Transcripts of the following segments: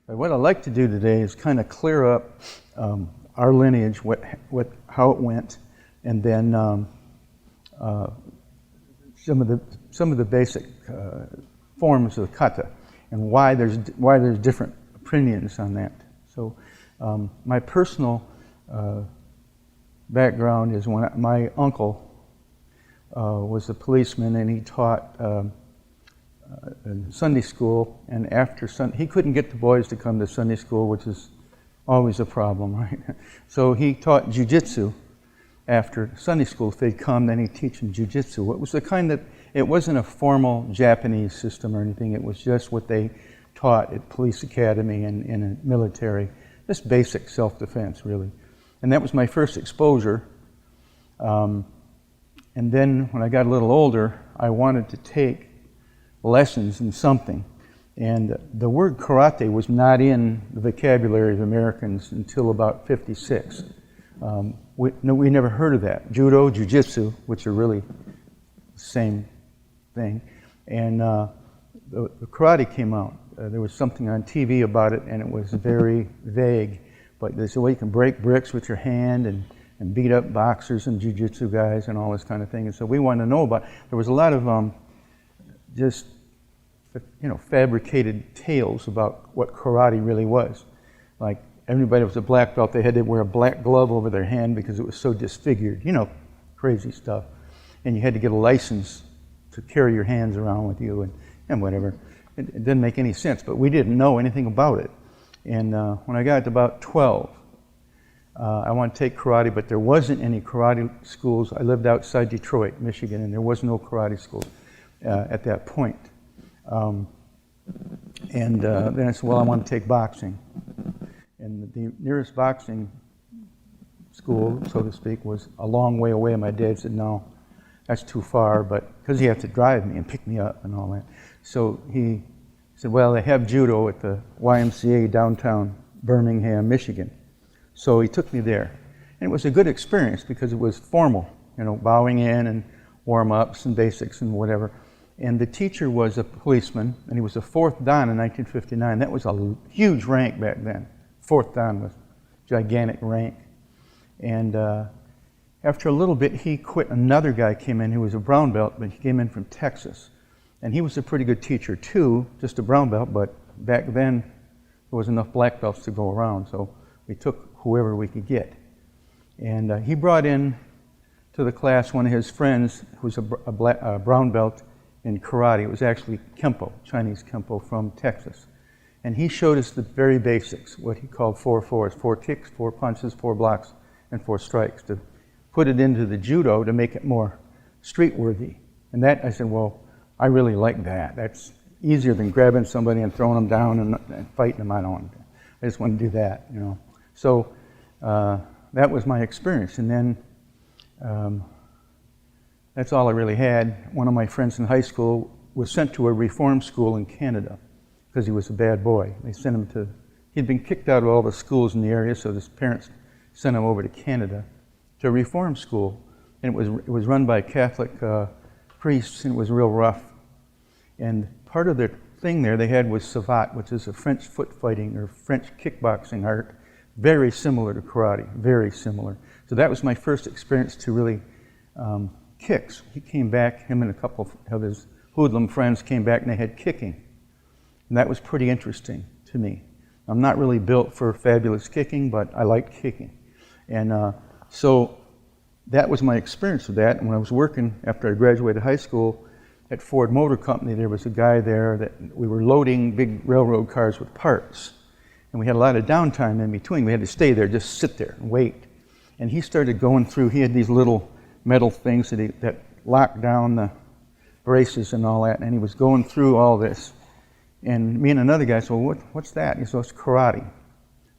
But what I'd like to do today is kind of clear up our lineage, how it went, and then some of the basic forms of the kata, and why there's different opinions on that. So my personal background is when my uncle was a policeman, and he taught in Sunday school, and after he couldn't get the boys to come to Sunday school, which is always a problem, right? So he taught Jiu-jitsu after Sunday school. If they'd come, then he'd teach them Jiu-jitsu. It was the kind that, it wasn't a formal Japanese system or anything, it was just what they taught at police academy and in a military, just basic self-defense, really. And that was my first exposure. And then when I got a little older, I wanted to take lessons in something. And the word karate was not in the vocabulary of Americans until about 56. We never heard of that. Judo, jiu-jitsu, which are really the same thing. And the karate came out. There was something on TV about it, and it was very vague. But they said, well, you can break bricks with your hand and beat up boxers and jiu-jitsu guys and all this kind of thing. And so we wanted to know about it. There was a lot of just, fabricated tales about what karate really was. Like, everybody was a black belt, they had to wear a black glove over their hand because it was so disfigured, crazy stuff. And you had to get a license to carry your hands around with you and whatever. It didn't make any sense, but we didn't know anything about it. And when I got to about 12, I wanted to take karate, but there wasn't any karate schools. I lived outside Detroit, Michigan, and there was no karate school at that point. Then I said, well, I want to take boxing. And the nearest boxing school, so to speak, was a long way away. My dad said, no, that's too far, but because he had to drive me and pick me up and all that. So he said, well, they have judo at the YMCA downtown Birmingham, Michigan. So he took me there. And it was a good experience because it was formal, bowing in and warm-ups and basics and whatever. And the teacher was a policeman, and he was a 4th Dan in 1959. That was a huge rank back then. 4th Dan was a gigantic rank. And after a little bit, he quit. Another guy came in who was a brown belt, but he came in from Texas. And he was a pretty good teacher too, just a brown belt, but back then there was enough black belts to go around, so we took whoever we could get. And he brought in to the class one of his friends who was a brown belt in karate. It was actually kempo, Chinese kempo from Texas. And he showed us the very basics, what he called 4-4s, 4 kicks, 4 punches, 4 blocks, and 4 strikes, to put it into the judo to make it more street-worthy. And that, I said, well, I really like that. That's easier than grabbing somebody and throwing them down and fighting them. I just want to do that, So that was my experience. And then that's all I really had. One of my friends in high school was sent to a reform school in Canada because he was a bad boy. They sent him he'd been kicked out of all the schools in the area, so his parents sent him over to Canada to a reform school. And it was run by Catholic priests, and it was real rough. And part of the thing there they had was savate, which is a French foot fighting or French kickboxing art, very similar to karate, very similar. So that was my first experience to really kicks. He came back, him and a couple of his hoodlum friends came back, and they had kicking. And that was pretty interesting to me. I'm not really built for fabulous kicking, but I liked kicking. And so that was my experience with that. And when I was working, after I graduated high school, at Ford Motor Company, there was a guy there that we were loading big railroad cars with parts. And we had a lot of downtime in between. We had to stay there, just sit there and wait. And he started going through, he had these little metal things that locked down the braces and all that, and he was going through all this. And me and another guy said, well, what's that? He said, it's karate.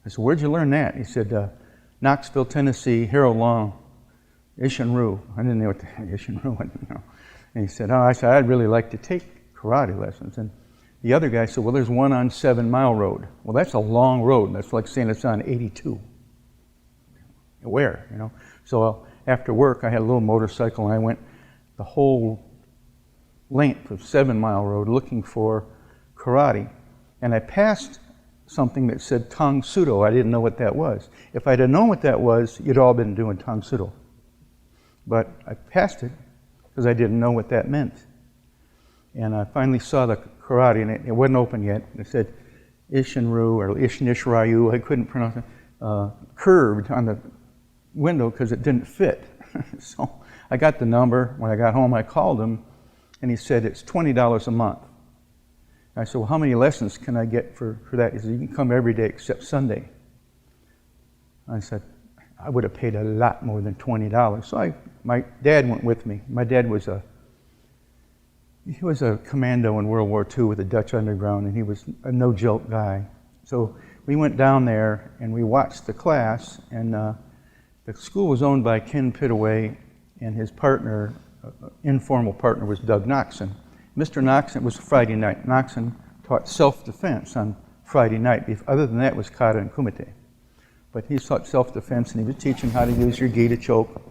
I said, where'd you learn that? He said, Knoxville, Tennessee, Harold Long, Isshinryu. I didn't know what the heck Isshinryu was. And he said, I said, I'd really like to take karate lessons. And the other guy said, well, there's one on 7 Mile Road. Well, that's a long road. That's like saying it's on 82. Where, So after work, I had a little motorcycle, and I went the whole length of 7 Mile Road looking for karate. And I passed something that said Tang Sudo. I didn't know what that was. If I'd have known what that was, you'd all been doing Tang Sudo. But I passed it because I didn't know what that meant. And I finally saw the karate, and it wasn't open yet. It said Isshinryu or isshin-ryu, I couldn't pronounce it, curved on the window because it didn't fit. So I got the number. When I got home, I called him, and he said, it's $20 a month. I said, well, how many lessons can I get for that? He said, you can come every day except Sunday. I said, I would have paid a lot more than $20. So my dad went with me. My dad was a commando in World War II with the Dutch Underground, and he was a no-joke guy. So we went down there, and we watched the class, and the school was owned by Ken Pitaway, and his partner, informal partner, was Doug Noxon. Mr. Noxon was Friday night. Noxon taught self-defense on Friday night. Other than that was Kata and Kumite. But he taught self-defense, and he was teaching how to use your gi to choke.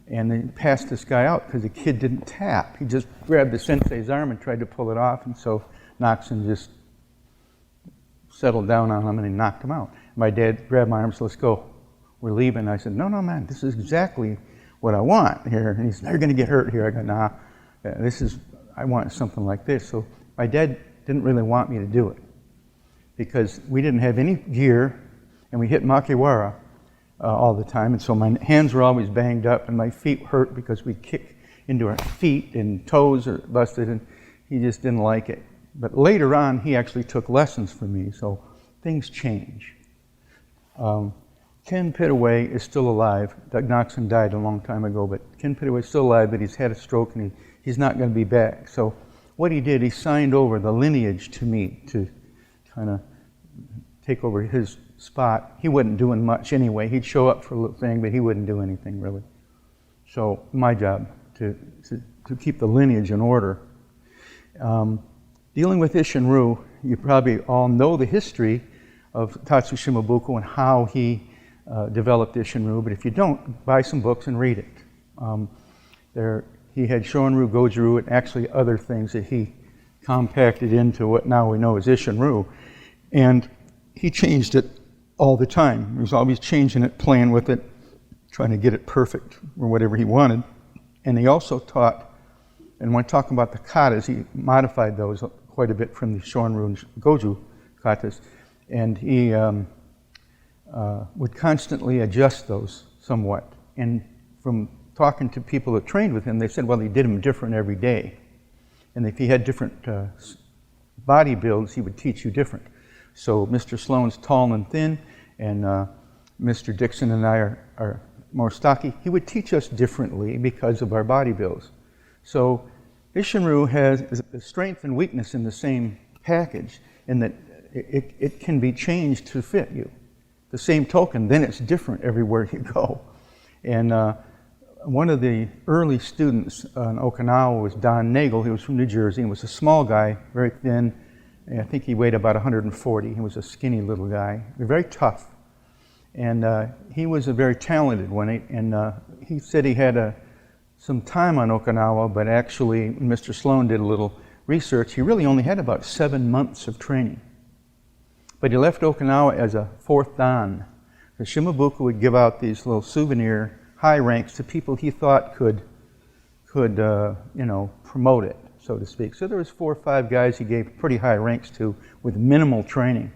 And they passed this guy out because the kid didn't tap. He just grabbed the sensei's arm and tried to pull it off, and so Noxon just settled down on him and he knocked him out. My dad grabbed my arm and said, let's go. We're leaving. I said, no, man, this is exactly what I want here. And he said, you're going to get hurt here. I go, nah, I want something like this. So my dad didn't really want me to do it because we didn't have any gear, and we hit makiwara all the time, and so my hands were always banged up, and my feet hurt because we kick into our feet, and toes are busted, and he just didn't like it. But later on, he actually took lessons from me, so things change. Ken Pitaway is still alive. Doug Noxon died a long time ago, but Ken Pitaway is still alive, but he's had a stroke, and he's not going to be back. So what he did, he signed over the lineage to me to kind of take over his spot. He wasn't doing much anyway. He'd show up for a little thing, but he wouldn't do anything really. So my job to keep the lineage in order. Dealing with Isshinryu, you probably all know the history of Tatsu Shimabuku and how he developed Isshinryu, but if you don't, buy some books and read it. He had Shonryu, Goju, and actually other things that he compacted into what now we know as Isshinryu. And he changed it all the time. He was always changing it, playing with it, trying to get it perfect or whatever he wanted. And he also taught, and when talking about the katas, he modified those quite a bit from the Shonryu and Goju katas. And he would constantly adjust those somewhat. And from talking to people that trained with him, they said, well, he did them different every day. And if he had different body builds, he would teach you different. So Mr. Sloan's tall and thin, and Mr. Dixon and I are more stocky. He would teach us differently because of our body builds. So Isshinryu has a strength and weakness in the same package, in that it can be changed to fit you. The same token, then it's different everywhere you go. And one of the early students in Okinawa was Don Nagel. He was from New Jersey and was a small guy, very thin. And I think he weighed about 140. He was a skinny little guy, very tough. And he was a very talented one. And he said he had some time on Okinawa, but actually, when Mr. Sloan did a little research, he really only had about 7 months of training. But he left Okinawa as a fourth dan. The Shimabuku would give out these little souvenir high ranks to people he thought could promote it, so to speak. So there was 4 or 5 guys he gave pretty high ranks to with minimal training.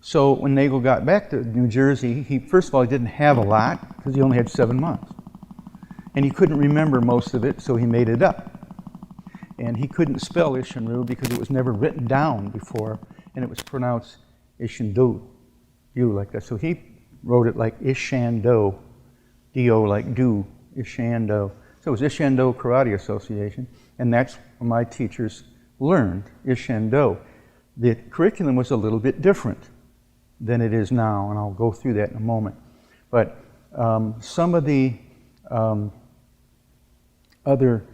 So when Nagel got back to New Jersey, he first of all, he didn't have a lot because he only had 7 months. And he couldn't remember most of it, so he made it up. And he couldn't spell Isshinryu because it was never written down before, and it was pronounced Isshin-do, you like that. So he wrote it like Ishan-do, D-O like do, Ishan-do. So it was Isshin-do Karate Association, and that's where my teachers learned Isshin-do. The curriculum was a little bit different than it is now, and I'll go through that in a moment. But some of the other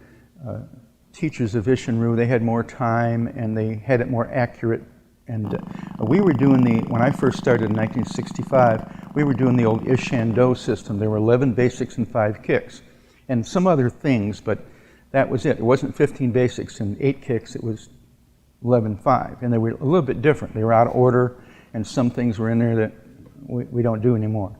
teachers of Isshinryu, they had more time and they had it more accurate. And we were doing when I first started in 1965, we were doing the old Isshin-do system. There were 11 basics and 5 kicks, and some other things, but that was it. It wasn't 15 basics and 8 kicks, it was 11-5. And they were a little bit different. They were out of order, and some things were in there that we don't do anymore.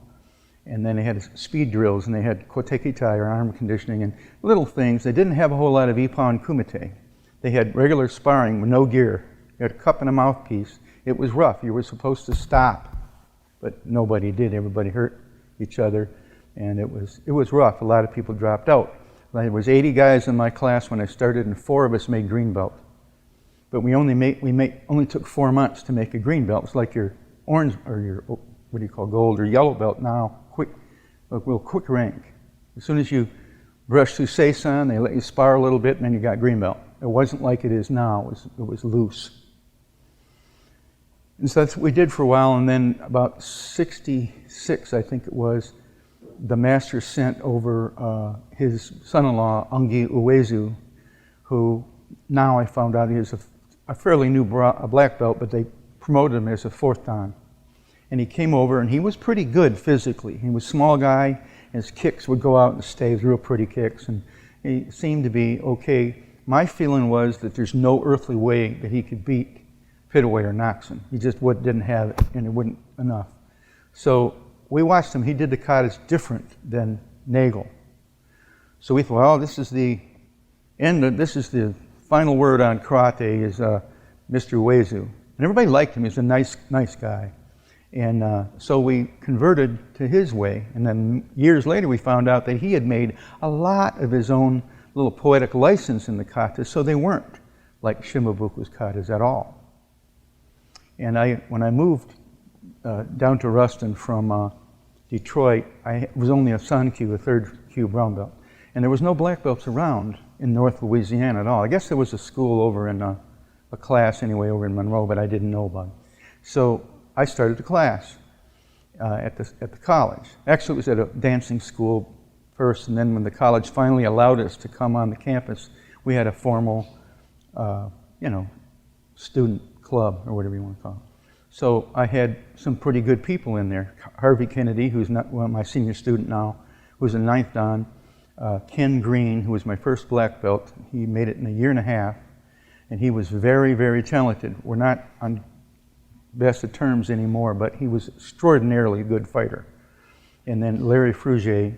And then they had speed drills, and they had kotekitai, or arm conditioning, and little things. They didn't have a whole lot of ippon and kumite. They had regular sparring with no gear. You had a cup and a mouthpiece. It was rough. You were supposed to stop, but nobody did. Everybody hurt each other, and it was rough. A lot of people dropped out. There was 80 guys in my class when I started, and 4 of us made green belt. But we only took 4 months to make a green belt. It's like your orange, or your, what do you call, gold or yellow belt now, a real quick rank. As soon as you brush through Seisan, they let you spar a little bit, and then you got green belt. It wasn't like it is now. It was loose. And so that's what we did for a while, and then about 66, I think it was, the master sent over his son-in-law, Ungi Uezu, who now I found out he is a fairly new black belt, but they promoted him as a 4th dan. And he came over, and he was pretty good physically. He was a small guy, and his kicks would go out and stay, real pretty kicks, and he seemed to be okay. My feeling was that there's no earthly way that he could beat Pitaway or Noxon. He just didn't have it, and it wouldn't enough. So we watched him. He did the katas different than Nagel. So we thought, oh, this is the end. This is the final word on karate, is Mr. Uezu. And everybody liked him. He's a nice guy. And so we converted to his way. And then years later, we found out that he had made a lot of his own little poetic license in the katas, so they weren't like Shimabuku's katas at all. And when I moved down to Ruston from Detroit, I was only a Sankyu, a 3rd Q brown belt. And there was no black belts around in North Louisiana at all. I guess there was a school over in, a class anyway, over in Monroe, but I didn't know about it. So I started the class at the college. Actually, it was at a dancing school first, and then when the college finally allowed us to come on the campus, we had a formal, student club, or whatever you want to call it. So I had some pretty good people in there. Harvey Kennedy, who's not my senior student now, who's a 9th dan. Ken Green, who was my first black belt. He made it in a year and a half, and he was very, very talented. We're not on best of terms anymore, but he was extraordinarily good fighter. And then Larry Frugier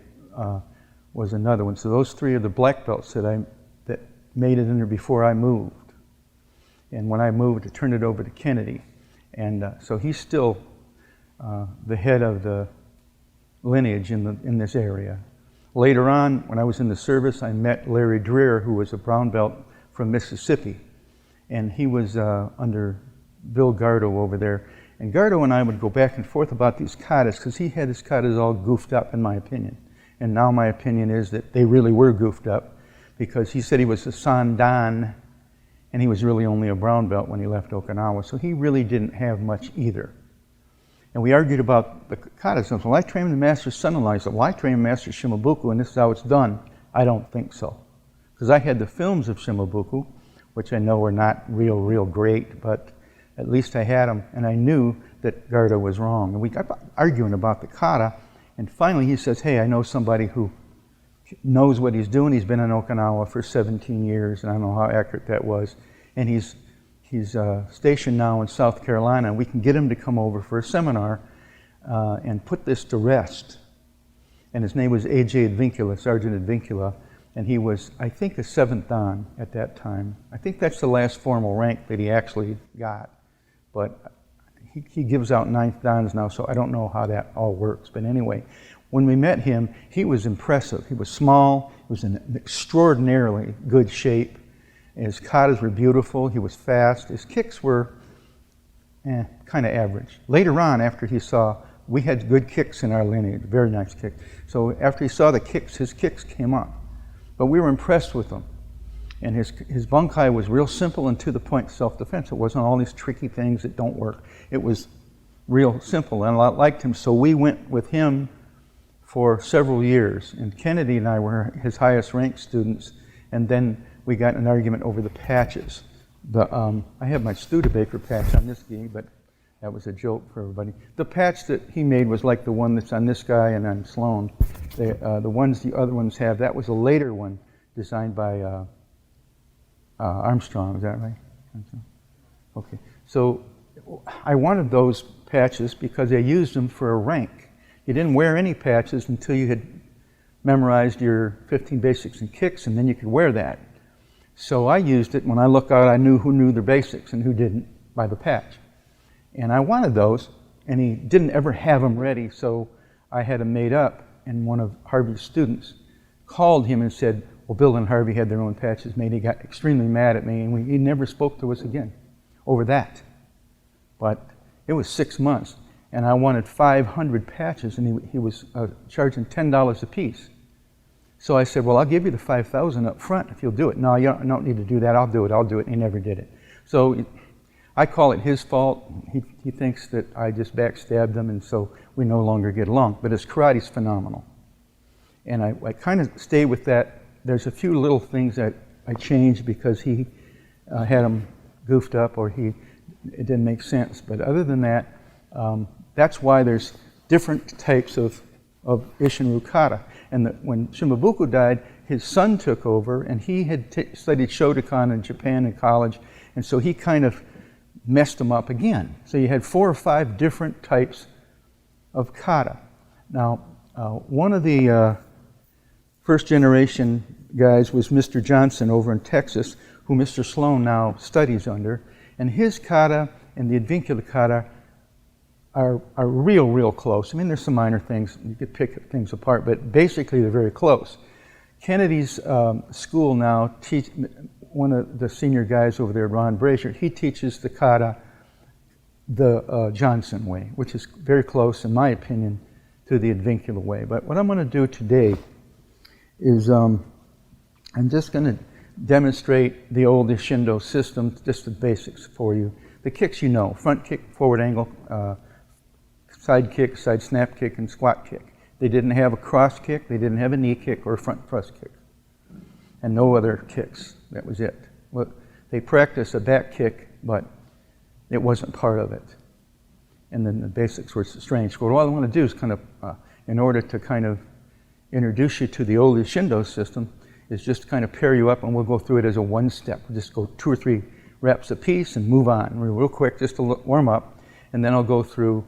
was another one. So those 3 are the black belts that made it in there before I moved. And when I moved, I turned it over to Kennedy. And so he's still the head of the lineage in this area. Later on, when I was in the service, I met Larry Dreer, who was a brown belt from Mississippi. And he was under Bill Gardo over there. And Gardo and I would go back and forth about these katas, because he had his katas all goofed up, in my opinion. And now my opinion is that they really were goofed up, because he said he was a san dan, and he was really only a brown belt when he left Okinawa. So he really didn't have much either. And we argued about the katas. Well, I trained the master's son-in-law. He said, well, I trained Master Shimabuku, and this is how it's done. I don't think so. Because I had the films of Shimabuku, which I know are not real great, but at least I had them, and I knew that Gardo was wrong. And we got arguing about the kata, and finally he says, hey, I know somebody who knows what he's doing. He's been in Okinawa for 17 years, and I don't know how accurate that was. And he's stationed now in South Carolina, and we can get him to come over for a seminar and put this to rest. And his name was A.J. Advincula, Sergeant Advincula, and he was, I think, a 7th dan at that time. I think that's the last formal rank that he actually got. But he gives out 9th dans now, so I don't know how that all works. But anyway, when we met him, he was impressive. He was small, he was in extraordinarily good shape. His katas were beautiful, he was fast. His kicks were kind of average. Later on, after he saw, we had good kicks in our lineage, very nice kicks. So after he saw the kicks, his kicks came up. But we were impressed with them. And his Bunkai was real simple and to the point self-defense. It wasn't all these tricky things that don't work. It was real simple, and I liked him. So we went with him for several years. And Kennedy and I were his highest ranked students. And then we got in an argument over the patches. I have my Studebaker patch on this gi, but that was a joke for everybody. The patch that he made was like the one that's on this guy and on Sloan. The other ones have, that was a later one designed by Armstrong, is that right? Okay. So I wanted those patches because they used them for a rank. You didn't wear any patches until you had memorized your 15 basics and kicks, and then you could wear that. So I used it. When I look out, I knew who knew their basics and who didn't by the patch. And I wanted those, and he didn't ever have them ready, so I had them made up, and one of Harvey's students called him and said, well, Bill and Harvey had their own patches made. He got extremely mad at me, and he never spoke to us again over that. But it was 6 months, and I wanted 500 patches, and he was charging $10 a piece. So I said, well, I'll give you the 5,000 up front if you'll do it. No, you don't need to do that. I'll do it. And he never did it. So I call it his fault. He thinks that I just backstabbed him, and so we no longer get along. But his karate's phenomenal. And I kind of stay with that. There's a few little things that I changed because he had them goofed up or it didn't make sense. But other than that, that's why there's different types of Isshinryu kata. And when Shimabuku died, his son took over, and he had studied Shotokan in Japan in college, and so he kind of messed them up again. So you had 4 or 5 different types of kata. Now, one of the first generation guys was Mr. Johnson over in Texas, who Mr. Sloan now studies under, and his kata and the avuncular kata are real close. I mean, there's some minor things, you could pick things apart, but basically they're very close. Kennedy's school now, one of the senior guys over there, Ron Brazier, he teaches the kata the Johnson way, which is very close, in my opinion, to the avuncular way. But what I'm going to do today is I'm just going to demonstrate the old Isshindo system, just the basics for you. The kicks you know, front kick, forward angle, side kick, side snap kick, and squat kick. They didn't have a cross kick, they didn't have a knee kick or a front thrust kick. And no other kicks, that was it. Well, they practiced a back kick, but it wasn't part of it. And then the basics were strange. What I want to do is kind of, in order to kind of introduce you to the old Isshindo system, is just kind of pair you up, and we'll go through it as a one step. We'll just go 2 or 3 reps a piece and move on real quick just to warm up, and then I'll go through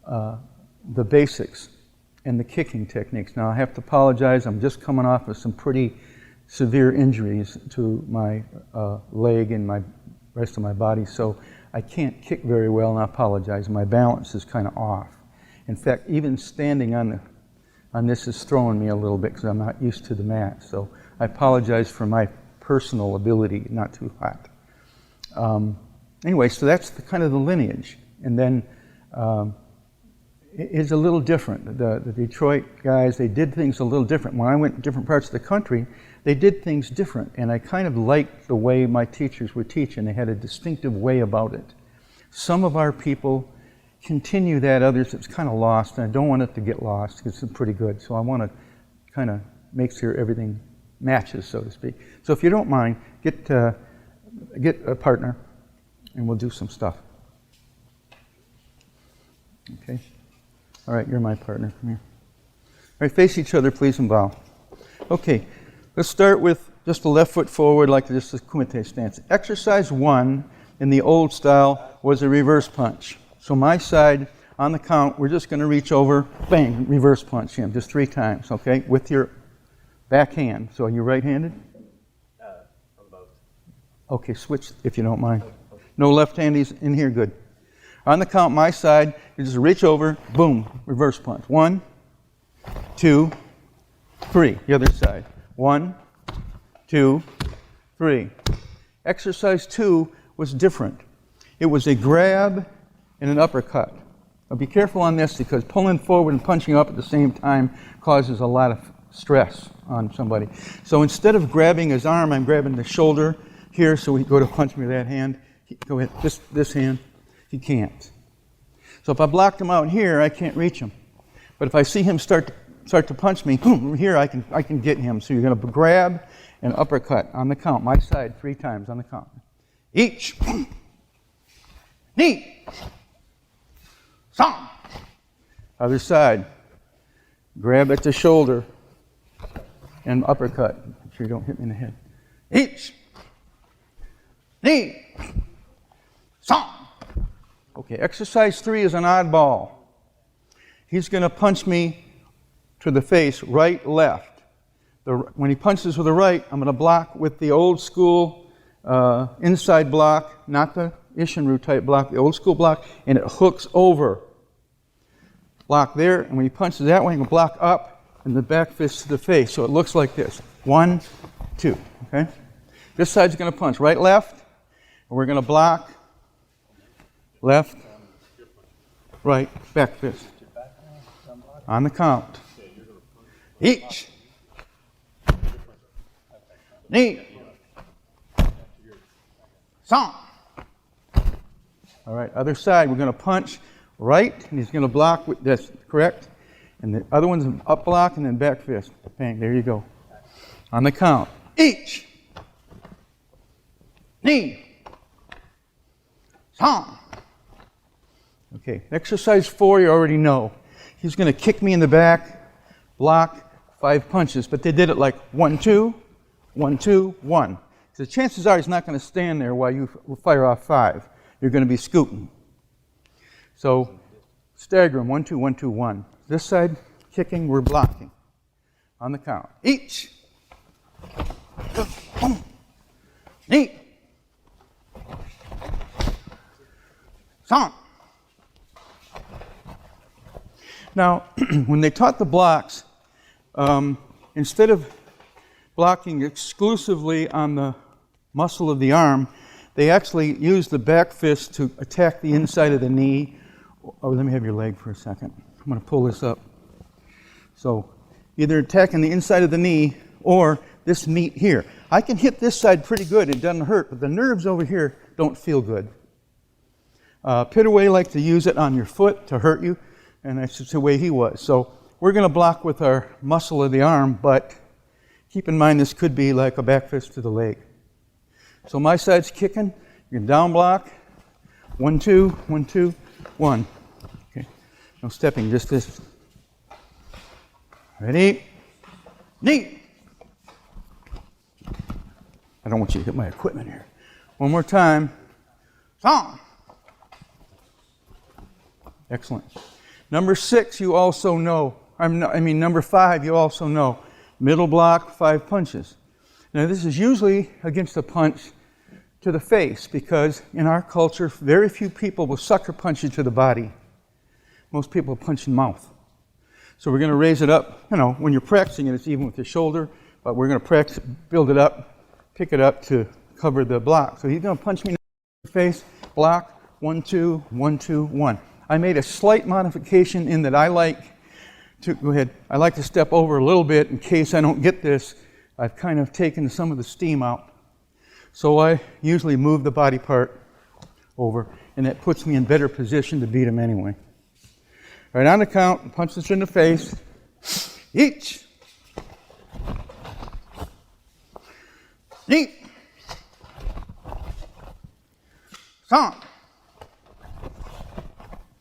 the basics and the kicking techniques. Now I have to apologize, I'm just coming off of some pretty severe injuries to my leg and my rest of my body, so I can't kick very well, and I apologize. My balance is kind of off. In fact, even standing on this is throwing me a little bit because I'm not used to the mat, so I apologize for my personal ability, not too hot. Anyway, so that's kind of the lineage. And then it's a little different. The Detroit guys, they did things a little different. When I went to different parts of the country, they did things different. And I kind of liked the way my teachers would teach, and they had a distinctive way about it. Some of our people continue that, others it's kind of lost, and I don't want it to get lost because it's pretty good. So I want to kind of make sure everything matches, so to speak. So if you don't mind, get a partner, and we'll do some stuff. Okay? All right, you're my partner. Come here. All right, face each other, please, and bow. Okay, let's start with just the left foot forward, like just a kumite stance. Exercise 1 in the old style was a reverse punch. So my side, on the count, we're just going to reach over, bang, reverse punch him, just 3 times, okay, with your back hand. So are you right-handed? From both. Okay, switch if you don't mind. No left-handies in here, good. On the count, my side, you just reach over, boom, reverse punch. 1, 2, 3. The other side. 1, 2, 3. Exercise 2 was different. It was a grab and an uppercut. Now be careful on this because pulling forward and punching up at the same time causes a lot of stress on somebody. So instead of grabbing his arm, I'm grabbing the shoulder here, so we go to punch me with that hand. Go ahead, this hand, he can't. So if I blocked him out here, I can't reach him. But if I see him start to punch me, boom, here I can get him. So you're going to grab and uppercut on the count. My side 3 times on the count. Each. Knee. Song. Other side. Grab at the shoulder and uppercut. Make sure you don't hit me in the head. Each. Knee. Song. Okay, exercise 3 is an oddball. He's going to punch me to the face, right, left. When he punches with the right, I'm going to block with the old school inside block, not the Isshinryu type block, the old school block, and it hooks over. Block there, and when he punches that way, I'm going to block up and the back fist to the face. So it looks like this. 1, 2, okay? This side's going to punch right, left, and we're going to block left, right, back fist. On the count. Each. Knee. Song. All right, other side, we're going to punch right, and he's going to block with this, correct? And the other one's an up block and then back fist. Bang, there you go. On the count. Each. Knee. Song. Okay, exercise 4 you already know. He's going to kick me in the back, block, 5 punches, but they did it like 1, 2, 1, 2, 1. So the chances are he's not going to stand there while you fire off 5. You're going to be scooting. So stagger him, 1, 2, 1, 2, 1. This side kicking, we're blocking. On the count. Each. Knee. Song. Now, when they taught the blocks, instead of blocking exclusively on the muscle of the arm, they actually used the back fist to attack the inside of the knee. Oh, let me have your leg for a second. I'm going to pull this up. So, either attacking the inside of the knee or this meat here. I can hit this side pretty good, it doesn't hurt, but the nerves over here don't feel good. Pitaway liked to use it on your foot to hurt you, and that's just the way he was. So we're going to block with our muscle of the arm, but keep in mind this could be like a back fist to the leg. So my side's kicking, you can down block, 1, 2, 1, 2, 1. Okay, no stepping, just this. Ready? Knee. I don't want you to hit my equipment here. One more time. Song. Excellent. Number 6, you also know. Number 5, you also know. Middle block, 5 punches. Now, this is usually against a punch to the face because in our culture, very few people will sucker punch you to the body. Most people punch in mouth. So we're going to raise it up. You know, when you're practicing it, it's even with the shoulder, but we're going to practice, build it up, pick it up to cover the block. So he's going to punch me in the face, block, 1, 2, 1, 2, 1. I made a slight modification in that I like to step over a little bit in case I don't get this. I've kind of taken some of the steam out. So I usually move the body part over, and that puts me in better position to beat him anyway. All right, on the count, punch this in the face. Each. Knee. Song.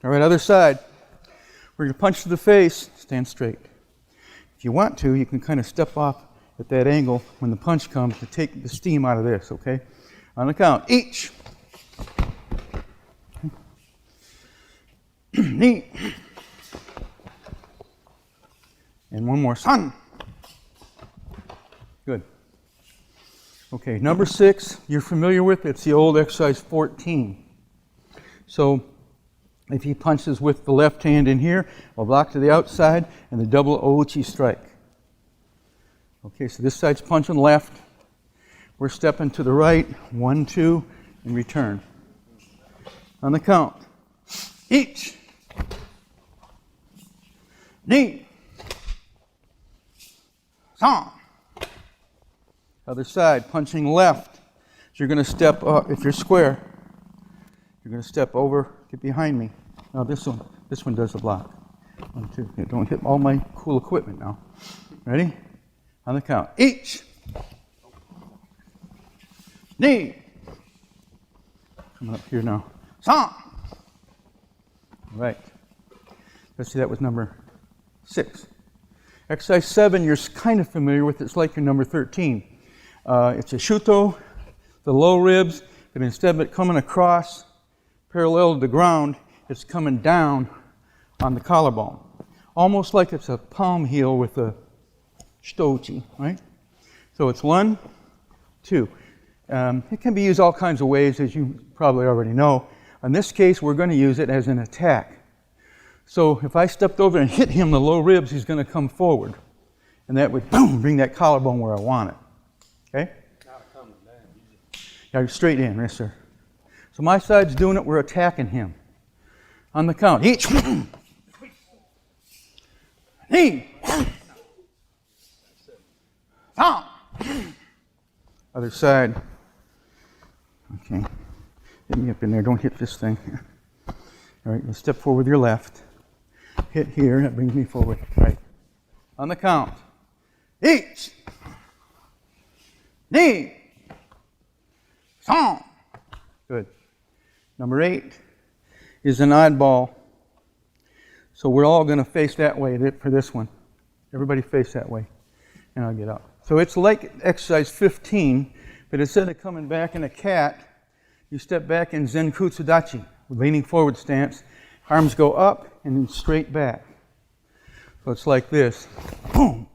All right, other side. We're going to punch to the face, stand straight. If you want to, you can kind of step off at that angle when the punch comes to take the steam out of this, okay? On the count. Each. Knee. And one more. Sun. Good. Okay, number 6, you're familiar with. It's the old exercise 14. So, if he punches with the left hand in here, I'll block to the outside and the double ouchi strike. Okay, so this side's punching left. We're stepping to the right, 1, 2, and return. On the count. Each. Knee. Song. Other side, punching left. So you're going to step up, if you're square, you're going to step over, get behind me. Now this one does the block. 1, 2, yeah, don't hit all my cool equipment now. Ready? On the count. Each. Knee. Coming up here now. Song. All right. Let's see, that was number 6. Exercise 7, you're kind of familiar with. It's like your number 13. It's a shuto, the low ribs, but instead of it coming across parallel to the ground, it's coming down on the collarbone. Almost like it's a palm heel with a shitochi, right? So it's 1, 2. It can be used all kinds of ways, as you probably already know. In this case, we're going to use it as an attack. So if I stepped over and hit him in the low ribs, he's going to come forward. And that would, boom, bring that collarbone where I want it. Okay? Not coming down. Yeah, straight in, yes, sir. So my side's doing it, we're attacking him. On the count, each. Knee. Other side. Okay. Hit me up in there. Don't hit this thing. All right, let's step forward with your left. Hit here, that brings me forward. Right. On the count. Each. Knee. Song. Good. Number 8 is an oddball. So we're all going to face that way for this one. Everybody face that way. And I'll get up. So it's like exercise 15, but instead of coming back in a cat, you step back in Zenkutsudachi, leaning forward stance. Arms go up and then straight back. So it's like this. Boom.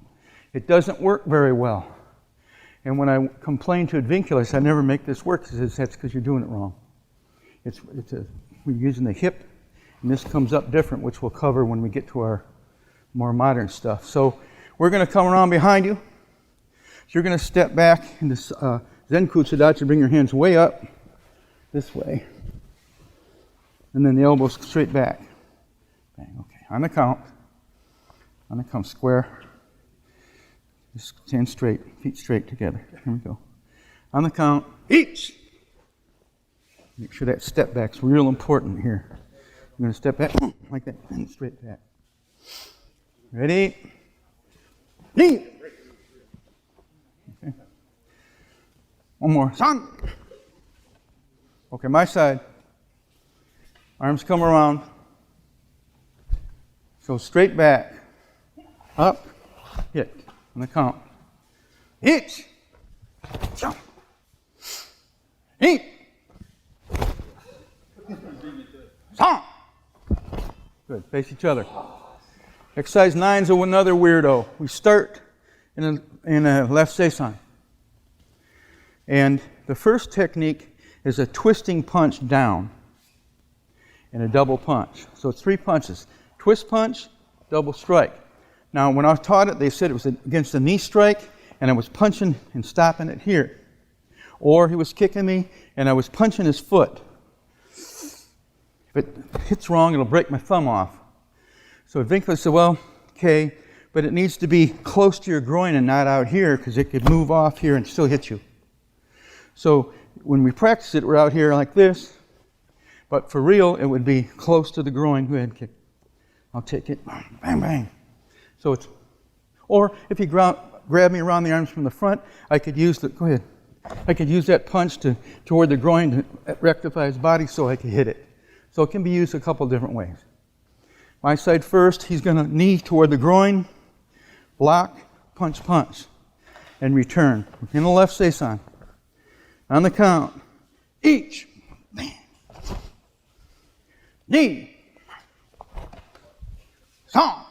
It doesn't work very well. And when I complain to Advinculus, I never make this work. He says, that's because you're doing it wrong. We're using the hip, and this comes up different, which we'll cover when we get to our more modern stuff. So we're going to come around behind you. So you're going to step back in this Zenkutsudachi, bring your hands way up this way. And then the elbows straight back. Bang, okay. On the count. On the count, square. Just stand straight, feet straight together. Here we go. On the count, each. Make sure that step back's real important here. You're going to step back like that and straight back. Ready? Knee. Okay. One more. San. Okay, my side. Arms come around. So straight back. Up. Hit. On the count. Each. Jump. Eat. Song. Good. Face each other. Exercise 9 is another weirdo. We start in a left Seisan. And the first technique is a twisting punch down and a double punch. So it's 3 punches. Twist punch, double strike. Now, when I taught it, they said it was against the knee strike, and I was punching and stopping it here. Or he was kicking me, and I was punching his foot. If it hits wrong, it'll break my thumb off. So Advinculus said, well, okay, but it needs to be close to your groin and not out here, because it could move off here and still hit you. So when we practice it, we're out here like this, but for real, it would be close to the groin. Go ahead, kick. I'll take it. Bang, bang. So it's, or if you grab me around the arms from the front, I could use that punch toward the groin to rectify his body so I could hit it. So it can be used a couple different ways. My side first, he's going to knee toward the groin, block, punch, punch, and return. In the left Seisan. On the count, each, knee, song.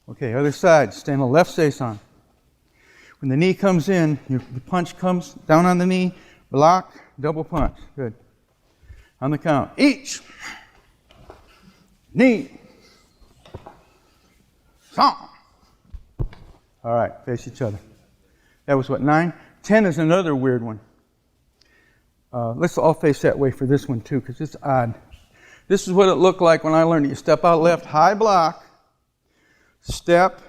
Okay, other side, stay on the left Seisan. When the knee comes in, the punch comes down on the knee, block, double punch. Good. On the count, each, knee, song. All right, face each other. That was what, 9? 10 is another weird one. Let's all face that way for this one too, because it's odd. This is what it looked like when I learned it. You step out left, high block, step,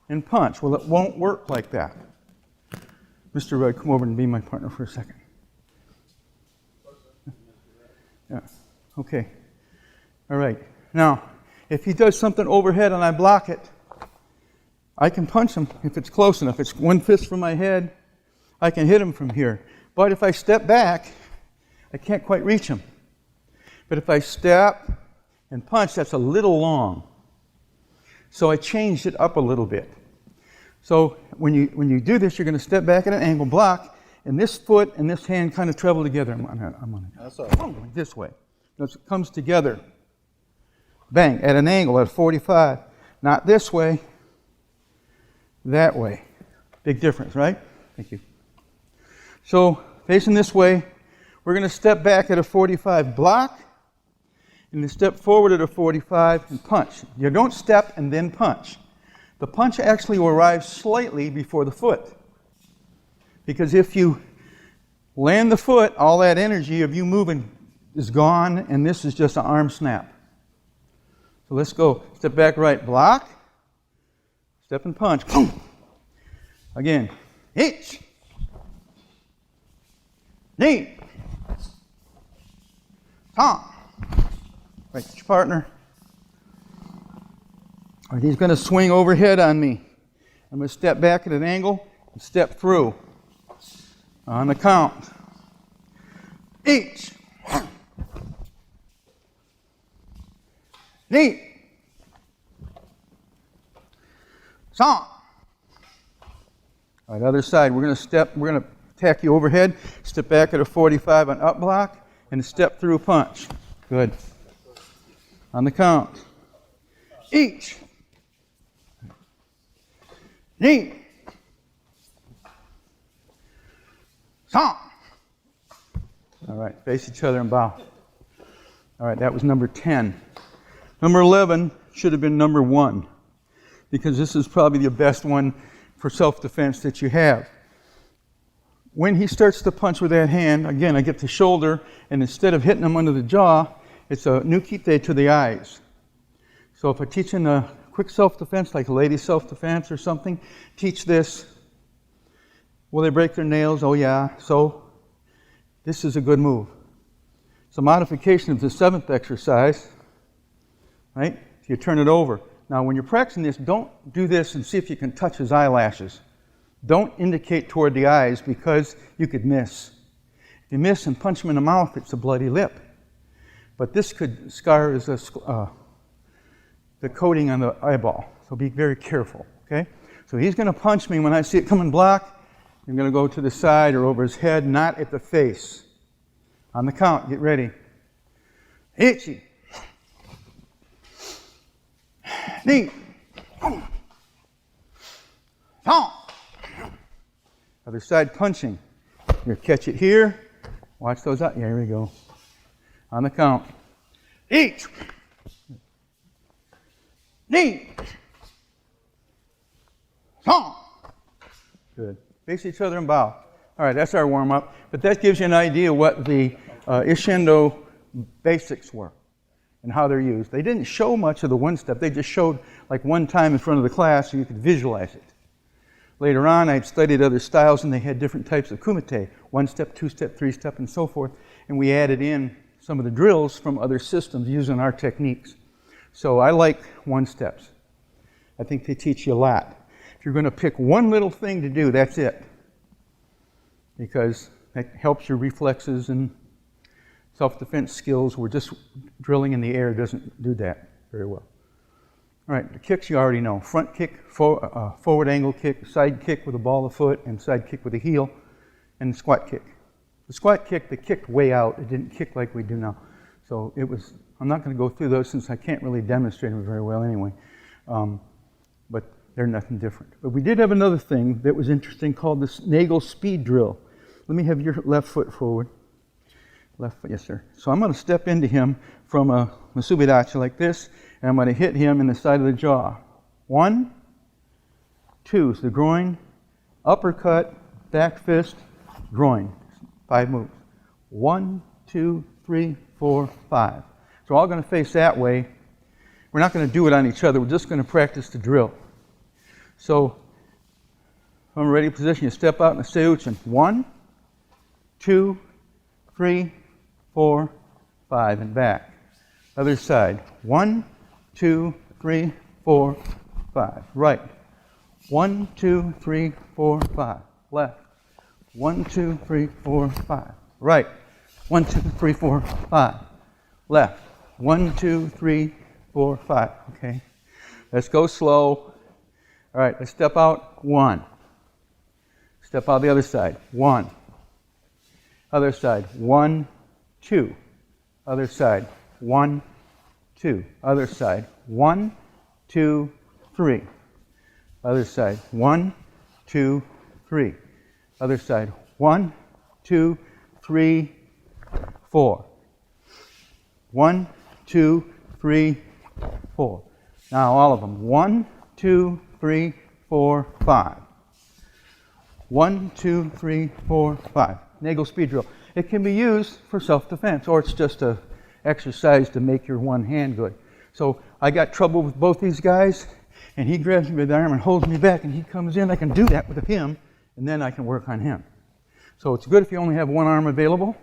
and punch. Well, it won't work like that. Mr. Rudd, come over and be my partner for a second. Yeah. Okay. All right. Now, if he does something overhead and I block it, I can punch him if it's close enough. It's 1 fist from my head, I can hit him from here. But if I step back, I can't quite reach him. But if I step and punch, that's a little long. So I changed it up a little bit. So when you do this, you're going to step back at an angle, block, and this foot and this hand kind of travel together. I'm on That's all right. like this way. Notice it comes together. Bang, at an angle at 45. Not this way, that way. Big difference, right? Thank you. So, facing this way, we're going to step back at a 45, block, and then step forward at a 45 and punch. You don't step and then punch. The punch actually will arrive slightly before the foot. Because if you land the foot, all that energy of you moving is gone, and this is just an arm snap. So let's go. Step back right, block, step and punch. Boom. Again, hitch, knee, tom. Right, get your partner. All right, he's going to swing overhead on me. I'm going to step back at an angle and step through. On the count. Each. Knee. Song. All right, other side. We're going to attack you overhead, step back at a 45 on up block, and step through punch. Good. On the count. Each. Knee. Song. All right, face each other and bow. All right, that was number 10. Number 11 should have been number 1, because this is probably the best one for self-defense that you have. When he starts to punch with that hand, again, I get the shoulder, and instead of hitting him under the jaw, it's a nukite to the eyes. So if I'm teaching a quick self-defense, like a lady self-defense or something, teach this. Will they break their nails? Oh yeah. So this is a good move. It's a modification of the 7th exercise, right? So you turn it over. Now when you're practicing this, don't do this and see if you can touch his eyelashes. Don't indicate toward the eyes, because you could miss. If you miss and punch him in the mouth, it's a bloody lip. But this could scar as the coating on the eyeball. So be very careful, okay? So he's going to punch me when I see it coming block. I'm going to go to the side or over his head, not at the face. On the count, get ready. Itchy. Knee. Tom. Other side punching. You're going to catch it here. Watch those out. Yeah, here we go. On the count. Each. Knee. Tom. Good. Face each other and bow. All right, that's our warm-up. But that gives you an idea what the Isshinryu basics were and how they're used. They didn't show much of the one step. They just showed like one time in front of the class so you could visualize it. Later on, I studied other styles, and they had different types of kumite, 1-step, 2-step, 3-step, and so forth. And we added in some of the drills from other systems using our techniques. So I like 1-steps. I think they teach you a lot. If you're going to pick one little thing to do, that's it. Because that helps your reflexes and self-defense skills, where just drilling in the air doesn't do that very well. All right, the kicks you already know. Front kick, forward angle kick, side kick with a ball of foot, and side kick with a heel, and squat kick. The squat kick, they kicked way out. It didn't kick like we do now. So it was, I'm not going to go through those since I can't really demonstrate them very well anyway. But they're nothing different. But we did have another thing that was interesting called the Nagel speed drill. Let me have your left foot forward. Left foot, yes sir. So I'm going to step into him from a Masubidachi like this, and I'm going to hit him in the side of the jaw. 1, 2, so the groin, uppercut, back fist, groin. 5 moves. 1, 2, 3, 4, 5. So we're all going to face that way. We're not going to do it on each other. We're just going to practice the drill. So from a ready position, you step out in a seiyuchin. 1, 2, 3, 4, 5, and back. Other side. 1, 2, 3, 4, 5. Right. 1, 2, 3, 4, 5. Left. 1, 2, 3, 4, 5. Right. 1, 2, 3, 4, 5. Left. 1, 2, 3, 4, 5. Okay. Let's go slow. All right. Let's step out. 1. Step out the other side. 1. Other side. 1, 2. Other side. 1, 2. Other side. 1, 2, 3. Other side. 1, 2, 3. Other side. 1, 2, 3, 4. 1, 2, 3, 4. Now all of them. 1, 2, 3, 4, 5. 1, 2, 3, 4, 5. Nagel speed drill. It can be used for self-defense, or it's just an exercise to make your one hand good. So I got trouble with both these guys, and he grabs me by the arm and holds me back, and he comes in. I can do that with him, and then I can work on him. So it's good if you only have one arm available,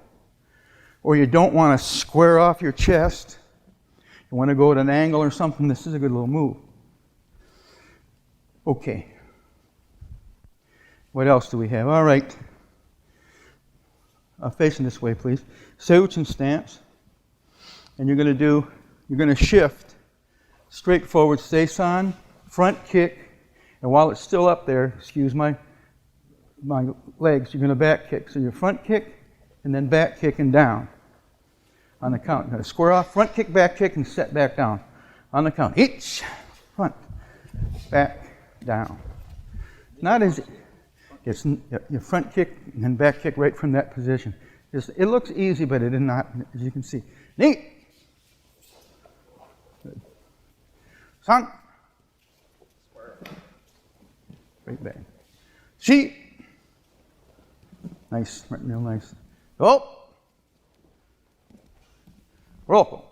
or you don't want to square off your chest. You want to go at an angle or something. This is a good little move. Okay. What else do we have? All right. Facing this way, please. Seisan stance. And you're going to shift straight forward Seisan, front kick, and while it's still up there, excuse my legs, you're going to back kick. So your front kick, and then back kick and down. On the count. You're going to square off, front kick, and set back down. On the count. Each, front, back, down. Not as... It's your front kick and then back kick right from that position. It looks easy, but it is not, as you can see. Knee. Good. San. Right back. Shi. Nice, real nice. Oh. Roku. All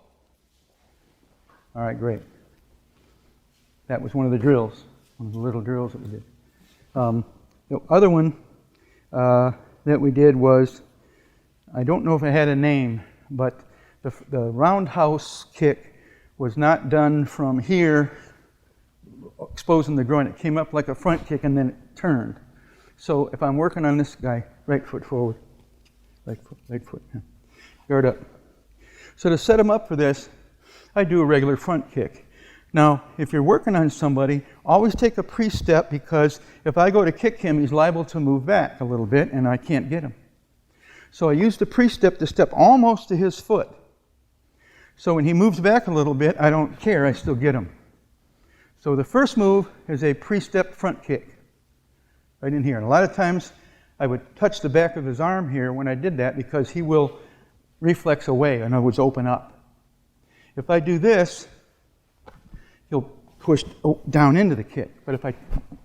right, great. That was one of the drills, one of the little drills that we did. The other one that we did was, I don't know if it had a name, but the roundhouse kick was not done from here, exposing the groin. It came up like a front kick and then it turned. So if I'm working on this guy, right foot forward, right foot, yeah. Guard up. So to set him up for this, I do a regular front kick. Now, if you're working on somebody, always take a pre-step, because if I go to kick him, he's liable to move back a little bit and I can't get him. So I use the pre-step to step almost to his foot. So when he moves back a little bit, I don't care, I still get him. So the first move is a pre-step front kick, right in here. And a lot of times I would touch the back of his arm here when I did that, because he will reflex away, in other words, open up. If I do this, he'll push down into the kick. But if I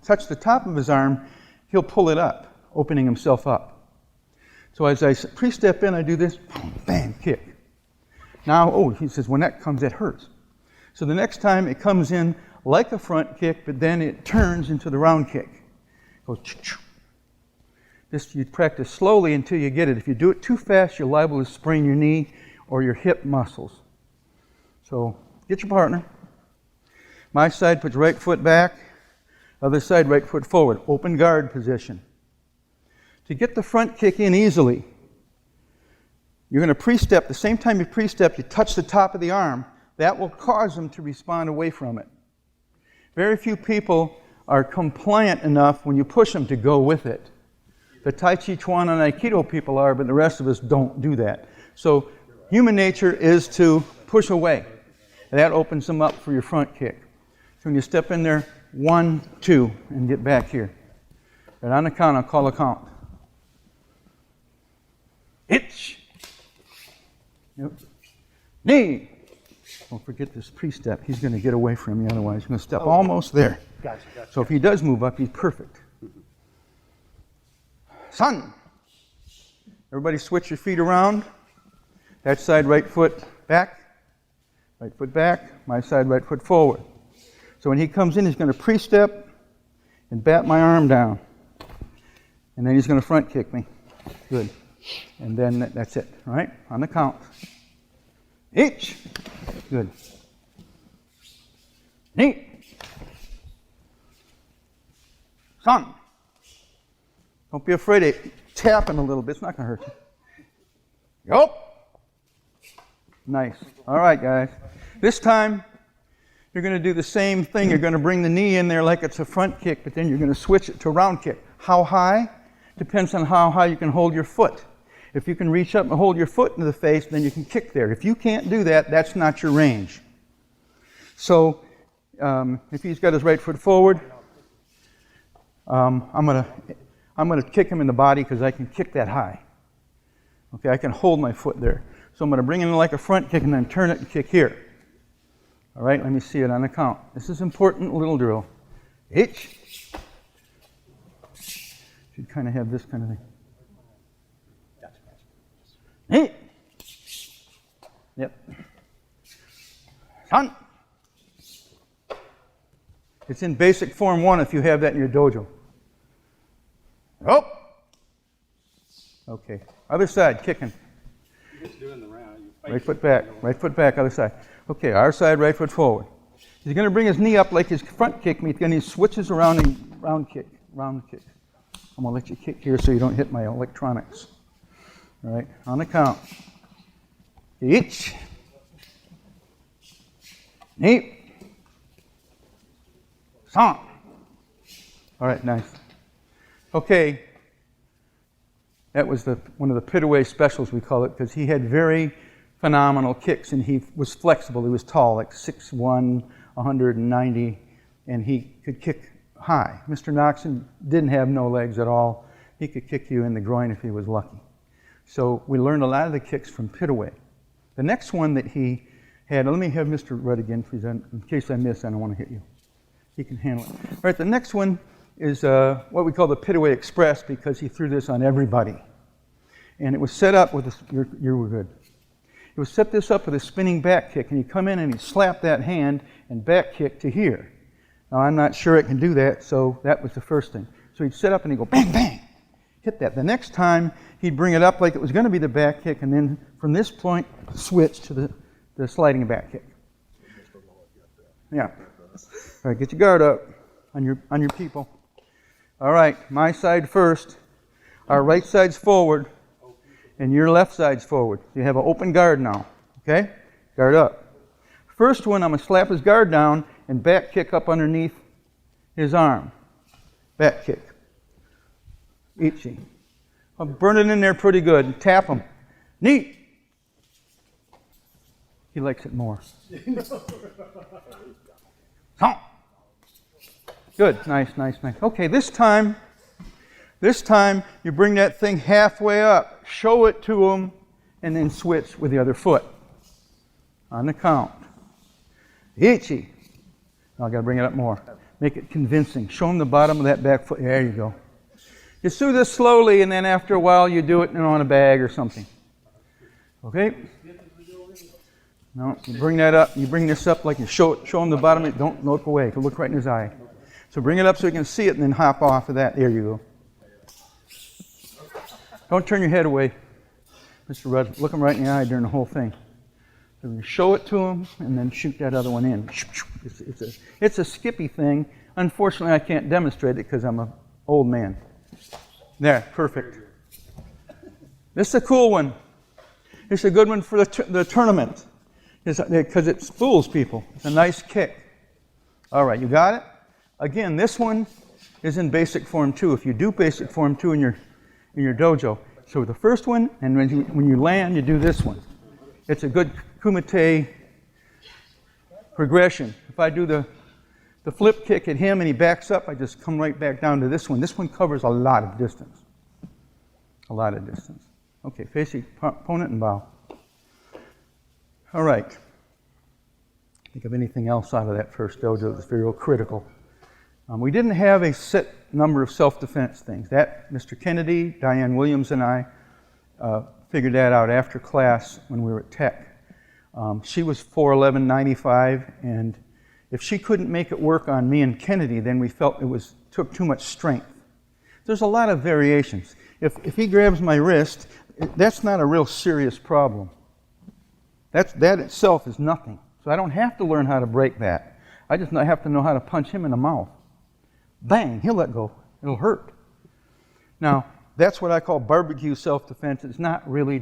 touch the top of his arm, he'll pull it up, opening himself up. So as I pre-step in, I do this, bang, kick. Now, he says, when that comes, it hurts. So the next time it comes in like a front kick, but then it turns into the round kick. It goes, choo-choo. This you practice slowly until you get it. If you do it too fast, you're liable to sprain your knee or your hip muscles. So get your partner. My side puts right foot back, other side right foot forward, open guard position. To get the front kick in easily, you're going to pre-step. The same time you pre-step, you touch the top of the arm. That will cause them to respond away from it. Very few people are compliant enough when you push them to go with it. The Tai Chi Chuan and Aikido people are, but the rest of us don't do that. So human nature is to push away. And that opens them up for your front kick. So when you step in there, 1, 2, and get back here. And on the count, I'll call a count. Itch. Yep. Knee. Don't forget this pre-step. He's going to get away from you otherwise. He's going to step almost there. Gotcha. So if he does move up, he's perfect. Sun. Everybody switch your feet around. That side, right foot back. Right foot back. My side, right foot forward. So when he comes in, he's going to pre-step and bat my arm down. And then he's going to front kick me. Good. And then that's it. All right? On the count. Each. Good. Knee. Sun. Don't be afraid of tapping a little bit. It's not going to hurt you. Go. Nice. All right, guys. This time, you're going to do the same thing. You're going to bring the knee in there like it's a front kick, but then you're going to switch it to a round kick. How high? Depends on how high you can hold your foot. If you can reach up and hold your foot into the face, then you can kick there. If you can't do that, that's not your range. So if he's got his right foot forward, I'm gonna kick him in the body because I can kick that high. Okay, I can hold my foot there. So I'm gonna bring him like a front kick and then turn it and kick here. All right, let me see it on the count. This is important little drill. H. Should kind of have this kind of thing. Hey. Yep. Son. It's in basic form 1 if you have that in your dojo. Oh. Okay. Other side, kicking. You're just doing the round. Right foot back, other side. Okay, our side, right foot forward. He's going to bring his knee up like his front kick meets, and he switches around and round kick. I'm going to let you kick here so you don't hit my electronics. All right, on the count. Each. Knee. Song. All right, nice. Okay, that was one of the Pitaway specials, we call it, because he had very phenomenal kicks, and he was flexible. He was tall, like 6'1", 190, and he could kick high. Mr. Noxon didn't have no legs at all. He could kick you in the groin if he was lucky. So we learned a lot of the kicks from Pitaway. The next one that he had, let me have Mr. Rudd again, please, in case I miss, I don't want to hit you. He can handle it. All right, the next one is what we call the Pitaway Express, because he threw this on everybody. And it was set up with you were good. It was set this up with a spinning back kick, and he'd come in and he'd slap that hand and back kick to here. Now, I'm not sure it can do that, so that was the first thing. So he'd set up and he'd go bang, bang, hit that. The next time, he'd bring it up like it was going to be the back kick, and then from this point, switch to the sliding back kick. Yeah. All right, get your guard up on your people. All right, my side first. Our right side's forward, and your left side's forward. You have an open guard now, okay? Guard up. First one, I'm going to slap his guard down and back kick up underneath his arm. Back kick. Ichi. I'll burn it in there pretty good. Tap him. Knee. He likes it more. Good. Nice. Okay, this time you bring that thing halfway up, show it to him, and then switch with the other foot. On the count. Ichi. Now I've got to bring it up more. Make it convincing. Show him the bottom of that back foot. There you go. You do this slowly, and then after a while you do it on a bag or something. Okay? No, you bring that up. You bring this up like you show him the bottom. Don't look away. Look right in his eye. So bring it up so you can see it, and then hop off of that. There you go. Don't turn your head away, Mr. Rudd. Look him right in the eye during the whole thing. So you show it to him, and then shoot that other one in. It's a skippy thing. Unfortunately, I can't demonstrate it because I'm an old man. There, perfect. This is a cool one. It's a good one for the tournament because it fools people. It's a nice kick. All right, you got it? Again, this one is in basic form 2. If you do basic form 2 in your dojo, so the first one, and when you land, you do this one. It's a good kumite progression. If I do the flip kick at him and he backs up, I just come right back down to this one. This one covers a lot of distance. Okay, face your opponent and bow. All right. Think of anything else out of that first dojo that's very critical. We didn't have a set number of self-defense things. That, Mr. Kennedy, Diane Williams, and I figured that out after class when we were at Tech. She was 4'11", 95, and if she couldn't make it work on me and Kennedy, then we felt took too much strength. There's a lot of variations. If he grabs my wrist, that's not a real serious problem. That itself is nothing. So I don't have to learn how to break that. I just have to know how to punch him in the mouth. Bang, he'll let go. It'll hurt. Now, that's what I call barbecue self-defense. It's not really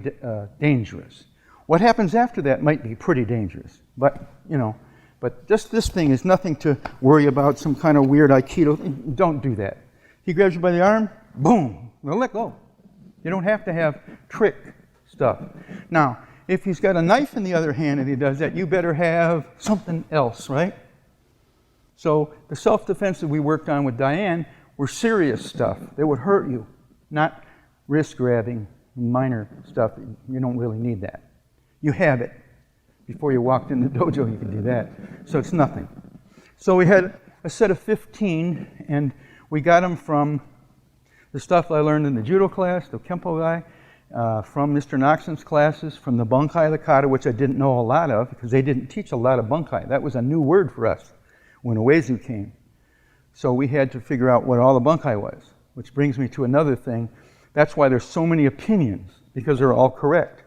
dangerous. What happens after that might be pretty dangerous. But just this thing is nothing to worry about, some kind of weird Aikido. Don't do that. He grabs you by the arm, boom, well, let go. You don't have to have trick stuff. Now, if he's got a knife in the other hand and he does that, you better have something else, right? So the self-defense that we worked on with Diane were serious stuff that would hurt you, not wrist-grabbing, minor stuff. You don't really need that. You have it. Before you walked in the dojo, you could do that. So it's nothing. So we had a set of 15, and we got them from the stuff I learned in the judo class, the kempo guy, from Mr. Noxon's classes, from the Bunkai, the Kata, which I didn't know a lot of because they didn't teach a lot of Bunkai. That was a new word for us when Uezu came. So we had to figure out what all the Bunkai was, which brings me to another thing. That's why there's so many opinions, because they're all correct.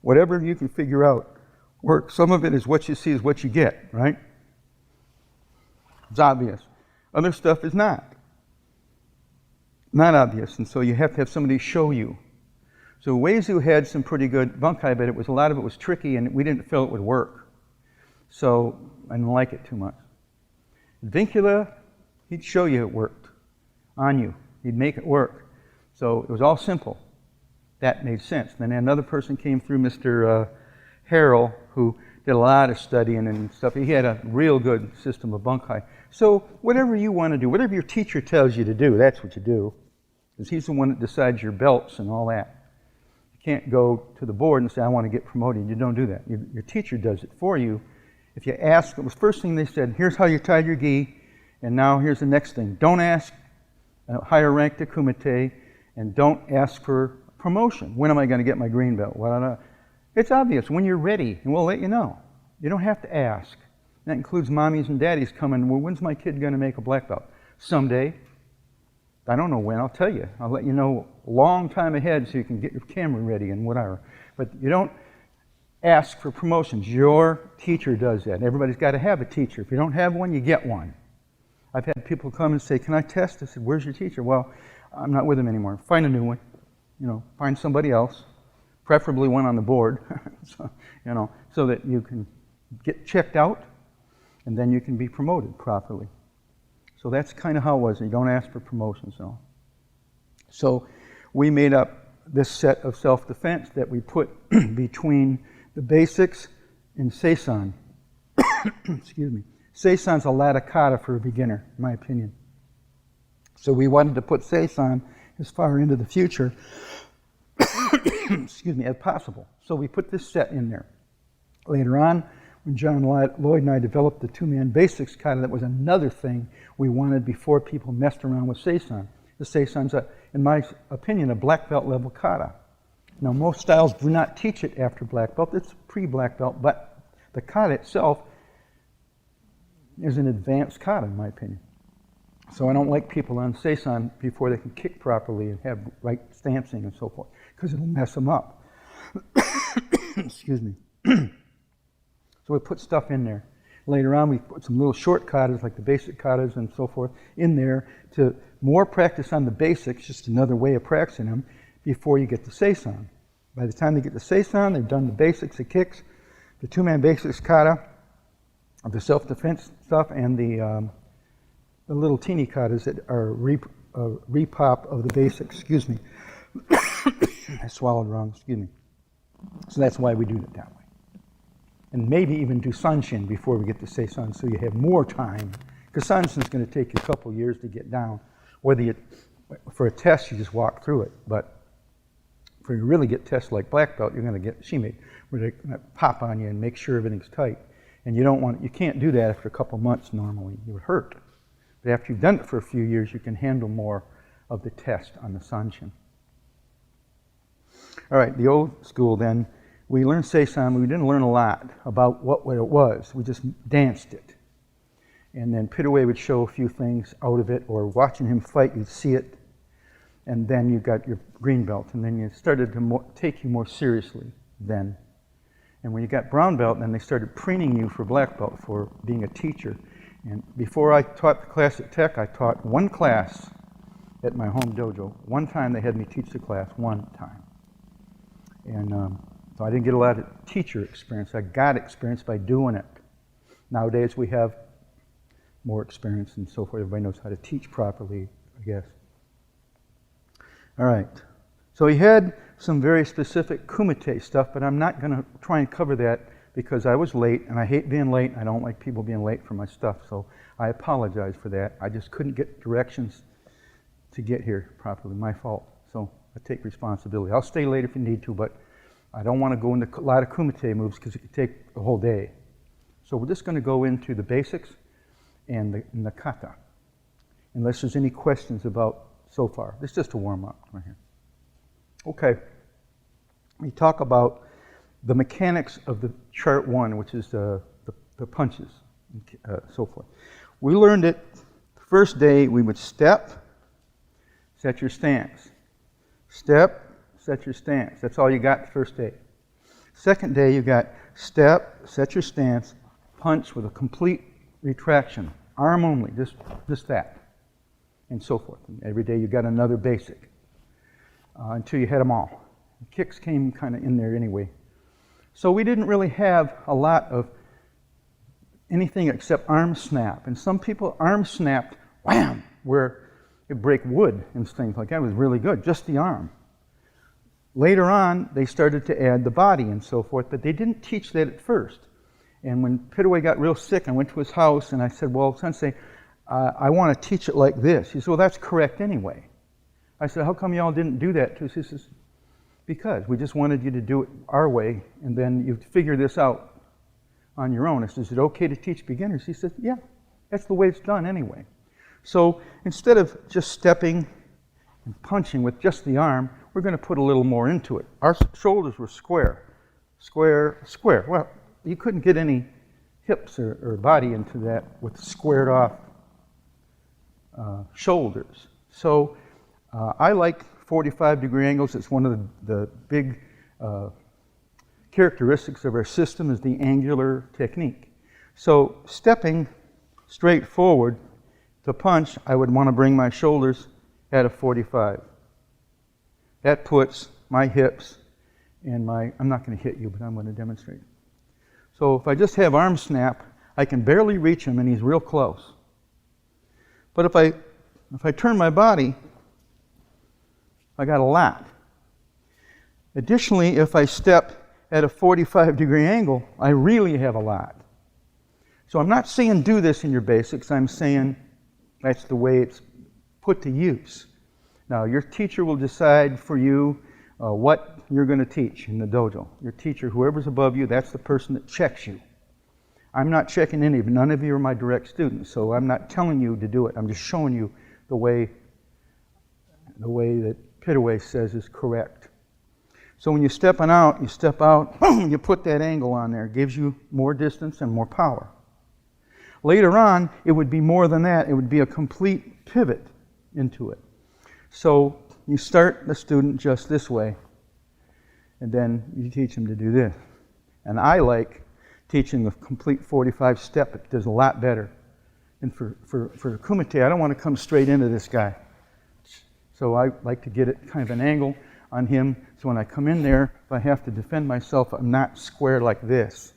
Whatever you can figure out works. Some of it is what you see is what you get, right? It's obvious. Other stuff is not obvious, and so you have to have somebody show you. So Uezu had some pretty good Bunkai, but a lot of it was tricky, and we didn't feel it would work. So I didn't like it too much. Vincula, he'd show you it worked on you. He'd make it work. So it was all simple. That made sense. Then another person came through, Mr. Harrell, who did a lot of studying and stuff. He had a real good system of Bunkai. So whatever you want to do, whatever your teacher tells you to do, that's what you do. Because he's the one that decides your belts and all that. You can't go to the board and say, I want to get promoted. You don't do that. Your teacher does it for you. If you ask, it was the first thing they said, here's how you tied your gi, and now here's the next thing. Don't ask a higher rank to kumite, and don't ask for promotion. When am I going to get my green belt? Well, it's obvious when you're ready, and we'll let you know. You don't have to ask. That includes mommies and daddies coming, well, when's my kid going to make a black belt? Someday. I don't know when, I'll tell you. I'll let you know a long time ahead so you can get your camera ready and whatever. But you don't ask for promotions. Your teacher does that. Everybody's got to have a teacher. If you don't have one, you get one. I've had people come and say, can I test? I said, where's your teacher? Well, I'm not with him anymore. Find a new one. Find somebody else. Preferably one on the board, so that you can get checked out, and then you can be promoted properly. So that's kind of how it was. You don't ask for promotions, no. So we made up this set of self-defense that we put between the basics and Seisan. Excuse me. Seisan's a ladder kata for a beginner, in my opinion. So we wanted to put Seisan as far into the future excuse me, as possible. So we put this set in there. Later on, when John Lloyd and I developed the two-man basics kata, that was another thing we wanted before people messed around with Seisan. The Seisan's, in my opinion, a black belt level kata. Now, most styles do not teach it after black belt. It's pre-black belt, but the kata itself is an advanced kata, in my opinion. So I don't like people on Seisan before they can kick properly and have right stancing and so forth, because it'll mess them up. Excuse me. So we put stuff in there. Later on, we put some little short katas, like the basic katas and so forth, in there to more practice on the basics, just another way of practicing them, before you get to Seisan. By the time they get to Seisan, they've done the basics, the kicks, the two-man basics kata, the self-defense stuff, and the little teeny katas that are repop of the basics. Excuse me. I swallowed wrong. Excuse me. So that's why we do it that way. And maybe even do Sanshin before we get to Seisan, so you have more time. Because Sanshin's going to take you a couple years to get down. Whether you, for a test, you just walk through it. But for you to really get tests like black belt, you're going to get Shime, where they're going to pop on you and make sure everything's tight. And you can't do that after a couple months normally. You would hurt. But after you've done it for a few years, you can handle more of the test on the Sanshin. All right, the old school then. We learned Seisan, we didn't learn a lot about what it was. We just danced it. And then Pitaway would show a few things out of it, or watching him fight, you'd see it. And then you got your green belt, and then you started to take you more seriously then. And when you got brown belt, then they started preening you for black belt for being a teacher. And before I taught the class at Tech, I taught one class at my home dojo. One time they had me teach the class, one time. And so I didn't get a lot of teacher experience. I got experience by doing it. Nowadays we have more experience and so forth. Everybody knows how to teach properly, I guess. All right. So he had some very specific kumite stuff, but I'm not going to try and cover that because I was late, and I hate being late. I don't like people being late for my stuff, so I apologize for that. I just couldn't get directions to get here properly. My fault. So I take responsibility. I'll stay late if you need to, but I don't want to go into a lot of kumite moves because it could take a whole day. So we're just going to go into the basics and the kata, unless there's any questions about so far. This is just a warm-up right here. Okay. We talk about the mechanics of the chart 1, which is the punches, so forth. We learned it the first day. We would step, set your stance. Step, set your stance. That's all you got the first day. Second day, you got step, set your stance, punch with a complete retraction. Arm only, just that, and so forth. And every day you got another basic until you had them all. The kicks came kind of in there anyway. So we didn't really have a lot of anything except arm snap. And some people arm snapped, wham, where it break wood and things like that. It was really good, just the arm. Later on, they started to add the body and so forth, but they didn't teach that at first. And when Pitaway got real sick, I went to his house and I said, well, Sensei, I want to teach it like this. He said, well, that's correct anyway. I said, how come y'all didn't do that too? He says, because we just wanted you to do it our way, and then you figure this out on your own. I said, is it okay to teach beginners? He said, yeah, that's the way it's done anyway. So instead of just stepping and punching with just the arm, we're going to put a little more into it. Our shoulders were square, square, square. Well, you couldn't get any hips or body into that with squared off shoulders. So I like 45-degree angles. It's one of the big characteristics of our system is the angular technique. So stepping straight forward to punch, I would want to bring my shoulders at a 45. That puts my hips and I'm not going to hit you, but I'm going to demonstrate. So if I just have arm snap, I can barely reach him and he's real close. But if I turn my body, I got a lot. Additionally, if I step at a 45-degree angle, I really have a lot. So I'm not saying do this in your basics. I'm saying that's the way it's put to use. Now, your teacher will decide for you what you're going to teach in the dojo. Your teacher, whoever's above you, that's the person that checks you. I'm not checking any of you. None of you are my direct students, so I'm not telling you to do it. I'm just showing you the way that Pitaway says is correct. So when you're stepping out, you step out, boom, you put that angle on there. It gives you more distance and more power. Later on, it would be more than that. It would be a complete pivot into it. So you start the student just this way, and then you teach them to do this. And I like teaching the complete 45 step. It does a lot better. And for Kumite, I don't want to come straight into this guy. So I like to get it kind of an angle on him, so when I come in there, if I have to defend myself, I'm not square like this.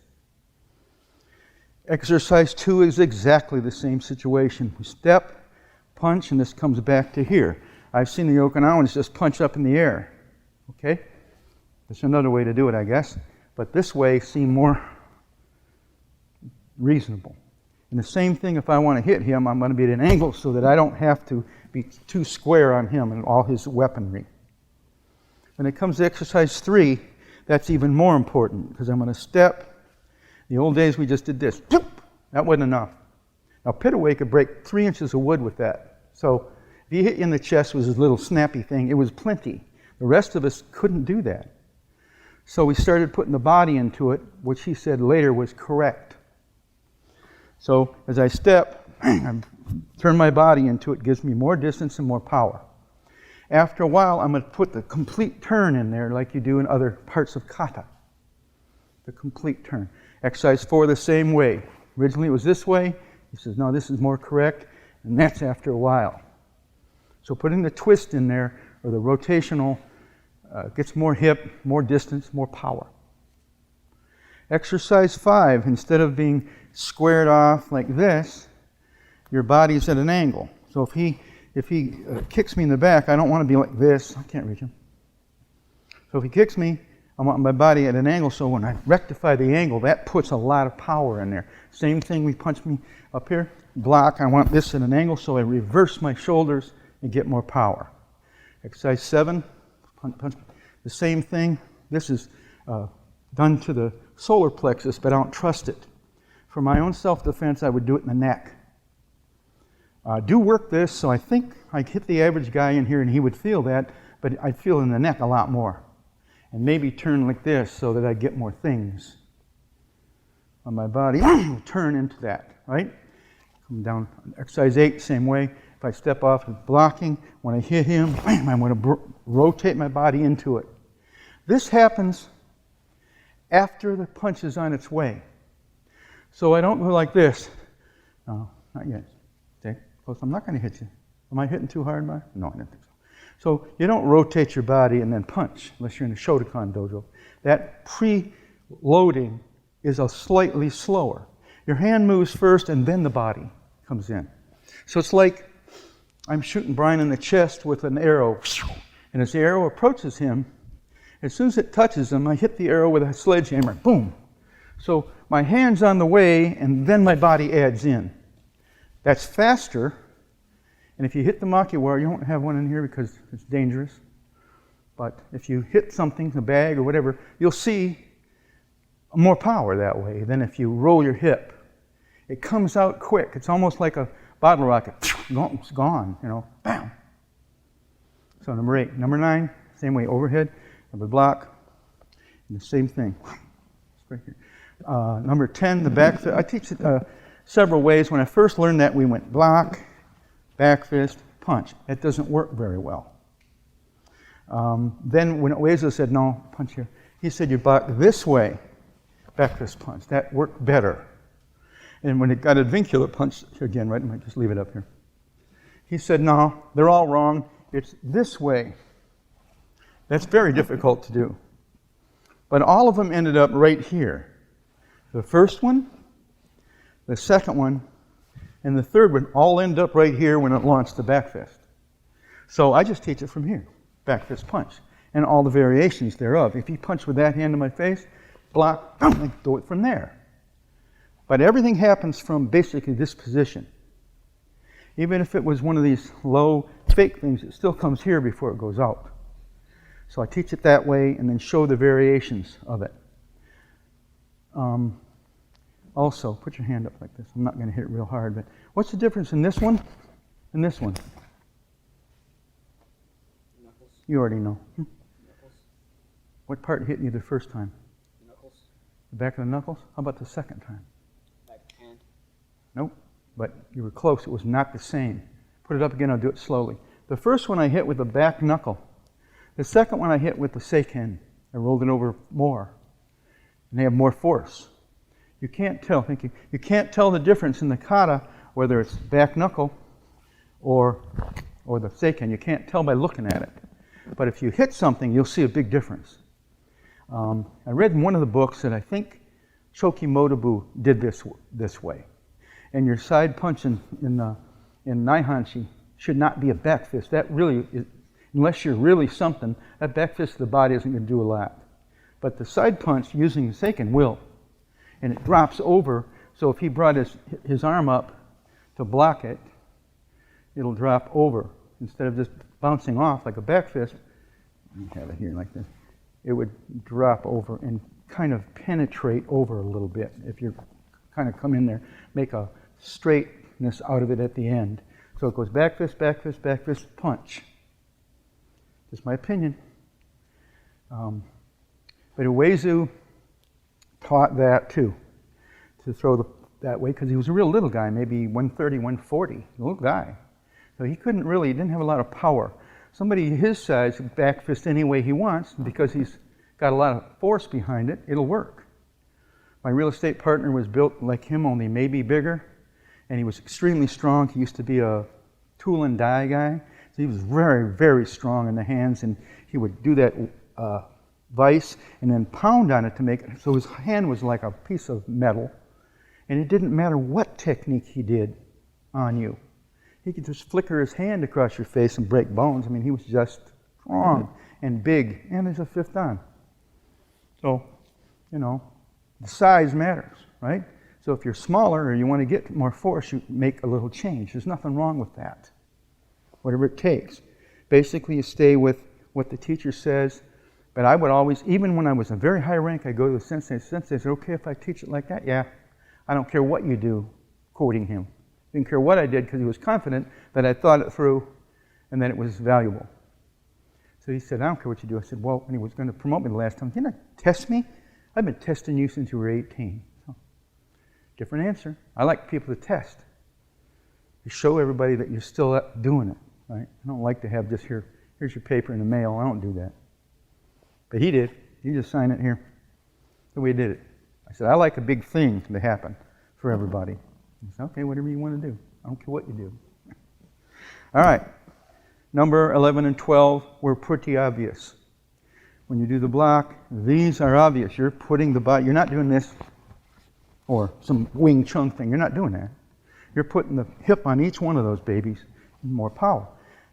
Exercise 2 is exactly the same situation. We step, punch, and this comes back to here. I've seen the Okinawans just punch up in the air. Okay? That's another way to do it, I guess. But this way seems more reasonable. And the same thing, if I want to hit him, I'm going to be at an angle so that I don't have to be too square on him and all his weaponry. When it comes to exercise 3, that's even more important because I'm going to step. The old days we just did this. That wasn't enough. Now Pitaway could break 3 inches of wood with that. So if he hit you in the chest with his little snappy thing, it was plenty. The rest of us couldn't do that. So we started putting the body into it, which he said later was correct. So as I step, I turn my body into it, gives me more distance and more power. After a while, I'm going to put the complete turn in there like you do in other parts of kata. The complete turn. Exercise 4 the same way. Originally it was this way. He says, no, this is more correct. And that's after a while. So putting the twist in there, or the rotational, gets more hip, more distance, more power. Exercise 5, instead of being squared off like this, your body's at an angle. So if he kicks me in the back, I don't want to be like this. I can't reach him. So if he kicks me, I want my body at an angle, so when I rectify the angle, that puts a lot of power in there. Same thing, we punch me up here, block, I want this at an angle, so I reverse my shoulders and get more power. Exercise 7, punch, the same thing. This is done to the solar plexus, but I don't trust it. For my own self-defense, I would do it in the neck. Do work this, so I think I hit the average guy in here and he would feel that, but I'd feel in the neck a lot more. And maybe turn like this so that I get more things on my body. Turn into that, right? Come down. Exercise 8, same way. If I step off and blocking, when I hit him, I'm going to rotate my body into it. This happens after the punch is on its way. So I don't go like this. No, not yet. Stay close. I'm not going to hit you. Am I hitting too hard, Mark? No, I didn't think so. So you don't rotate your body and then punch unless you're in a Shotokan dojo. That pre-loading is a slightly slower. Your hand moves first and then the body comes in. So it's like I'm shooting Brian in the chest with an arrow. And as the arrow approaches him, as soon as it touches him, I hit the arrow with a sledgehammer. Boom. So my hand's on the way and then my body adds in. That's faster. And if you hit the makiwara, you won't have one in here because it's dangerous. But if you hit something, a bag or whatever, you'll see more power that way than if you roll your hip. It comes out quick. It's almost like a bottle rocket. It's gone, you know, bam. So number 8. Number 9, same way, overhead, number block, and the same thing. Right here. Number 10, the back fist. I teach it several ways. When I first learned that, we went block, back fist, punch. That doesn't work very well. Then when Uezo said, no, punch here, he said you block this way, back fist punch. That worked better. And when it got advincular punch, again, right, I might just leave it up here. He said, no, they're all wrong. It's this way. That's very difficult to do. But all of them ended up right here. The first one, the second one, and the third one all end up right here when it launched the back fist. So I just teach it from here, back fist punch, and all the variations thereof. If you punch with that hand in my face, block, boom, do it from there. But everything happens from basically this position. Even if it was one of these low fake things, it still comes here before it goes out. So I teach it that way and then show the variations of it. Also, put your hand up like this. I'm not going to hit it real hard, but what's the difference in this one and this one? Knuckles. You already know. Knuckles. What part hit you the first time? Knuckles. The back of the knuckles? How about the second time? Back hand. Nope, but you were close. It was not the same. Put it up again, I'll do it slowly. The first one I hit with the back knuckle. The second one I hit with the seiken. I rolled it over more. And they have more force. You can't tell, thank you. You can't tell the difference in the kata, whether it's back knuckle or the seiken. You can't tell by looking at it. But if you hit something, you'll see a big difference. I read in one of the books that I think Shoki Motobu did this way. And your side punch in Naihanshi should not be a back fist. That really is, unless you're really something, that back fist of the body isn't going to do a lot. But the side punch using the seiken will. And it drops over, so if he brought his arm up to block it, it'll drop over. Instead of just bouncing off like a back fist, let me have it here like this, it would drop over and kind of penetrate over a little bit. If you kind of come in there, make a straightness out of it at the end. So it goes back fist, back fist, back fist, punch. Just my opinion. But Uezu taught that too, to throw that way, because he was a real little guy, maybe 130, 140, a little guy. So he didn't have a lot of power. Somebody his size can back fist any way he wants, because he's got a lot of force behind it, it'll work. My real estate partner was built like him, only maybe bigger, and he was extremely strong. He used to be a tool and die guy, so he was very, very strong in the hands, and he would do that vise and then pound on it to make it so his hand was like a piece of metal, and it didn't matter what technique he did on you. He could just flicker his hand across your face and break bones. I mean, he was just strong, and big, and there's a fifth dan. So, you know, the size matters, right? So if you're smaller or you want to get more force, you make a little change. There's nothing wrong with that. Whatever it takes. Basically, you stay with what the teacher says. But I would always, even when I was a very high rank, I'd go to the sensei. Sensei said, okay if I teach it like that? Yeah. I don't care what you do, quoting him. Didn't care what I did because he was confident that I thought it through and that it was valuable. So he said, I don't care what you do. I said, well, when he was going to promote me the last time, didn't you test me? I've been testing you since you were 18. So, different answer. I like people to test. You show everybody that you're still doing it, right? I don't like to have just here's your paper in the mail. I don't do that. But he did. You just sign it here. So we did it. I said, I like a big thing to happen for everybody. He said, okay, whatever you want to do. I don't care what you do. All right. Number 11 and 12 were pretty obvious. When you do the block, these are obvious. You're putting the body, you're not doing this or some Wing Chun thing. You're not doing that. You're putting the hip on each one of those babies and more power.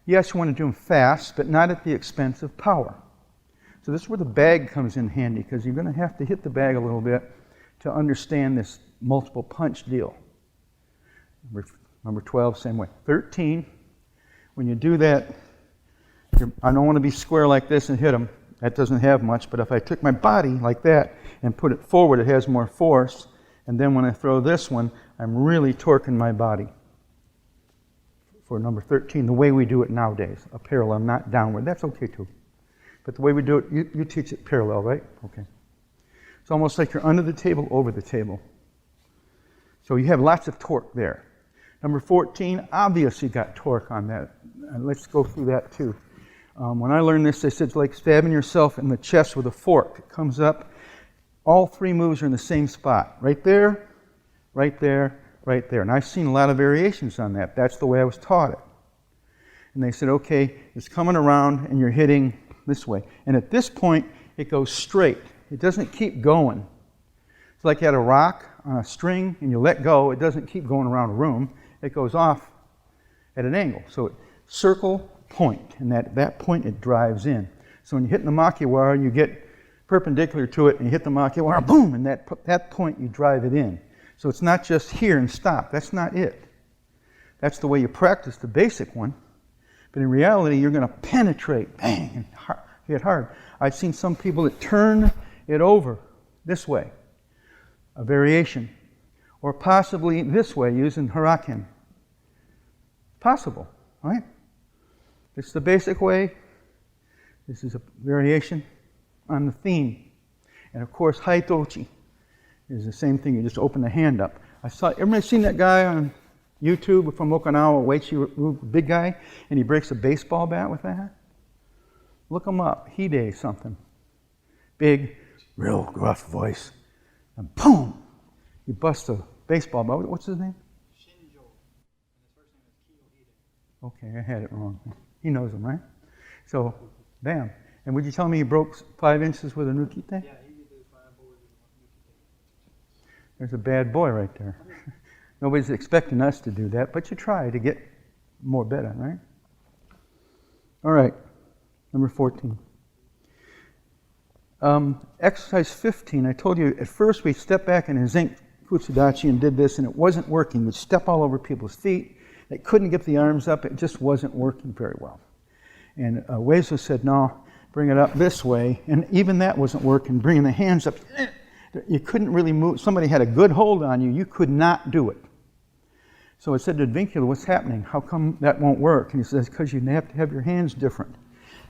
Yes, you want to do them fast, but not at the expense of power. So this is where the bag comes in handy, because you're going to have to hit the bag a little bit to understand this multiple punch deal. Number 12, same way. 13, when you do that, I don't want to be square like this and hit them. That doesn't have much, but if I took my body like that and put it forward, it has more force. And then when I throw this one, I'm really torquing my body. For number 13, the way we do it nowadays, a parallel, not downward. That's okay too. But the way we do it, you teach it parallel, right? Okay. It's almost like you're under the table, over the table. So you have lots of torque there. Number 14, obviously got torque on that. And let's go through that too. When I learned this, they said it's like stabbing yourself in the chest with a fork. It comes up. All three moves are in the same spot. Right there, right there, right there. And I've seen a lot of variations on that. That's the way I was taught it. And they said, okay, it's coming around and you're hitting this way. And at this point, it goes straight. It doesn't keep going. It's like you had a rock on a string and you let go. It doesn't keep going around a room. It goes off at an angle. So it circle, point, and at that point it drives in. So when you hit the makiwara, you get perpendicular to it and you hit the makiwara, boom, and that point you drive it in. So it's not just here and stop. That's not it. That's the way you practice the basic one. But in reality, you're going to penetrate, bang, and hit hard. I've seen some people that turn it over this way, a variation, or possibly this way using haraken. Possible, right? It's the basic way. This is a variation on the theme. And of course, haitochi is the same thing. You just open the hand up. Everybody seen that guy on YouTube from Okinawa, Weichi, big guy, and he breaks a baseball bat with that? Look him up. Hide something. Big, real gruff voice. And boom! You bust a baseball bat. What's his name? Shinjo. And his first name is Kiyohide. Okay, I had it wrong. He knows him, right? So, bam. And would you tell me he broke 5 inches with a nukite? Yeah, he did the 5 boards with a nukite. There's a bad boy right there. Nobody's expecting us to do that, but you try to get more better, right? All right, number 14. Exercise 15, I told you at first we stepped back in a zinc kutsudachi and did this, and it wasn't working. We'd step all over people's feet. They couldn't get the arms up. It just wasn't working very well. And Uezo said, no, bring it up this way. And even that wasn't working. Bringing the hands up, you couldn't really move. Somebody had a good hold on you. You could not do it. So I said to Advincula, what's happening? How come that won't work? And he says, because you have to have your hands different.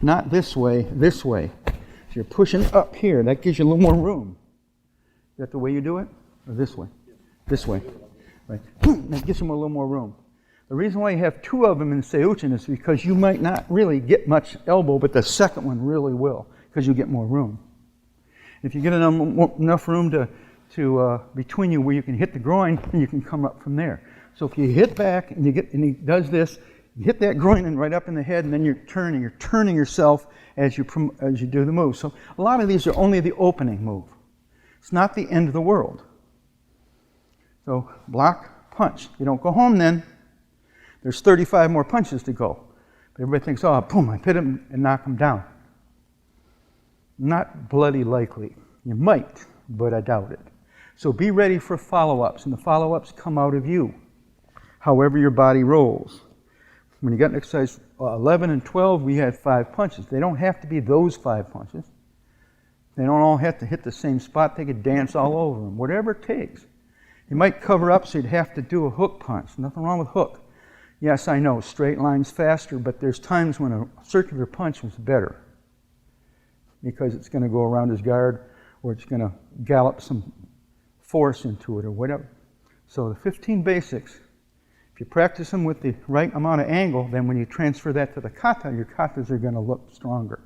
Not this way, this way. So you're pushing up here. That gives you a little more room. Is that the way you do it? Or this way? This way. Right. That gives them a little more room. The reason why you have 2 of them in Seiuchin is because you might not really get much elbow, but the second one really will, because you get more room. If you get enough room to between you where you can hit the groin, then you can come up from there. So if you hit back and he does this, you hit that groin and right up in the head, and then you're turning yourself as you do the move. So a lot of these are only the opening move. It's not the end of the world. So block, punch. You don't go home then. There's 35 more punches to go. But everybody thinks, oh, boom, I hit him and knock him down. Not bloody likely. You might, but I doubt it. So be ready for follow-ups, and the follow-ups come out of you, however your body rolls. When you got in exercise 11 and 12, we had 5 punches. They don't have to be those 5 punches. They don't all have to hit the same spot. They could dance all over them, whatever it takes. You might cover up so you'd have to do a hook punch. Nothing wrong with hook. Yes, I know, straight line's faster, but there's times when a circular punch was better because it's going to go around his guard or it's going to gallop some force into it or whatever. So the 15 basics, if you practice them with the right amount of angle, then when you transfer that to the kata, your katas are going to look stronger.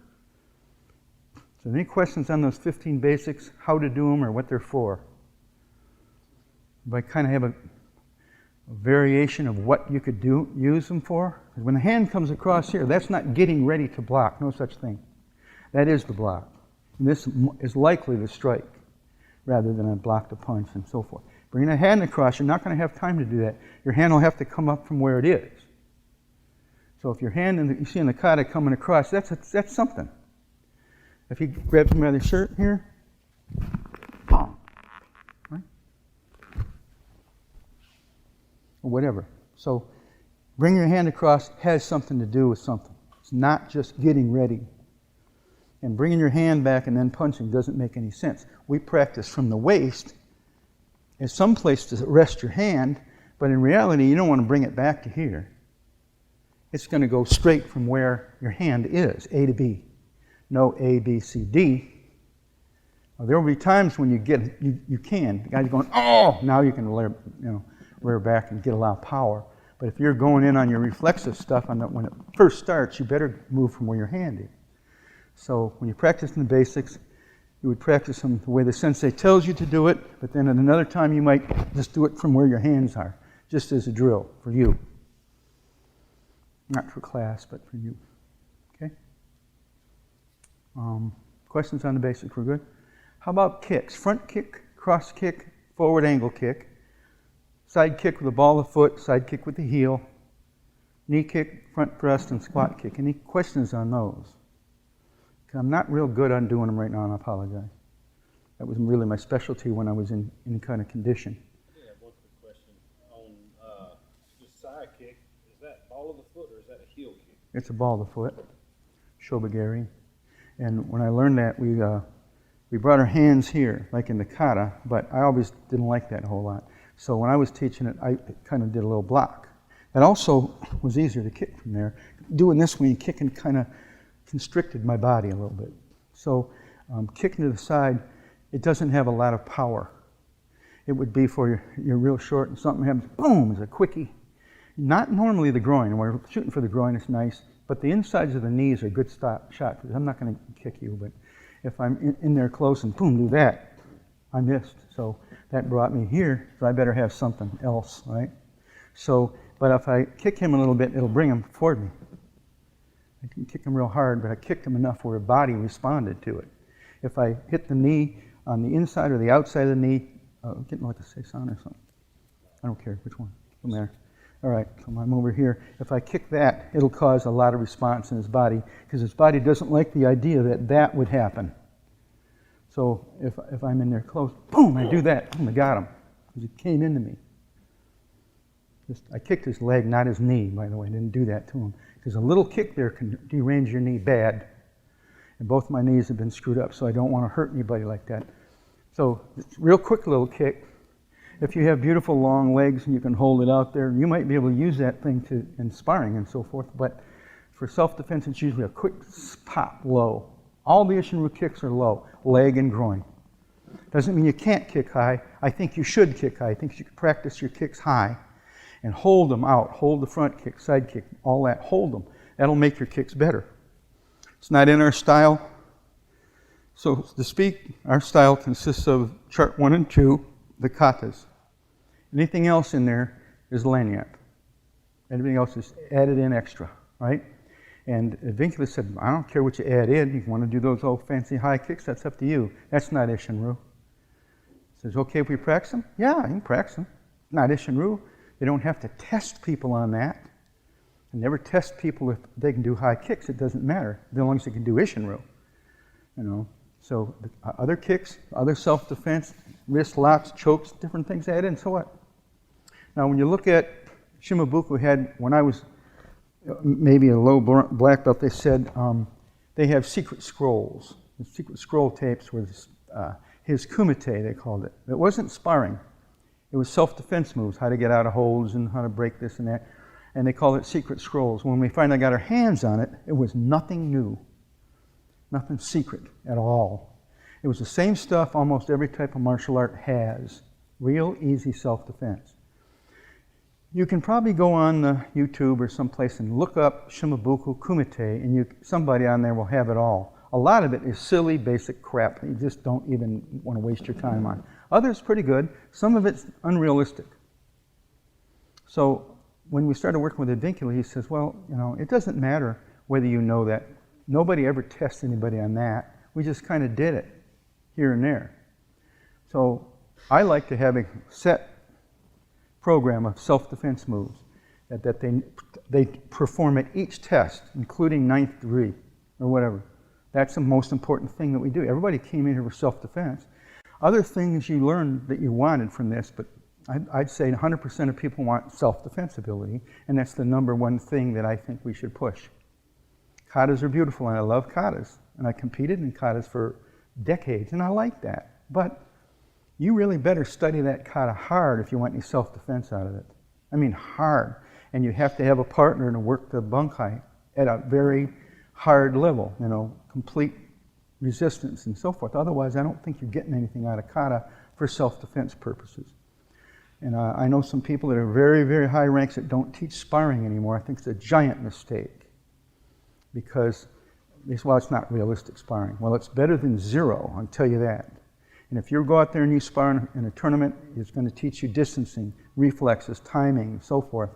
So any questions on those 15 basics, how to do them or what they're for? I kind of have a variation of what you could use them for. When the hand comes across here, that's not getting ready to block, no such thing. That is the block. And this is likely the strike rather than a block to punch and so forth. Bringing a hand across, you're not going to have time to do that. Your hand will have to come up from where it is. So if your hand, you see in the kata coming across, that's something. If he grabs me by the shirt here, right? Or whatever. So bring your hand across has something to do with something. It's not just getting ready. And bringing your hand back and then punching doesn't make any sense. We practice from the waist as some place to rest your hand, but in reality you don't want to bring it back to here. It's going to go straight from where your hand is, A to B. No A, B, C, D. Well, there will be times when you can. The guy's going, oh! Now you can rear back and get a lot of power. But if you're going in on your reflexive stuff, when it first starts, you better move from where your hand is. So when you practice the basics, you would practice them the way the sensei tells you to do it, but then at another time you might just do it from where your hands are, just as a drill for you. Not for class, but for you. Okay? Questions on the basics? We're good? How about kicks? Front kick, cross kick, forward angle kick, side kick with the ball of the foot, side kick with the heel, knee kick, front thrust, and squat kick. Any questions on those? I'm not real good on doing them right now, and I apologize. That was really my specialty when I was in any kind of condition. Yeah, one quick question. On the side kick, is that ball of the foot or is that a heel kick? It's a ball of the foot, shobagiri. And when I learned that, we brought our hands here, like in the kata, but I always didn't like that a whole lot. So when I was teaching it, I kind of did a little block. That also was easier to kick from there. Doing this when you kick and kind of constricted my body a little bit. So kicking to the side, it doesn't have a lot of power. It would be for you're real short and something happens, boom, it's a quickie. Not normally the groin. When we're shooting for the groin, it's nice, but the insides of the knees are good shot. I'm not going to kick you, but if I'm in there close and boom, do that, I missed. So that brought me here, so I better have something else, right? So, but if I kick him a little bit, it'll bring him toward me. I didn't kick him real hard, but I kicked him enough where his body responded to it. If I hit the knee on the inside or the outside of the knee, getting like a Seisan or something. I don't care which one. From there. All right, so I'm over here. If I kick that, it'll cause a lot of response in his body because his body doesn't like the idea that that would happen. So if I'm in there close, boom, I do that. Boom, I got him because it came into me. I kicked his leg, not his knee, by the way. I didn't do that to him. Because a little kick there can derange your knee bad. And both my knees have been screwed up, so I don't want to hurt anybody like that. So, real quick little kick. If you have beautiful long legs and you can hold it out there, you might be able to use that thing in sparring and so forth. But for self-defense, it's usually a quick pop low. All the Isshinryu kicks are low, leg and groin. Doesn't mean you can't kick high. I think you should kick high. I think you should practice your kicks high. And hold them out. Hold the front kick, side kick, all that. Hold them. That'll make your kicks better. It's not in our style. So to speak, our style consists of chart 1 and 2, the katas. Anything else in there is lanyard. Everything else is added in extra, right? And Vincula said, I don't care what you add in. You want to do those old fancy high kicks, that's up to you. That's not Isshinryu. He says, okay if we practice them? Yeah, you can practice them. Not Isshinryu. They don't have to test people on that. And never test people if they can do high kicks. It doesn't matter, as long as they can do Isshinryu. So other kicks, other self-defense, wrist locks, chokes, different things added, so what? Now when you look at Shimabuku had, when I was maybe a low black belt, they said they have secret scrolls. The secret scroll tapes were his kumite, they called it. It wasn't sparring. It was self-defense moves, how to get out of holds and how to break this and that. And they called it secret scrolls. When we finally got our hands on it, it was nothing new. Nothing secret at all. It was the same stuff almost every type of martial art has. Real easy self-defense. You can probably go on YouTube or someplace and look up Shimabuku kumite, and somebody on there will have it all. A lot of it is silly, basic crap you just don't even want to waste your time on. Others pretty good. Some of it's unrealistic. So when we started working with Advincula, he says, well, it doesn't matter whether you know that. Nobody ever tests anybody on that. We just kind of did it here and there. So I like to have a set program of self-defense moves that they perform at each test, including 9th degree or whatever. That's the most important thing that we do. Everybody came in here for self-defense. Other things you learned that you wanted from this, but I'd say 100% of people want self-defense ability, and that's the number one thing that I think we should push. Katas are beautiful, and I love katas, and I competed in katas for decades, and I like that. But you really better study that kata hard if you want any self-defense out of it. I mean hard. And you have to have a partner to work the bunkai at a very hard level, complete resistance and so forth. Otherwise, I don't think you're getting anything out of kata for self-defense purposes. And I know some people that are very, very high ranks that don't teach sparring anymore. I think it's a giant mistake because it's not realistic sparring. Well, it's better than zero, I'll tell you that. And if you go out there and you spar in a tournament, it's going to teach you distancing, reflexes, timing, and so forth,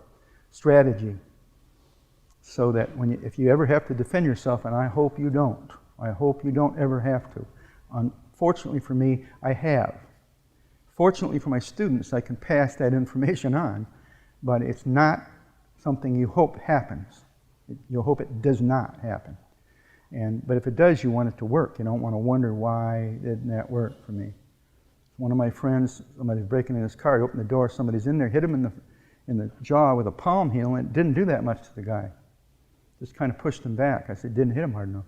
strategy. So that if you ever have to defend yourself, and I hope you don't ever have to. Unfortunately for me, I have. Fortunately for my students, I can pass that information on, but it's not something you hope happens. You'll hope it does not happen. But if it does, you want it to work. You don't want to wonder why didn't that work for me. One of my friends, somebody's breaking in his car, he opened the door, somebody's in there, hit him in the jaw with a palm heel, and it didn't do that much to the guy. Just kind of pushed him back. I said, didn't hit him hard enough.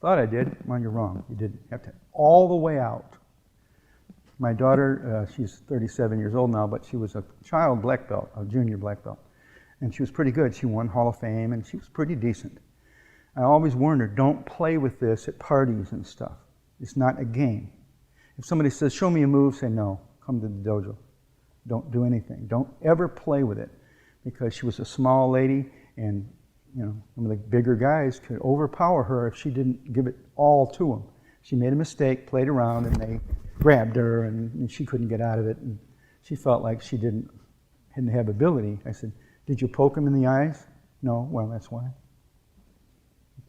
Thought I did. Well, you're wrong. You didn't. You have to all the way out. My daughter, she's 37 years old now, but she was a child black belt, a junior black belt. And she was pretty good. She won Hall of Fame, and she was pretty decent. I always warned her, don't play with this at parties and stuff. It's not a game. If somebody says, show me a move, say no. Come to the dojo. Don't do anything. Don't ever play with it. Because she was a small lady, and some of the bigger guys could overpower her if she didn't give it all to them. She made a mistake, played around, and they grabbed her, and she couldn't get out of it. And she felt like she didn't have ability. I said, did you poke him in the eyes? No. Well, that's why.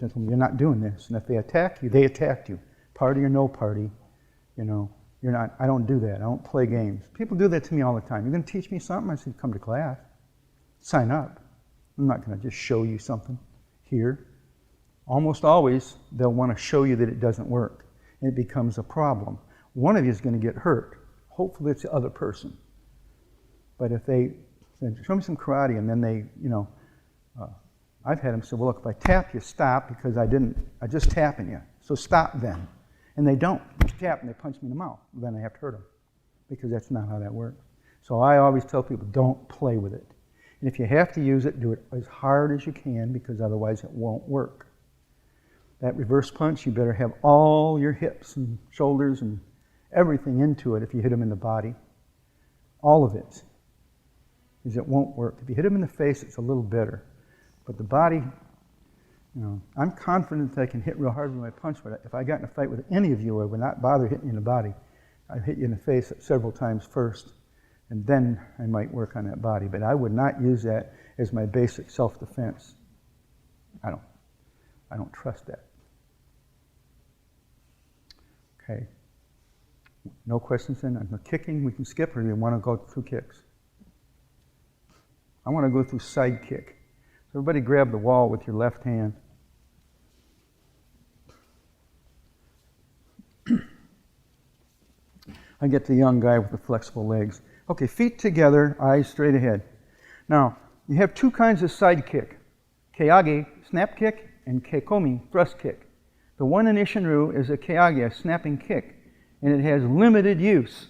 You're not doing this. And if they attack you, they attacked you. Party or no party, you're not. I don't do that. I don't play games. People do that to me all the time. You're going to teach me something? I said, come to class. Sign up. I'm not going to just show you something here. Almost always, they'll want to show you that it doesn't work. And it becomes a problem. One of you is going to get hurt. Hopefully it's the other person. But if they say, show me some karate, and then they, I've had them say, well, look, if I tap you, stop, because I just tapping you. So stop then. And they don't. They tap and they punch me in the mouth. Then I have to hurt them, because that's not how that works. So I always tell people, don't play with it. And if you have to use it, do it as hard as you can, because otherwise it won't work. That reverse punch, you better have all your hips and shoulders and everything into it if you hit them in the body. All of it. Because it won't work. If you hit them in the face, it's a little better. But the body, I'm confident that I can hit real hard with my punch, but if I got in a fight with any of you, I would not bother hitting you in the body. I'd hit you in the face several times first, and then I might work on that body. But I would not use that as my basic self-defense. I don't trust that. Okay. No questions then? On the kicking, we can skip, or do you want to go through kicks? I want to go through side kick. So everybody grab the wall with your left hand. I get the young guy with the flexible legs. Okay, feet together, eyes straight ahead. Now, you have two kinds of side kick. Keage, snap kick, and keikomi, thrust kick. The one in Isshinryu is a keage, a snapping kick, and it has limited use.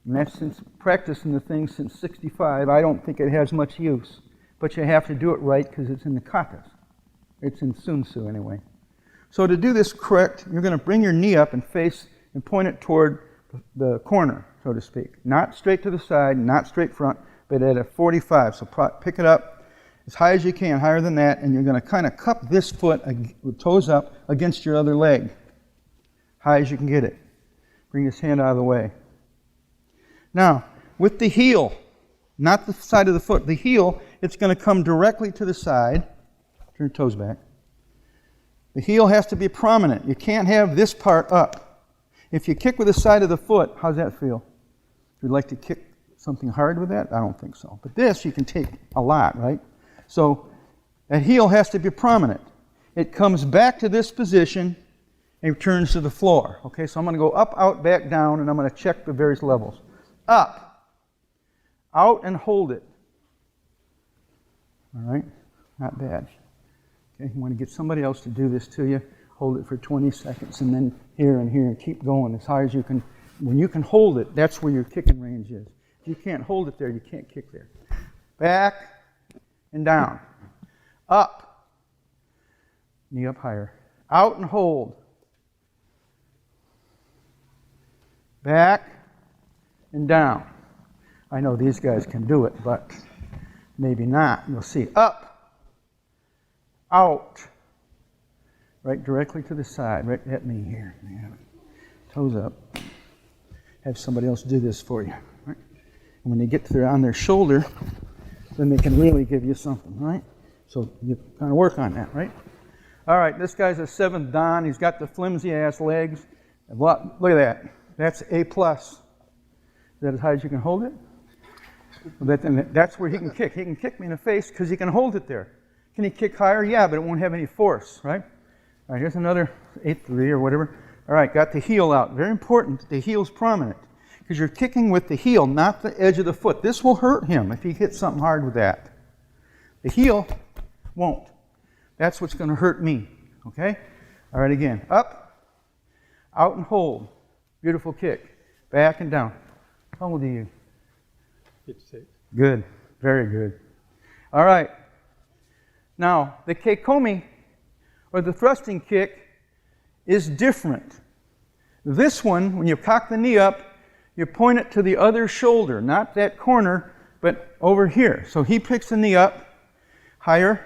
And that's since practicing the thing since 65. I don't think it has much use. But you have to do it right because it's in the katas. It's in Sun Tzu anyway. So to do this correct, you're going to bring your knee up and face and point it toward the corner, so to speak. Not straight to the side, not straight front, but at a 45. So pick it up as high as you can, higher than that, and you're going to kind of cup this foot with toes up against your other leg. High as you can get it. Bring this hand out of the way. Now, with the heel, not the side of the foot, the heel, it's going to come directly to the side. Turn your toes back. The heel has to be prominent. You can't have this part up. If you kick with the side of the foot, how's that feel? If you'd like to kick something hard with that? I don't think so. But this you can take a lot, right? So that heel has to be prominent. It comes back to this position and returns to the floor. Okay, so I'm going to go up, out, back, down, and I'm going to check the various levels. Up, out, and hold it. All right, not bad. Okay, you want to get somebody else to do this to you. Hold it for 20 seconds, and then here and here, and keep going as high as you can. When you can hold it, that's where your kicking range is. If you can't hold it there, you can't kick there. Back and down. Up. Knee up higher. Out and hold. Back and down. I know these guys can do it, but maybe not. You'll see. Up. Out. Right directly to the side. Right at me here. Yeah. Toes up. Have somebody else do this for you. Right? And when they get on their shoulder, then they can really give you something, right? So you kind of work on that, right? All right, this guy's a 7th Dan. He's got the flimsy-ass legs. Look at that. That's A+. Is that as high as you can hold it? That's where he can kick. He can kick me in the face because he can hold it there. Can he kick higher? Yeah, but it won't have any force, right? All right, here's another 8-3 or whatever. All right, got the heel out. Very important, the heel's prominent because you're kicking with the heel, not the edge of the foot. This will hurt him if he hits something hard with that. The heel won't. That's what's going to hurt me, okay? All right, again. Up, out and hold. Beautiful kick. Back and down. How old are you? 56. Good. Very good. All right. Now, the keikomi, or the thrusting kick, is different. This one, when you cock the knee up, you point it to the other shoulder, not that corner, but over here. So he picks the knee up higher.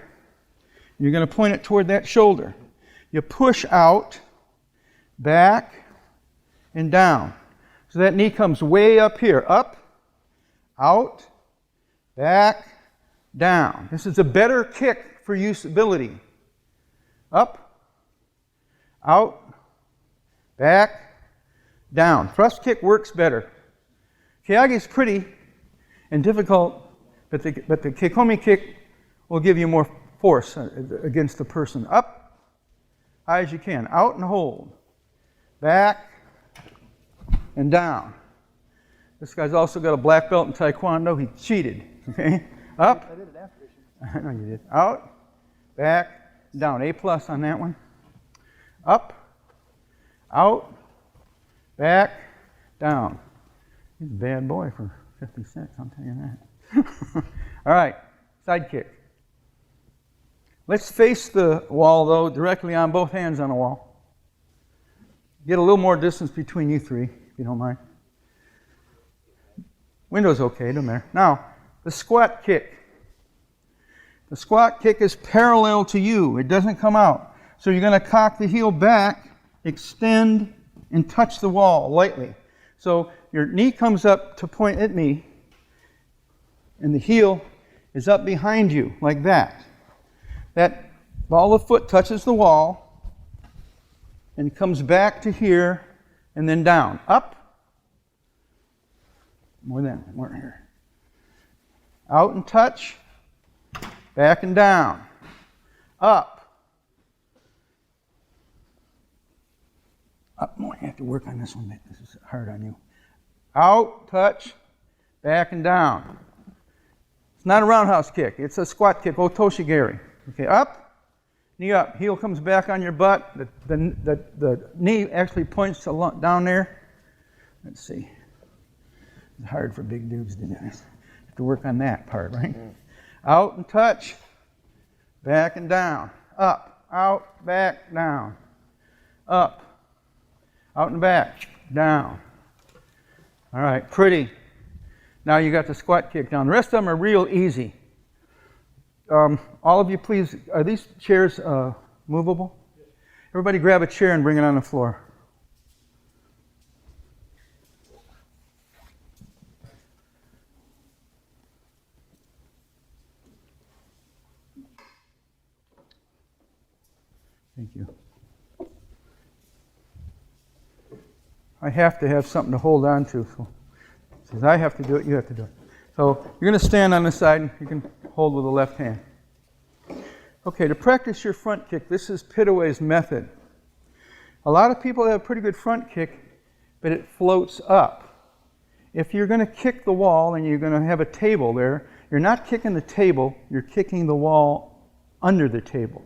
You're going to point it toward that shoulder. You push out, back, and down. So that knee comes way up here. Up, out, back, down. This is a better kick for usability. Up, out, back, down. Thrust kick works better. Keage is pretty and difficult, but the keikomi kick will give you more force against the person. Up, high as you can. Out and hold. Back and down. This guy's also got a black belt in Taekwondo. He cheated. Okay? Up. I did it after. I know you did. Out, back, down. A+ on that one. Up, out, back, down. He's a bad boy for 56, I'll tell you that. All right, side kick. Let's face the wall, though, directly on both hands on the wall. Get a little more distance between you three, if you don't mind. Window's okay, doesn't matter. Now, the squat kick. The squat kick is parallel to you. It doesn't come out. So you're going to cock the heel back, extend, and touch the wall lightly. So your knee comes up to point at me, and the heel is up behind you, like that. That ball of foot touches the wall, and comes back to here, and then down. Up. More here. Out and touch. Back and down. Up. Up more. Yeah, to work on this one a bit. This is hard on you. Out, touch, back and down. It's not a roundhouse kick. It's a squat kick, otoshigiri. Okay, up, knee up. Heel comes back on your butt. The knee actually points down there. Let's see. It's hard for big dudes to do this. Have to work on that part, right? Out and touch, back and down. Up, out, back, down. Up, out and back, down. All right, pretty. Now you got the squat kick down. The rest of them are real easy. All of you, please, are these chairs movable? Everybody grab a chair and bring it on the floor. Thank you. I have to have something to hold on to. So since I have to do it, you have to do it. So you're going to stand on the side. You can hold with the left hand. Okay, to practice your front kick, this is Pitaway's method. A lot of people have a pretty good front kick, but it floats up. If you're going to kick the wall and you're going to have a table there, you're not kicking the table, you're kicking the wall under the table.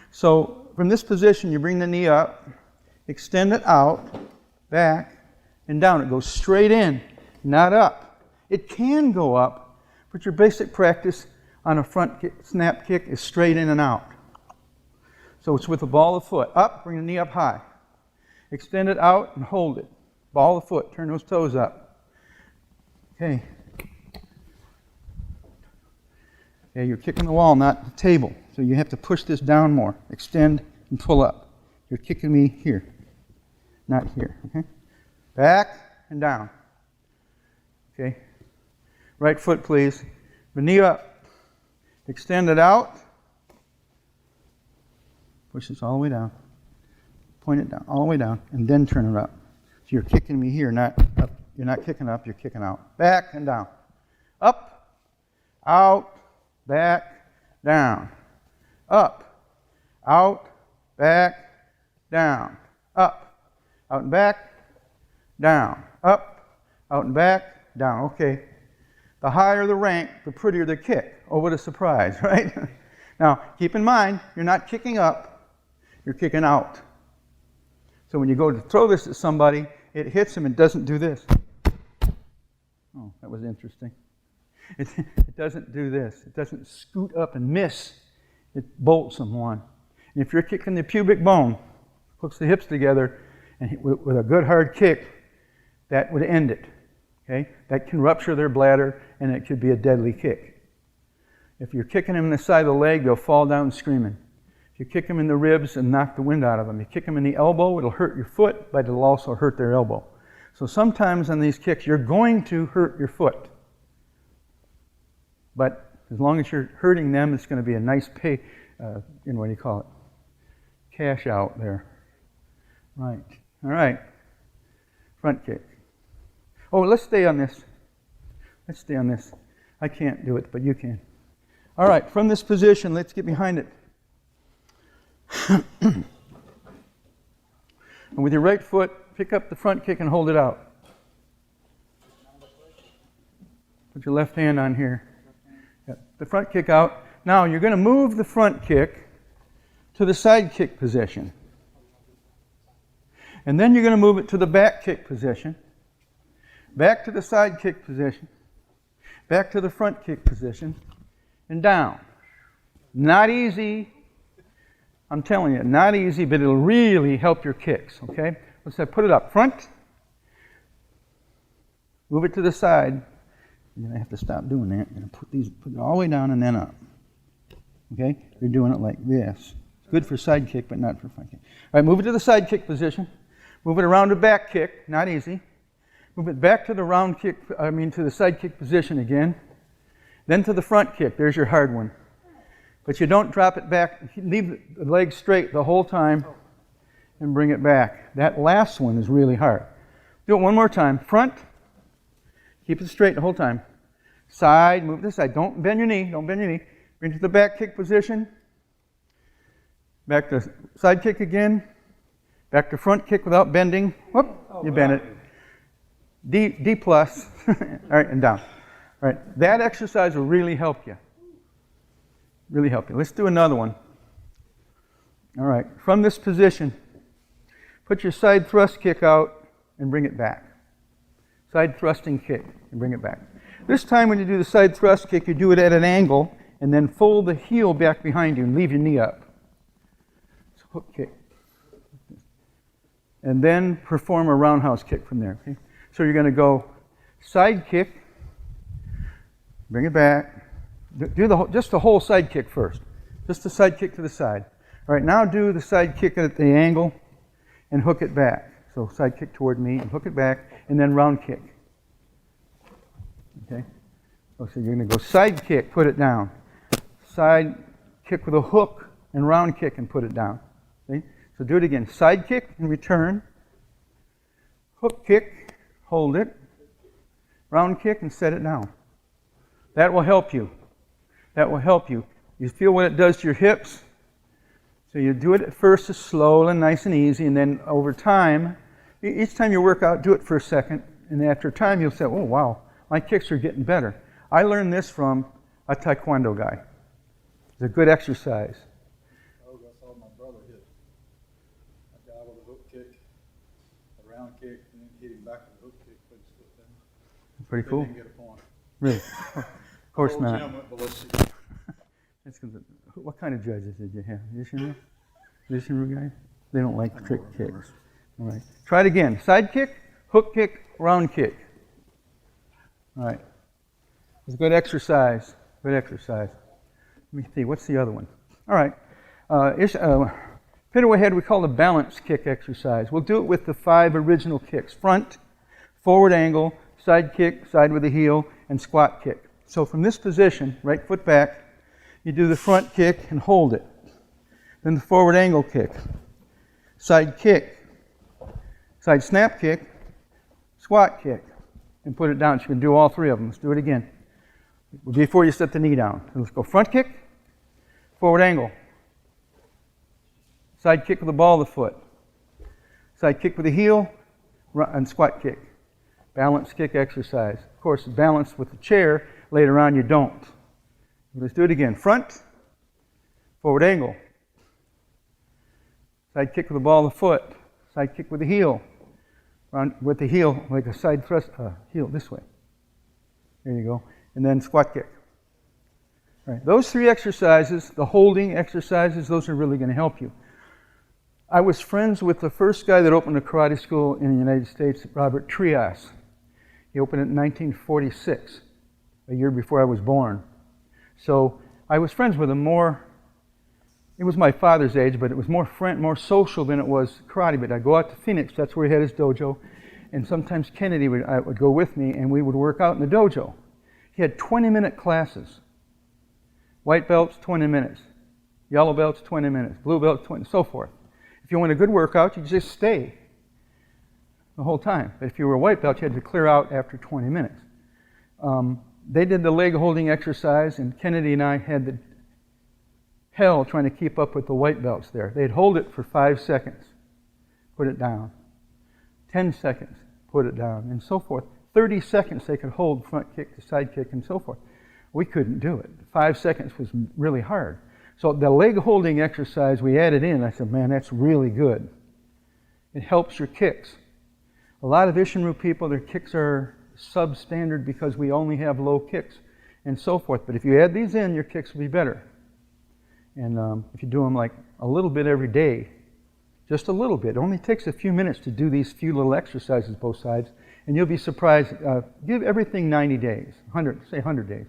So from this position, you bring the knee up, extend it out, back, and down. It goes straight in, not up. It can go up, but your basic practice on a front kick, snap kick is straight in and out. So it's with the ball of the foot. Up, bring the knee up high. Extend it out and hold it. Ball of the foot, turn those toes up. Okay. Okay, you're kicking the wall, not the table. So you have to push this down more. Extend and pull up. You're kicking me here, not here. Okay? Back and down. Okay? Right foot, please. The knee up. Extend it out. Push this all the way down. Point it down, all the way down, and then turn it up. So you're kicking me here, not up. You're not kicking up, you're kicking out. Back and down. Up, out, back, down. Up, out, back, down. Up, out and back, down. Up, out and back, down. Okay. The higher the rank, the prettier the kick. Oh, what a surprise, right? Now, keep in mind, you're not kicking up, you're kicking out. So when you go to throw this at somebody, it hits them and doesn't do this. Oh, that was interesting. It doesn't do this. It doesn't scoot up and miss. It bolts them one. And if you're kicking the pubic bone, hooks the hips together, and with a good hard kick, that would end it. Okay? That can rupture their bladder, and it could be a deadly kick. If you're kicking them in the side of the leg, they'll fall down screaming. If you kick them in the ribs and knock the wind out of them, you kick them in the elbow, it'll hurt your foot, but it'll also hurt their elbow. So sometimes on these kicks, you're going to hurt your foot. But as long as you're hurting them, it's going to be a nice pay, what do you call it? Cash out there. Right. All right. Front kick. Oh, let's stay on this. Let's stay on this. I can't do it, but you can. All right, from this position, let's get behind it. And with your right foot, pick up the front kick and hold it out. Put your left hand on here. The front kick out. Now you're going to move the front kick to the side kick position. And then you're going to move it to the back kick position. Back to the side kick position. Back to the front kick position. And down. Not easy. I'm telling you, not easy, but it'll really help your kicks, okay? Let's say put it up front. Move it to the side. You're going to have to stop doing that. You're going to put it all the way down and then up. Okay? You're doing it like this. It's good for side kick, but not for front kick. All right, move it to the side kick position. Move it around to back kick. Not easy. Move it back to the to the side kick position again. Then to the front kick. There's your hard one. But you don't drop it back. Leave the leg straight the whole time and bring it back. That last one is really hard. Do it one more time. Front. Keep it straight the whole time. Side. Move to the side. Don't bend your knee. Don't bend your knee. Bring it to the back kick position. Back to side kick again. Back to front kick without bending. Whoop, you bend it. D plus. All right, and down. All right, that exercise will really help you. Really help you. Let's do another one. All right, from this position, put your side thrust kick out and bring it back. Side thrusting kick and bring it back. This time when you do the side thrust kick, you do it at an angle and then fold the heel back behind you and leave your knee up. So hook kick. And then perform a roundhouse kick from there. Okay? So you're going to go side kick, bring it back. Do just the whole side kick first. Just the side kick to the side. All right, now do the side kick at the angle and hook it back. So side kick toward me and hook it back, and then round kick. Okay? So you're going to go side kick, put it down. Side kick with a hook and round kick and put it down. See? So do it again. Side kick and return. Hook kick, hold it. Round kick and set it down. That will help you. That will help you. You feel what it does to your hips. So you do it at first as slow and nice and easy, and then over time, each time you work out, do it for a second, and after time you'll say, oh wow, my kicks are getting better. I learned this from a Taekwondo guy. It's a good exercise. Oh, I saw my brother hit a guy with a hook kick, a round kick, and then hit him back with a hook kick, put his foot down. Pretty cool. They didn't get a point. Really? Of course The whole not. gym went ballistic. That's 'cause what kind of judges did you have? Isshinryu? Isshinryu guys? They don't like trick kicks. All right. Try it again. Side kick, hook kick, round kick. All right. It's a good exercise. Good exercise. Let me see. What's the other one? All right. Pit away head we call the balance kick exercise. We'll do it with the 5 original kicks. Front, forward angle, side kick, side with the heel, and squat kick. So from this position, right foot back, you do the front kick and hold it. Then the forward angle kick, side kick, side snap kick, squat kick, and put it down. So you can do all 3 of them. Let's do it again. Before you set the knee down. So let's go front kick, forward angle, side kick with the ball of the foot, side kick with the heel, and squat kick. Balance kick exercise. Of course, balance with the chair. Later on, you don't. Let's do it again. Front, forward angle, side kick with the ball of the foot, side kick with the heel, round with the heel like a side thrust, heel this way. There you go. And then squat kick. All right. Those 3 exercises, the holding exercises, those are really going to help you. I was friends with the first guy that opened a karate school in the United States, Robert Trias. He opened it in 1946, a year before I was born. So I was friends with him more. It was my father's age, but it was more social than it was karate. But I'd go out to Phoenix, that's where he had his dojo, and sometimes Kennedy would go with me, and we would work out in the dojo. He had 20-minute classes. White belts, 20 minutes. Yellow belts, 20 minutes. Blue belts, 20, so forth. If you want a good workout, you just stay the whole time. But if you were a white belt, you had to clear out after 20 minutes. They did the leg holding exercise, and Kennedy and I had the hell trying to keep up with the white belts there. They'd hold it for 5 seconds, put it down. 10 seconds, put it down, and so forth. 30 seconds they could hold front kick to side kick and so forth. We couldn't do it. 5 seconds was really hard. So the leg holding exercise we added in, I said, man, that's really good. It helps your kicks. A lot of Isshinryu people, their kicks are substandard because we only have low kicks and so forth. But if you add these in, your kicks will be better. And if you do them like a little bit every day, just a little bit, it only takes a few minutes to do these few little exercises both sides, and you'll be surprised. Give everything 90 days, 100 days.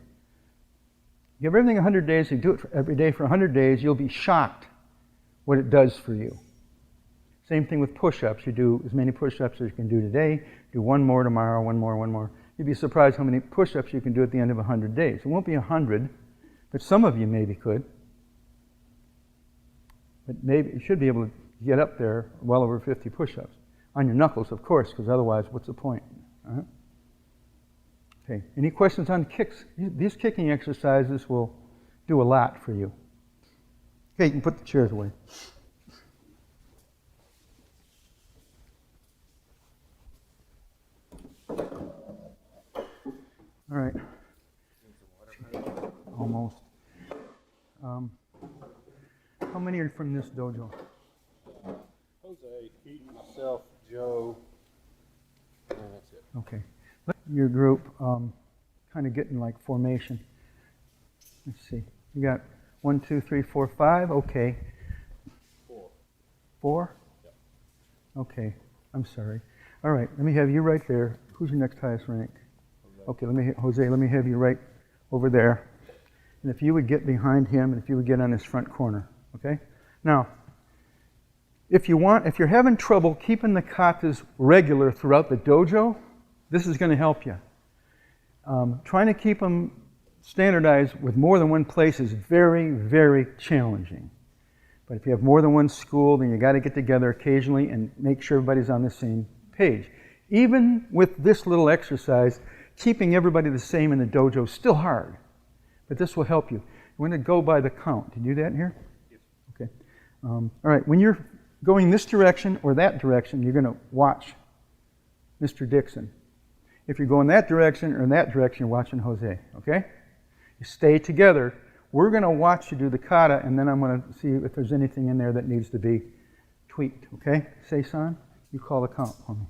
Give everything 100 days, you do it every day for 100 days, you'll be shocked what it does for you. Same thing with push-ups. You do as many push-ups as you can do today, do 1 more tomorrow, 1 more. You'd be surprised how many push-ups you can do at the end of 100 days. It won't be 100, but some of you maybe could. But maybe you should be able to get up there well over 50 push-ups. On your knuckles, of course, because otherwise, what's the point? Okay, any questions on kicks? These kicking exercises will do a lot for you. Okay, you can put the chairs away. All right. Almost. How many are from this dojo? Jose, Keaton, myself, Joe, and that's it. Okay. Let your group kind of get in like formation. Let's see. You got 1, 2, 3, 4, 5. Okay. 4. 4? Yep. Okay. I'm sorry. All right. Let me have you right there. Who's your next highest rank? Okay. Jose. Let me have you right over there. And if you would get behind him, and if you would get on his front corner. Okay. Now, if you're having trouble keeping the katas regular throughout the dojo, this is going to help you. Trying to keep them standardized with more than one place is very, very challenging. But if you have more than one school, then you got to get together occasionally and make sure everybody's on the same page. Even with this little exercise, keeping everybody the same in the dojo is still hard. But this will help you. We're going to go by the count. Can you do that in here? Yes. Okay. All right. When you're going this direction or that direction, you're going to watch Mr. Dixon. If you're going that direction or that direction, you're watching Jose, okay? You stay together. We're going to watch you do the kata, and then I'm going to see if there's anything in there that needs to be tweaked, okay? Seisan, you call the count for me.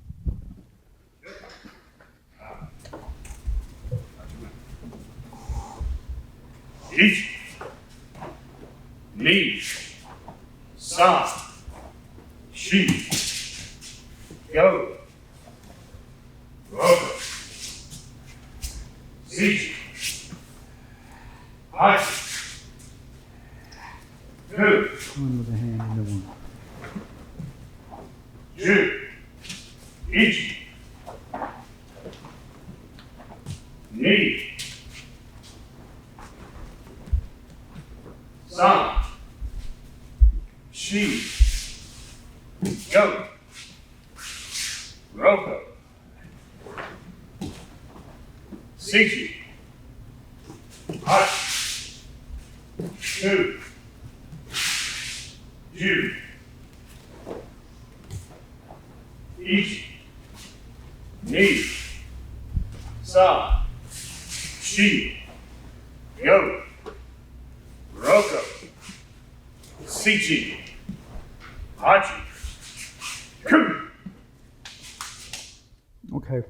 Ichi, ni, san, shi, go, roko, ichi, hachi, two, One with a hand and the one. ju, ichi, ni, san, shi, go, roko, sichi, hachi, two, ju, ichi, ni, san, shi, go, roko, sichi, hachi, two. Okay.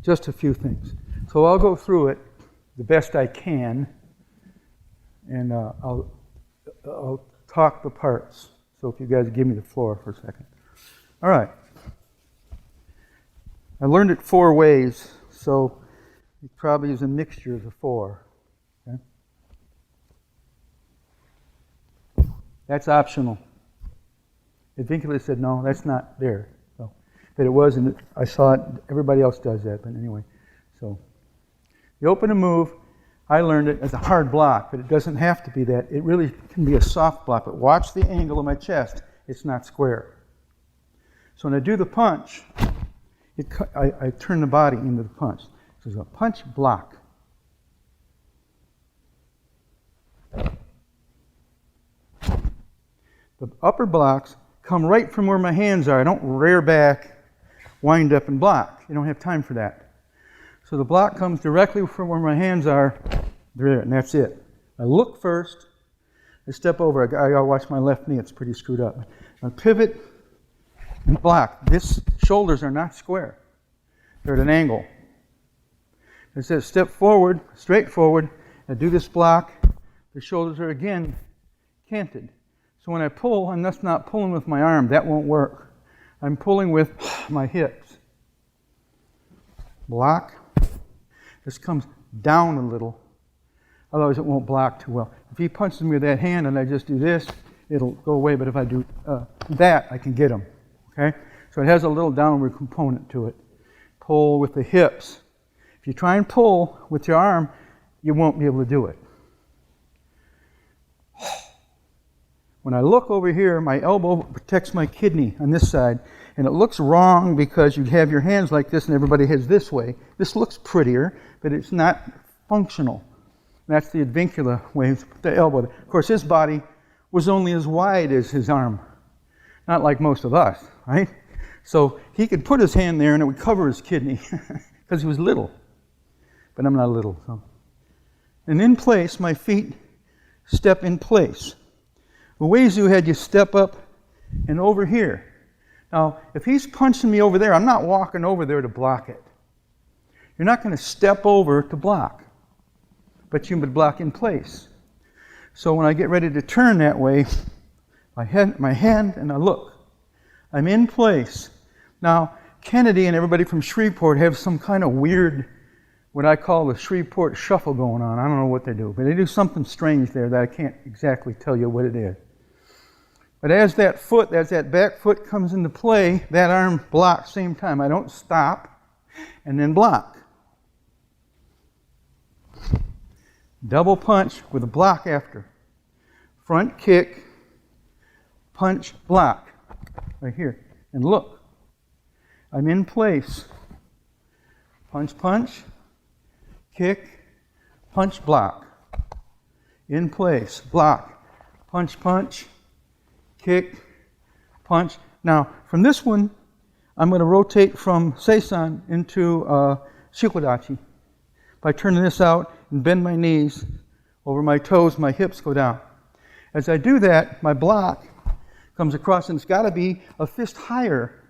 Just a few things. So I'll go through it the best I can, and I'll talk the parts. So if you guys give me the floor for a second. All right. I learned it 4 ways, so it probably is a mixture of the 4. Okay? That's optional. Advincula said, no, that's not there. So, but it was, and I saw it, everybody else does that, but anyway. So, the open and move, I learned it as a hard block, but it doesn't have to be that. It really can be a soft block, but watch the angle of my chest. It's not square. So when I do the punch, I turn the body into the punch. So it's a punch block. The upper blocks come right from where my hands are. I don't rear back, wind up, and block. You don't have time for that. So the block comes directly from where my hands are, there, and that's it. I look first, I step over, I gotta watch my left knee, it's pretty screwed up. I pivot and block. This shoulders are not square. They're at an angle. It says step forward, straight forward, and do this block. The shoulders are again canted. So when I pull, I'm just not pulling with my arm. That won't work. I'm pulling with my hips. Block. This comes down a little. Otherwise it won't block too well. If he punches me with that hand and I just do this, it'll go away. But if I do that, I can get him. Okay? So it has a little downward component to it. Pull with the hips. If you try and pull with your arm, you won't be able to do it. When I look over here, my elbow protects my kidney on this side, and it looks wrong because you have your hands like this and everybody heads this way. This looks prettier, but it's not functional. That's the advincula way, the elbow. Of course, his body was only as wide as his arm, not like most of us, right? So he could put his hand there and it would cover his kidney. because he was little. But I'm not little. So. And in place, my feet step in place. Uezu had you step up and over here. Now, if he's punching me over there, I'm not walking over there to block it. You're not going to step over to block, but you would block in place. So when I get ready to turn that way, my hand, and I look. I'm in place. Now, Kennedy and everybody from Shreveport have some kind of weird, what I call the Shreveport shuffle going on. I don't know what they do, but they do something strange there that I can't exactly tell you what it is. But as that back foot comes into play, that arm blocks same time. I don't stop and then block. Double punch with a block after. Front kick, punch, block. Right here. And look. I'm in place. Punch, punch, kick, punch, block. In place, block. Punch, punch, kick, punch. Now, from this one, I'm going to rotate from Seisan into Shikodachi. By turning this out and bend my knees over my toes, my hips go down. As I do that, my block comes across, and it's got to be a fist higher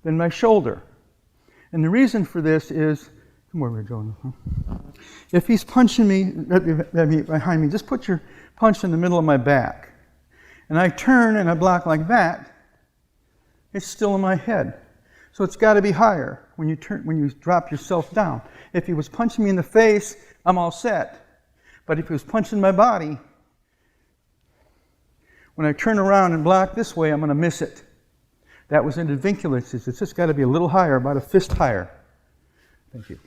than my shoulder. And the reason for this is, come over here, Jordan. If he's punching me behind me, just put your punch in the middle of my back. And I turn and I block like that, it's still in my head. So it's got to be higher when you drop yourself down. If he was punching me in the face, I'm all set. But if he was punching my body, when I turn around and block this way, I'm going to miss it. That was in advinculus. It's just got to be a little higher, about a fist higher. Thank you.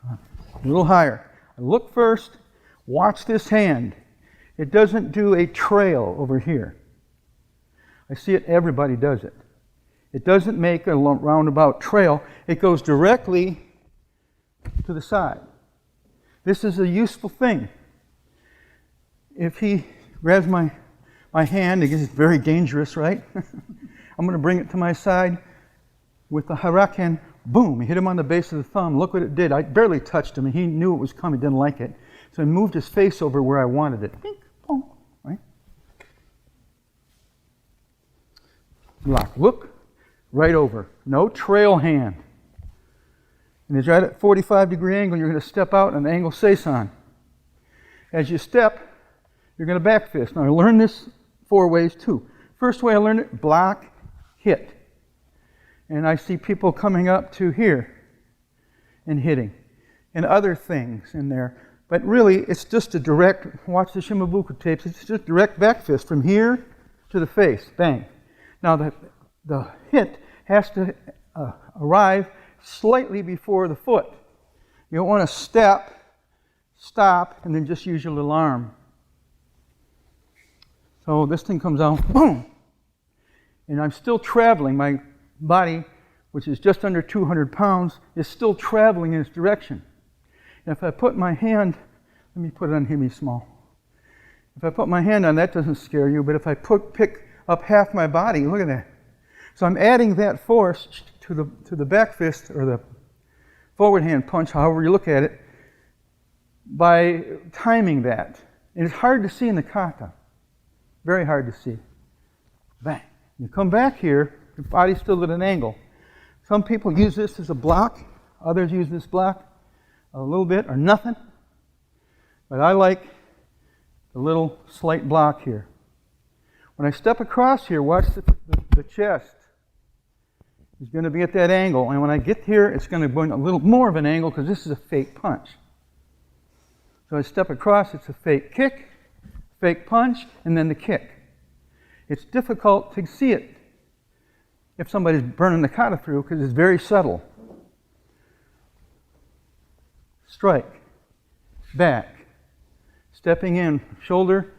A little higher. I look first, watch this hand. It doesn't do a trail over here. I see it, everybody does it. It doesn't make a roundabout trail. It goes directly to the side. This is a useful thing. If he grabs my hand, it's very dangerous, right? I'm going to bring it to my side with the haraken. Boom, hit him on the base of the thumb. Look what it did. I barely touched him, and he knew it was coming, didn't like it. So I moved his face over where I wanted it. Bink, boom, right? Lock, look, right over. No trail hand. And as you're at a 45-degree angle, you're going to step out and angle Seisan. As you step, you're going to back fist. Now I learned this 4 ways too. First way I learned it, block, hit. And I see people coming up to here and hitting. And other things in there. But really, it's just a direct, watch the Shimabuku tapes, it's just direct back fist from here to the face, bang. Now the hit has to arrive slightly before the foot. You don't want to step, stop, and then just use your little arm. So this thing comes out, boom! And I'm still traveling. My body, which is just under 200 pounds, is still traveling in its direction. And if I put my hand, let me put it on Hemi small. If I put my hand on, that doesn't scare you, but if I pick up half my body, look at that. So I'm adding that force to the back fist, or the forward hand punch, however you look at it, by timing that. And it's hard to see in the kata. Very hard to see. Bang. You come back here, your body's still at an angle. Some people use this as a block. Others use this block a little bit or nothing. But I like the little slight block here. When I step across here, watch the chest. It's going to be at that angle. And when I get here, it's going to bring a little more of an angle because this is a fake punch. So I step across, it's a fake kick, fake punch, and then the kick. It's difficult to see it if somebody's burning the kata through because it's very subtle. Strike, back, stepping in, shoulder,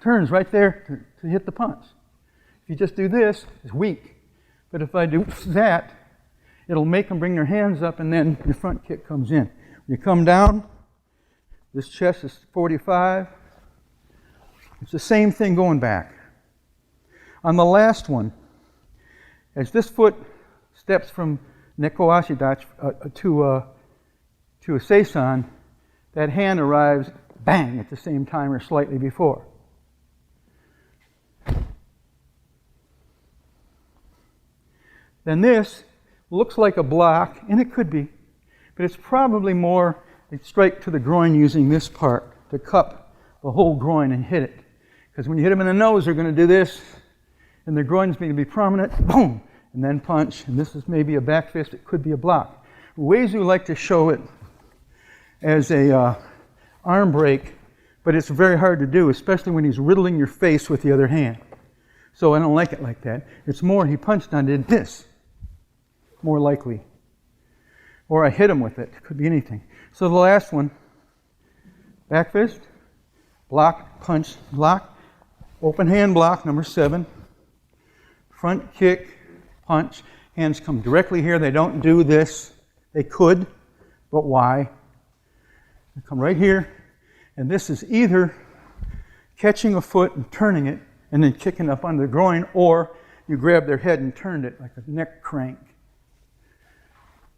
turns right there to hit the punch. If you just do this, it's weak. But if I do that, it'll make them bring their hands up and then your front kick comes in. When you come down, this chest is 45. It's the same thing going back. On the last one, as this foot steps from Nekoashidachi to a Seisan, that hand arrives bang at the same time or slightly before. Then this looks like a block, and it could be, but it's probably more a strike to the groin using this part to cup the whole groin and hit it. Because when you hit them in the nose, they're going to do this, and their groin's going to be prominent, boom, and then punch. And this is maybe a back fist, it could be a block. Uezu like to show it as a arm break, but it's very hard to do, especially when he's riddling your face with the other hand. So I don't like it like that. It's more he punched and did this, more likely. Or I hit him with it, could be anything. So the last one, back fist, block, punch, block, open hand block, number 7, front kick, punch, hands come directly here. They don't do this. They could, but why? They come right here, and this is either catching a foot and turning it and then kicking up under the groin, or you grab their head and turned it like a neck crank.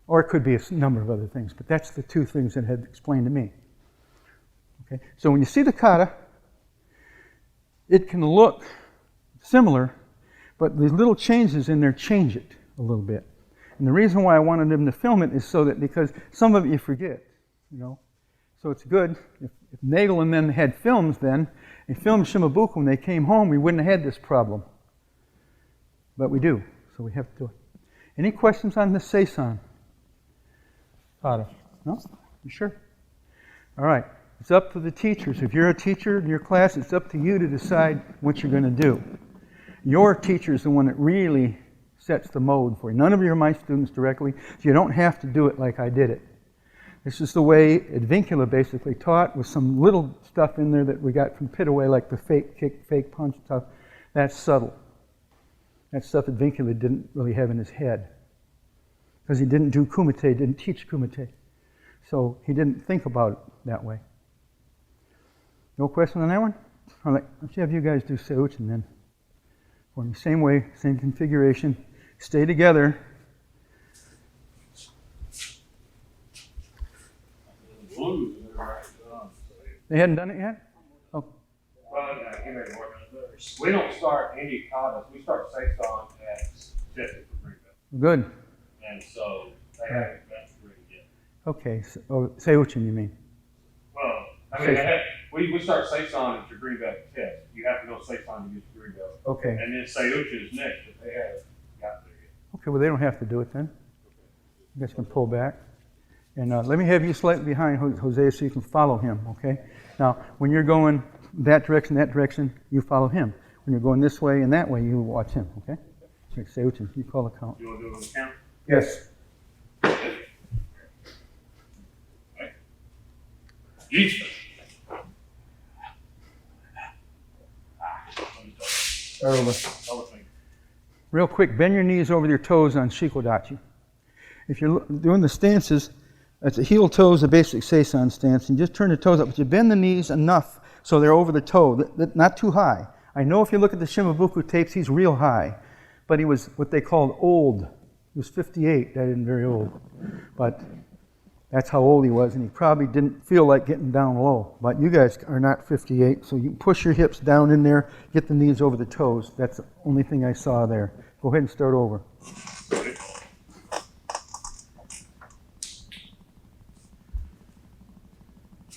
Or it could be a number of other things, but that's the 2 things that had explained to me. Okay, so when you see the kata, it can look similar, but the little changes in there change it a little bit. And the reason why I wanted them to film it is so that, because some of it you forget, you know. So it's good. If Nagel and them had films then, they filmed Shimabuku when they came home, we wouldn't have had this problem. But we do, so we have to do it. Any questions on the Seisan? Kata? No? You sure? All right. It's up to the teachers. If you're a teacher in your class, it's up to you to decide what you're going to do. Your teacher is the one that really sets the mode for you. None of you are my students directly, so you don't have to do it like I did it. This is the way Advincula basically taught, with some little stuff in there that we got from Pitaway, like the fake kick, fake punch stuff. That's subtle. That's stuff Advincula didn't really have in his head. Because he didn't do kumite, didn't teach kumite. So he didn't think about it that way. No question on that one? All right, let's have you guys do Seiuchin then. For me, same way, same configuration. Stay together. They hadn't done it yet? Oh. Well, give me more. We don't start any katas. We start Seisan at Deceptive for Greenbelt. Good. And so they haven't got through it yet. Okay, so, Seiuchin you mean? Well, I mean, we start Seisan at your Greenbelt test. You have to go Seisan to get your Greenbelt. Okay. And then Seiuchin is next, but they haven't got there yet. Okay, well they don't have to do it then. You guys can pull back. And let me have you slightly behind Jose so you can follow him, okay? Now, when you're going that direction, you follow him. When you're going this way and that way, you watch him, okay? Seiuchin, you call the count. You want to do it on the count? Yes. Each. Real quick, bend your knees over your toes on shikodachi. If you're doing the stances, that's a heel toes, a basic Seisan stance, and just turn the toes up. But you bend the knees enough so they're over the toe, not too high. I know if you look at the Shimabuku tapes, he's real high, but he was what they called old. He was 58, that isn't very old. But that's how old he was, and he probably didn't feel like getting down low. But you guys are not 58, so you push your hips down in there, get the knees over the toes. That's the only thing I saw there. Go ahead and start over.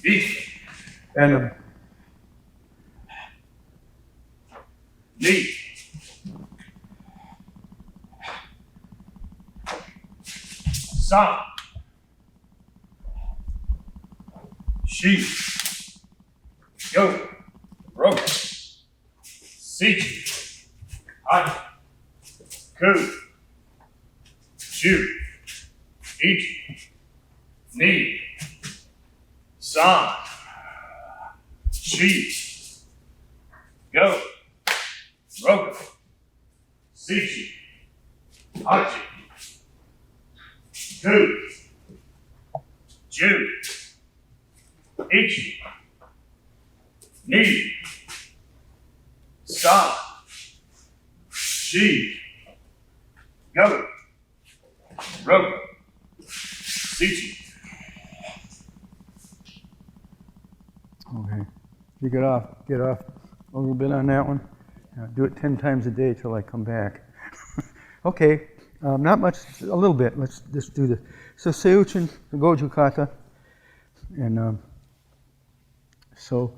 Each. And Knee. San. Shi. Yo. Roke. Sichi. Hachi. Ku. Ju. Ichi. Ni. San. Shi. Go. Roke. Sichi. Hachi. Ku. Ju. Ichi. Ni. San. Shi. Go. Roko. Sichi. Okay. You get off a little bit on that one. Do it 10 times a day till I come back. Okay, not much, a little bit. Let's just do this. So Seiuchin, the Goju Kata, and so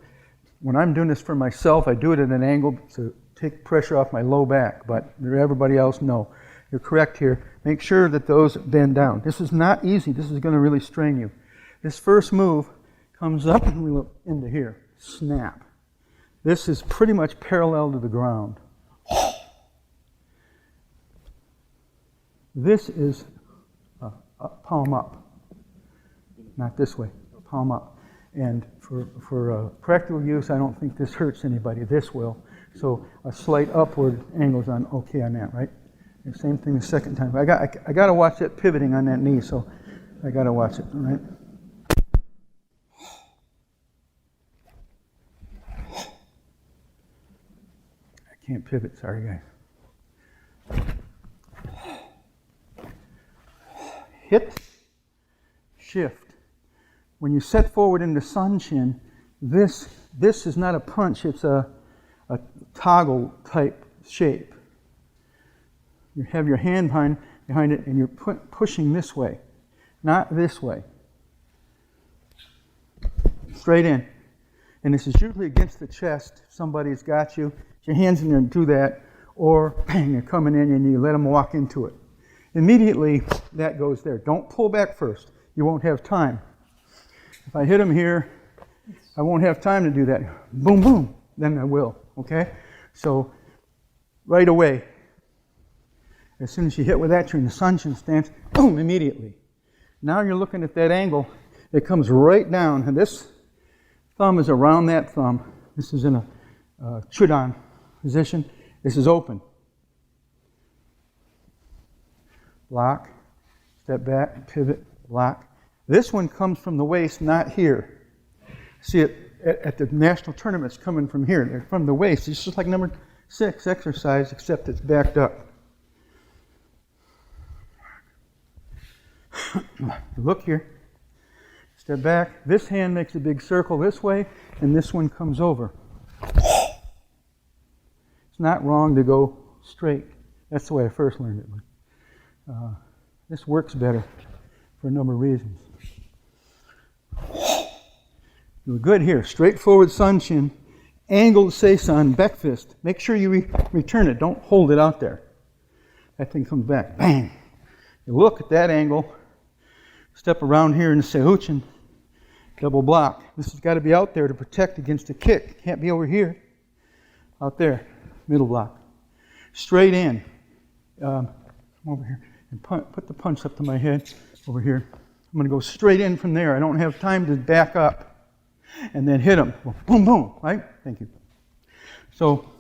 when I'm doing this for myself, I do it at an angle to take pressure off my low back, but everybody else, no. You're correct here. Make sure that those bend down. This is not easy. This is going to really strain you. This first move comes up and we look into here. Snap. This is pretty much parallel to the ground. This is palm up. Not this way, palm up. And for practical use, I don't think this hurts anybody. This will. So a slight upward angle's on okay on that, right? And same thing the second time. I got to watch that pivoting on that knee, so I got to watch it, all right? I can't pivot, sorry guys. Hit, shift. When you set forward into Sanshin, this is not a punch, it's a toggle type shape. You have your hand behind it and you're pushing this way, not this way. Straight in. And this is usually against the chest. If somebody's got you, your hands in there and do that, or bang, you're coming in and you let them walk into it. Immediately, that goes there. Don't pull back first. You won't have time. If I hit him here, I won't have time to do that. Boom, boom. Then I will, okay? So, right away, as soon as you hit with that, you're in the Sanshin stance, boom, immediately. Now you're looking at that angle. It comes right down, and this thumb is around that thumb. This is in a Chudan position. This is open. Lock, step back, pivot, lock. This one comes from the waist, not here. See it at the national tournaments coming from here. They're from the waist. It's just like number 6 exercise, except it's backed up. Look here. Step back. This hand makes a big circle this way, and this one comes over. It's not wrong to go straight. That's the way I first learned it. This works better for a number of reasons. You're good here. Straightforward Sanshin, angled Seisan, back fist. Make sure you return it. Don't hold it out there. That thing comes back. Bang. You look at that angle. Step around here in the Seiuchin. Double block. This has got to be out there to protect against a kick. Can't be over here. Out there. Middle block. Straight in. Come over here. And put the punch up to my head over here. I'm going to go straight in from there. I don't have time to back up and then hit him. Well, boom, boom, right? Thank you. So,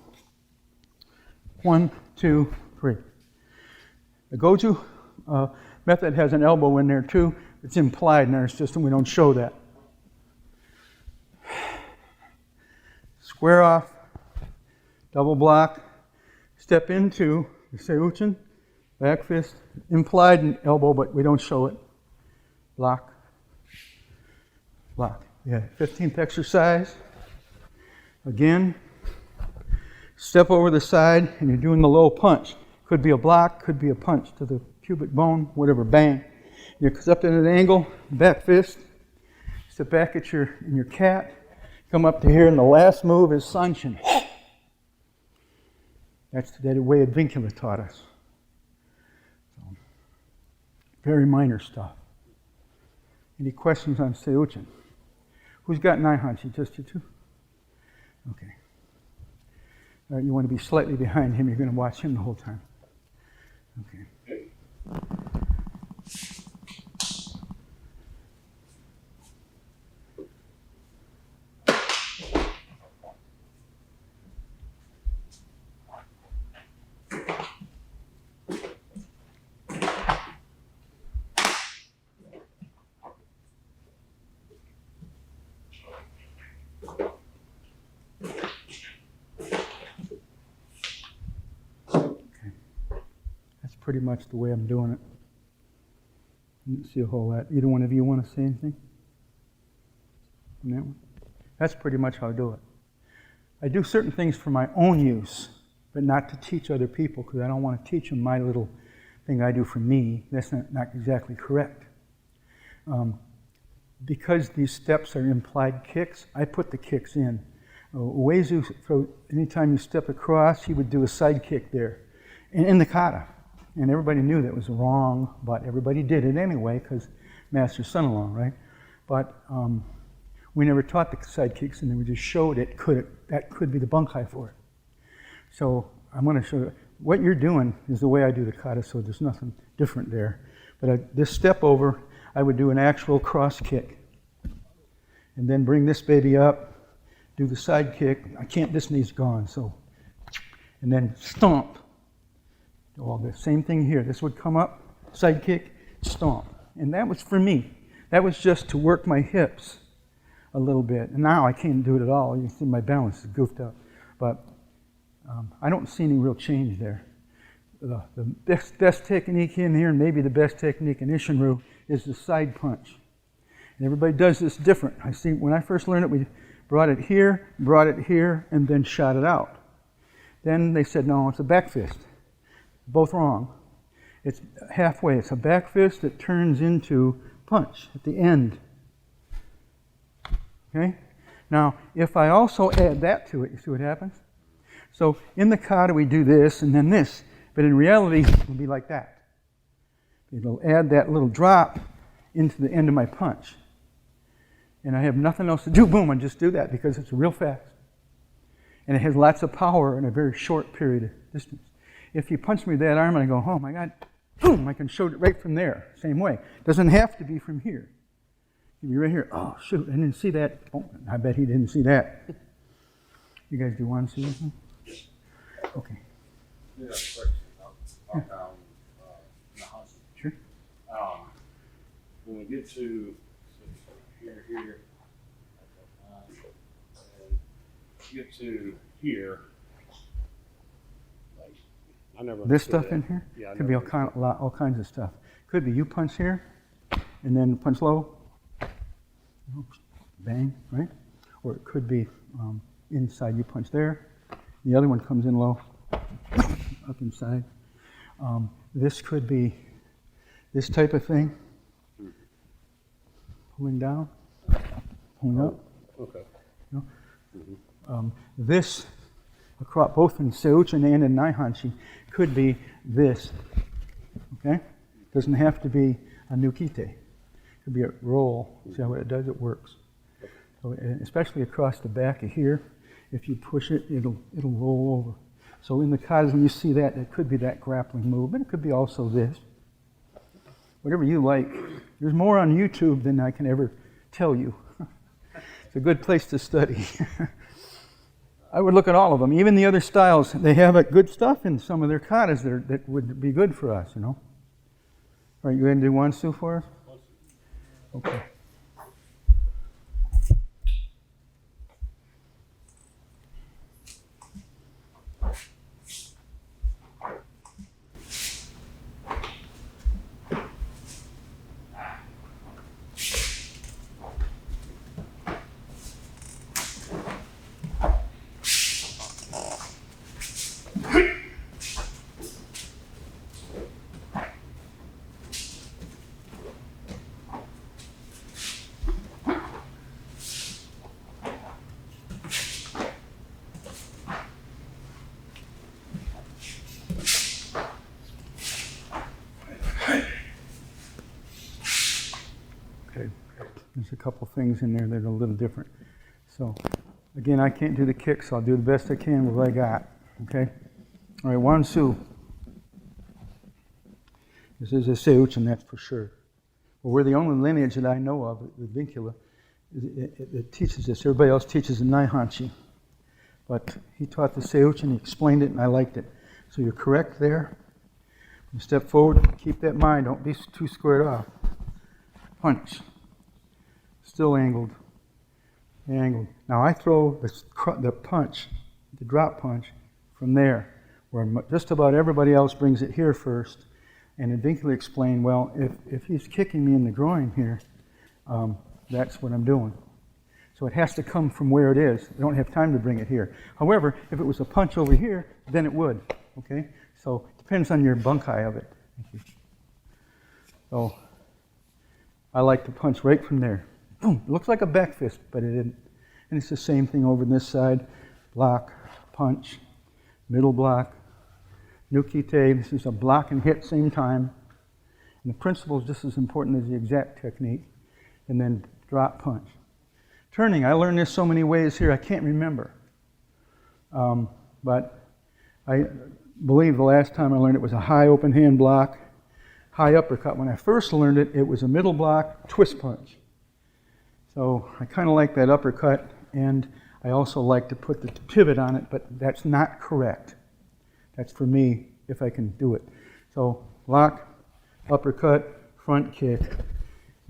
1, 2, 3. The Goju method has an elbow in there too. It's implied in our system. We don't show that. Square off, double block, step into the Seiuchin. Back fist, implied in elbow, but we don't show it. Block. Block. Yeah, 15th exercise. Again, step over the side and you're doing the low punch. Could be a block, could be a punch to the pubic bone, whatever, bang. You're up at an angle, back fist. Step back at in your cat. Come up to here, and the last move is Sanshin. That's the way Advincula taught us. Very minor stuff. Any questions on Seiuchin? Who's got Naihanchi? Just you two? Okay. All right, you want to be slightly behind him. You're going to watch him the whole time. Okay. Pretty much the way I'm doing it. Didn't see a whole lot. Either one of you want to say anything on that one? That's pretty much how I do it. I do certain things for my own use, but not to teach other people, because I don't want to teach them my little thing I do for me. That's not exactly correct. Because these steps are implied kicks, I put the kicks in. Uezu, so anytime you step across, he would do a side kick there, in the kata. And everybody knew that was wrong, but everybody did it anyway, because master's son-in-law, right? But we never taught the side kicks, and we just showed that could be the bunkai for it. So I'm going to show you, what you're doing is the way I do the kata, so there's nothing different there. But this step over, I would do an actual cross kick. And then bring this baby up, do the side kick. This knee's gone, so. And then stomp. All the same thing here. This would come up, side kick, stomp. And that was for me. That was just to work my hips a little bit. And now I can't do it at all. You see my balance is goofed up. But I don't see any real change there. The best technique in here, and maybe the best technique in Isshinryu, is the side punch. And everybody does this different. I see when I first learned it, we brought it here, and then shot it out. Then they said, no, it's a back fist. Both wrong. It's halfway. It's a back fist that turns into punch at the end. Okay? Now, if I also add that to it, you see what happens? So in the kata, we do this and then this. But in reality, it'll be like that. It'll add that little drop into the end of my punch. And I have nothing else to do. Boom, I just do that because it's real fast. And it has lots of power in a very short period of distance. If you punch me with that arm and I go, oh my God, boom, I can shoot it right from there. Same way. Doesn't have to be from here. It can be right here. Oh, shoot, I didn't see that. Oh, I bet he didn't see that. You guys do want to see anything? Okay. Yeah, question. I'll down in the house. Sure. When we get to here, and get to here, like, I never This understood stuff that. in here Yeah, I could be never all kinds of stuff. Could be you punch here, and then punch low, bang, right? Or it could be inside, you punch there, the other one comes in low, up inside. This could be this type of thing, pulling down, pulling up. Okay. You know? This, across both in Seiuchin and in Naihanchi, could be this. Okay? Doesn't have to be a nukite. It could be a roll. See how it does? It works. So, especially across the back of here, if you push it, it'll roll over. So in the katas, when you see that, it could be that grappling move, but it could be also this. Whatever you like. There's more on YouTube than I can ever tell you. It's a good place to study. I would look at all of them. Even the other styles, they have good stuff in some of their katas that would be good for us, you know. All right, you going to do Wansu for us? Okay. There's a couple things in there that are a little different. So, again, I can't do the kicks. I'll do the best I can with what I got. Okay? All right, Wansu. This is a Seiuchin, that's for sure. Well, we're the only lineage that I know of, the vincula, that teaches this. Everybody else teaches the Naihanchi. But he taught the Seiuchin, he explained it, and I liked it. So you're correct there. You step forward, keep that in mind. Don't be too squared off. Punch. Still angled. Angled. Now I throw the punch, the drop punch, from there, where just about everybody else brings it here first. And Advincula explained, well, if he's kicking me in the groin here, that's what I'm doing. So it has to come from where it is. I don't have time to bring it here. However, if it was a punch over here, then it would. Okay? So it depends on your bunkai of it. Thank you. So I like to punch right from there. Boom! It looks like a back fist, but it isn't. And it's the same thing over this side. Block, punch, middle block, nukite. This is a block and hit same time. And the principle is just as important as the exact technique. And then drop punch. Turning, I learned this so many ways here, I can't remember. But I believe the last time I learned it was a high open hand block, high uppercut. When I first learned it, it was a middle block, twist punch. So I kind of like that uppercut, and I also like to put the pivot on it, but that's not correct. That's for me, if I can do it. So lock, uppercut, front kick,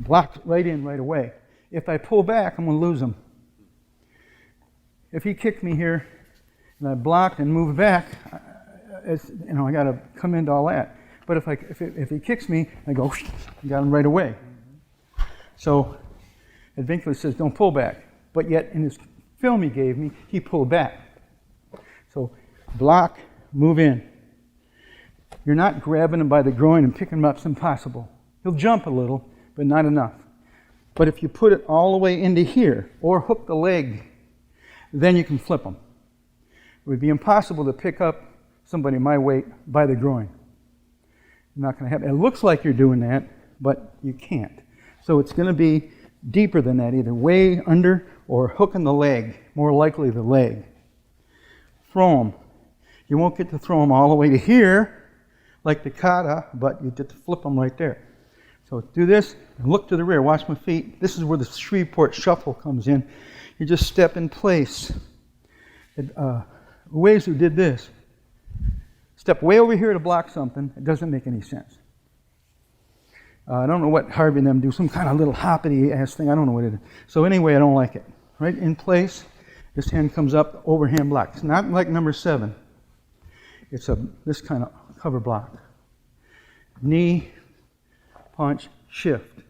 blocked right in right away. If I pull back, I'm going to lose him. If he kicked me here, and I blocked and moved back, I got to come into all that. But if he kicks me, I go, I got him right away. So Advincula says, don't pull back. But yet, in his film he gave me, he pulled back. So block, move in. You're not grabbing him by the groin and picking him up. It's impossible. He'll jump a little, but not enough. But if you put it all the way into here, or hook the leg, then you can flip them. It would be impossible to pick up somebody my weight by the groin. Not going to happen. It looks like you're doing that, but you can't. So it's going to be deeper than that, either way under or hooking the leg, more likely the leg. Throw them. You won't get to throw them all the way to here, like the kata, but you get to flip them right there. So do this, and look to the rear, watch my feet. This is where the Shreveport shuffle comes in. You just step in place. Uezu did this. Step way over here to block something. It doesn't make any sense. I don't know what Harvey and them do, some kind of little hoppity ass thing. I don't know what it is. So anyway, I don't like it. Right in place, this hand comes up, overhand block. It's not like number 7. It's this kind of cover block. Knee, punch, shift.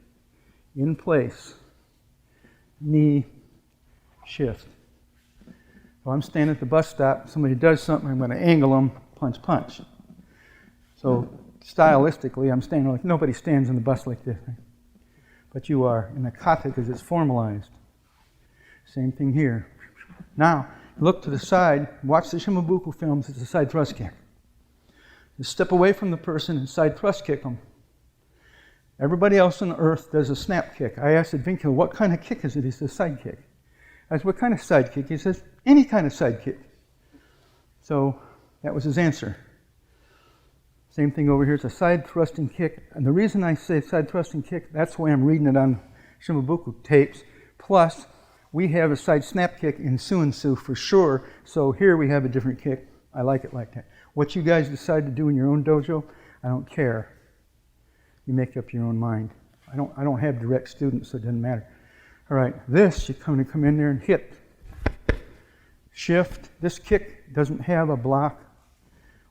In place. Knee, shift. So I'm standing at the bus stop. Somebody does something, I'm going to angle them, punch, punch. So stylistically, I'm standing like nobody stands in the bus like this. But you are in the kata because it's formalized. Same thing here. Now, look to the side. Watch the Shimabuku films. It's a side thrust kick. You step away from the person and side thrust kick them. Everybody else on earth does a snap kick. I asked Advincula, what kind of kick is it? He says, side kick. I said, what kind of side kick? He says, any kind of side kick. So that was his answer. Same thing over here. It's a side thrusting kick. And the reason I say side thrusting kick, that's why I'm reading it on Shimabuku tapes. Plus, we have a side snap kick in Su for sure. So here we have a different kick. I like it like that. What you guys decide to do in your own dojo, I don't care. You make up your own mind. I don't have direct students, so it doesn't matter. All right, this, you're going to come in there and hit. Shift. This kick doesn't have a block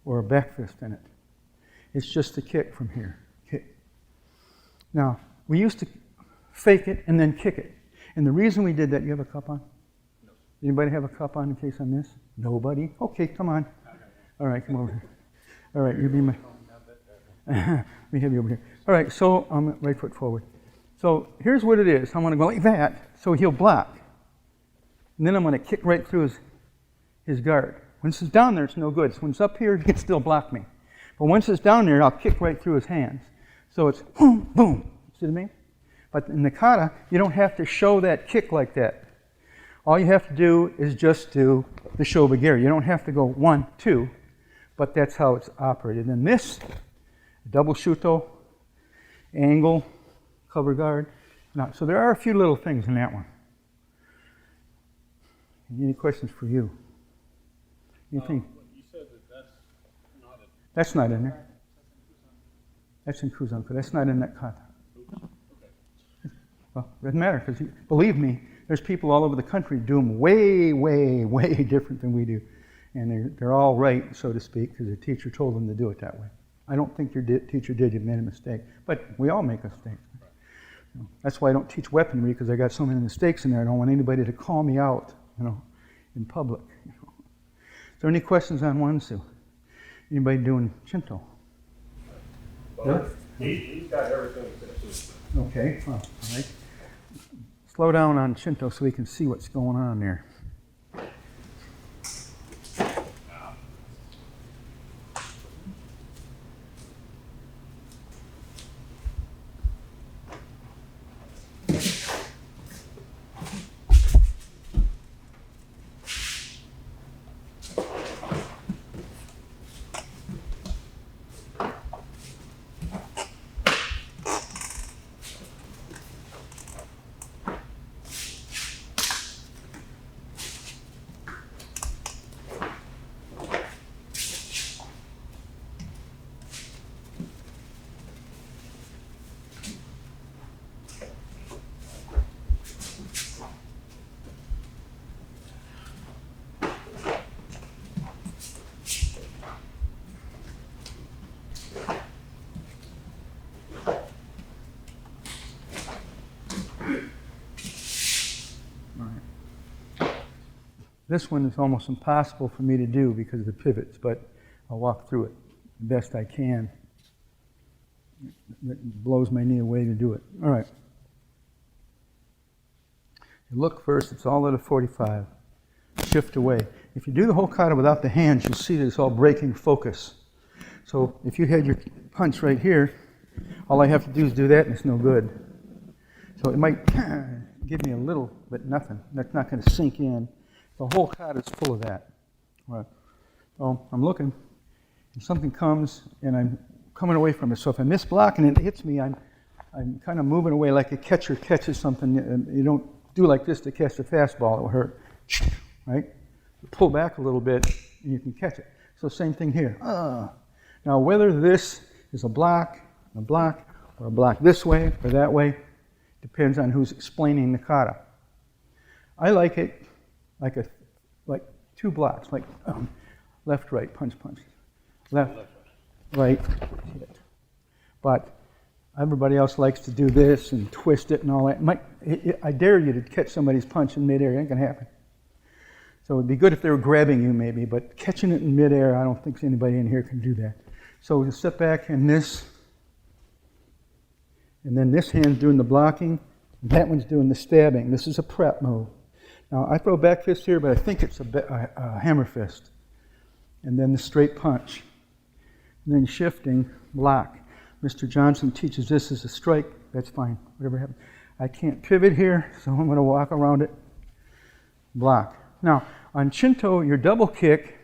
or a back fist in it. It's just a kick from here. Kick. Now, we used to fake it and then kick it. And the reason we did that, you have a cup on? No. Anybody have a cup on in case I miss? Nobody? Okay, come on. All right, come over here. All right, you be my... Let me have you over here. All right, so I'm right foot forward. So here's what it is. I'm going to go like that, so he'll block. And then I'm going to kick right through his guard. Once it's down there, it's no good. So when it's up here, he can still block me. But once it's down there, I'll kick right through his hands. So it's boom, boom. See what I mean? But in the kata, you don't have to show that kick like that. All you have to do is just do the shobagiri. You don't have to go 1, 2, but that's how it's operated. And this, double shuto, angle, cover guard. Now, so there are a few little things in that one. Any questions for you? Anything? You said that's not a... That's not in there. That's in Kuzanko. That's not in that kata. Well, it doesn't matter, because believe me, there's people all over the country do them way, way, way different than we do. And they're all right, so to speak, because the teacher told them to do it that way. I don't think your teacher did. You made a mistake. But we all make mistakes. That's why I don't teach weaponry, because I got so many mistakes in there. I don't want anybody to call me out, in public. Is there any questions on one, Sue? Anybody doing Shinto? Well, he's got everything set. Okay, well, all right. Slow down on Shinto so we can see what's going on there. This one is almost impossible for me to do because of the pivots, but I'll walk through it the best I can. It blows my knee away to do it. All right. You look first, it's all at a 45. Shift away. If you do the whole kata without the hands, you'll see that it's all breaking focus. So if you had your punch right here, all I have to do is do that and it's no good. So it might give me a little, but nothing. That's not going to sink in. The whole kata is full of that. Right. So I'm looking, and something comes, and I'm coming away from it. So if I miss block and it hits me, I'm kind of moving away like a catcher catches something. And you don't do like this to catch the fastball; it will hurt. Right? You pull back a little bit, and you can catch it. So same thing here. Now whether this is a block, or a block this way or that way, depends on who's explaining the kata. I like it like two blocks, like left, right, punch, left, right, hit. But everybody else likes to do this and twist it and all that. I dare you to catch somebody's punch in midair. It ain't gonna happen. So it'd be good if they were grabbing you maybe, but catching it in midair, I don't think anybody in here can do that. So we step back and this, and then this hand's doing the blocking, and that one's doing the stabbing. This is a prep move. Now, I throw back fist here, but I think it's a hammer fist. And then the straight punch. And then shifting, block. Mr. Johnson teaches this as a strike. That's fine, whatever happens. I can't pivot here, so I'm going to walk around it. Block. Now, on Shinto, your double kick,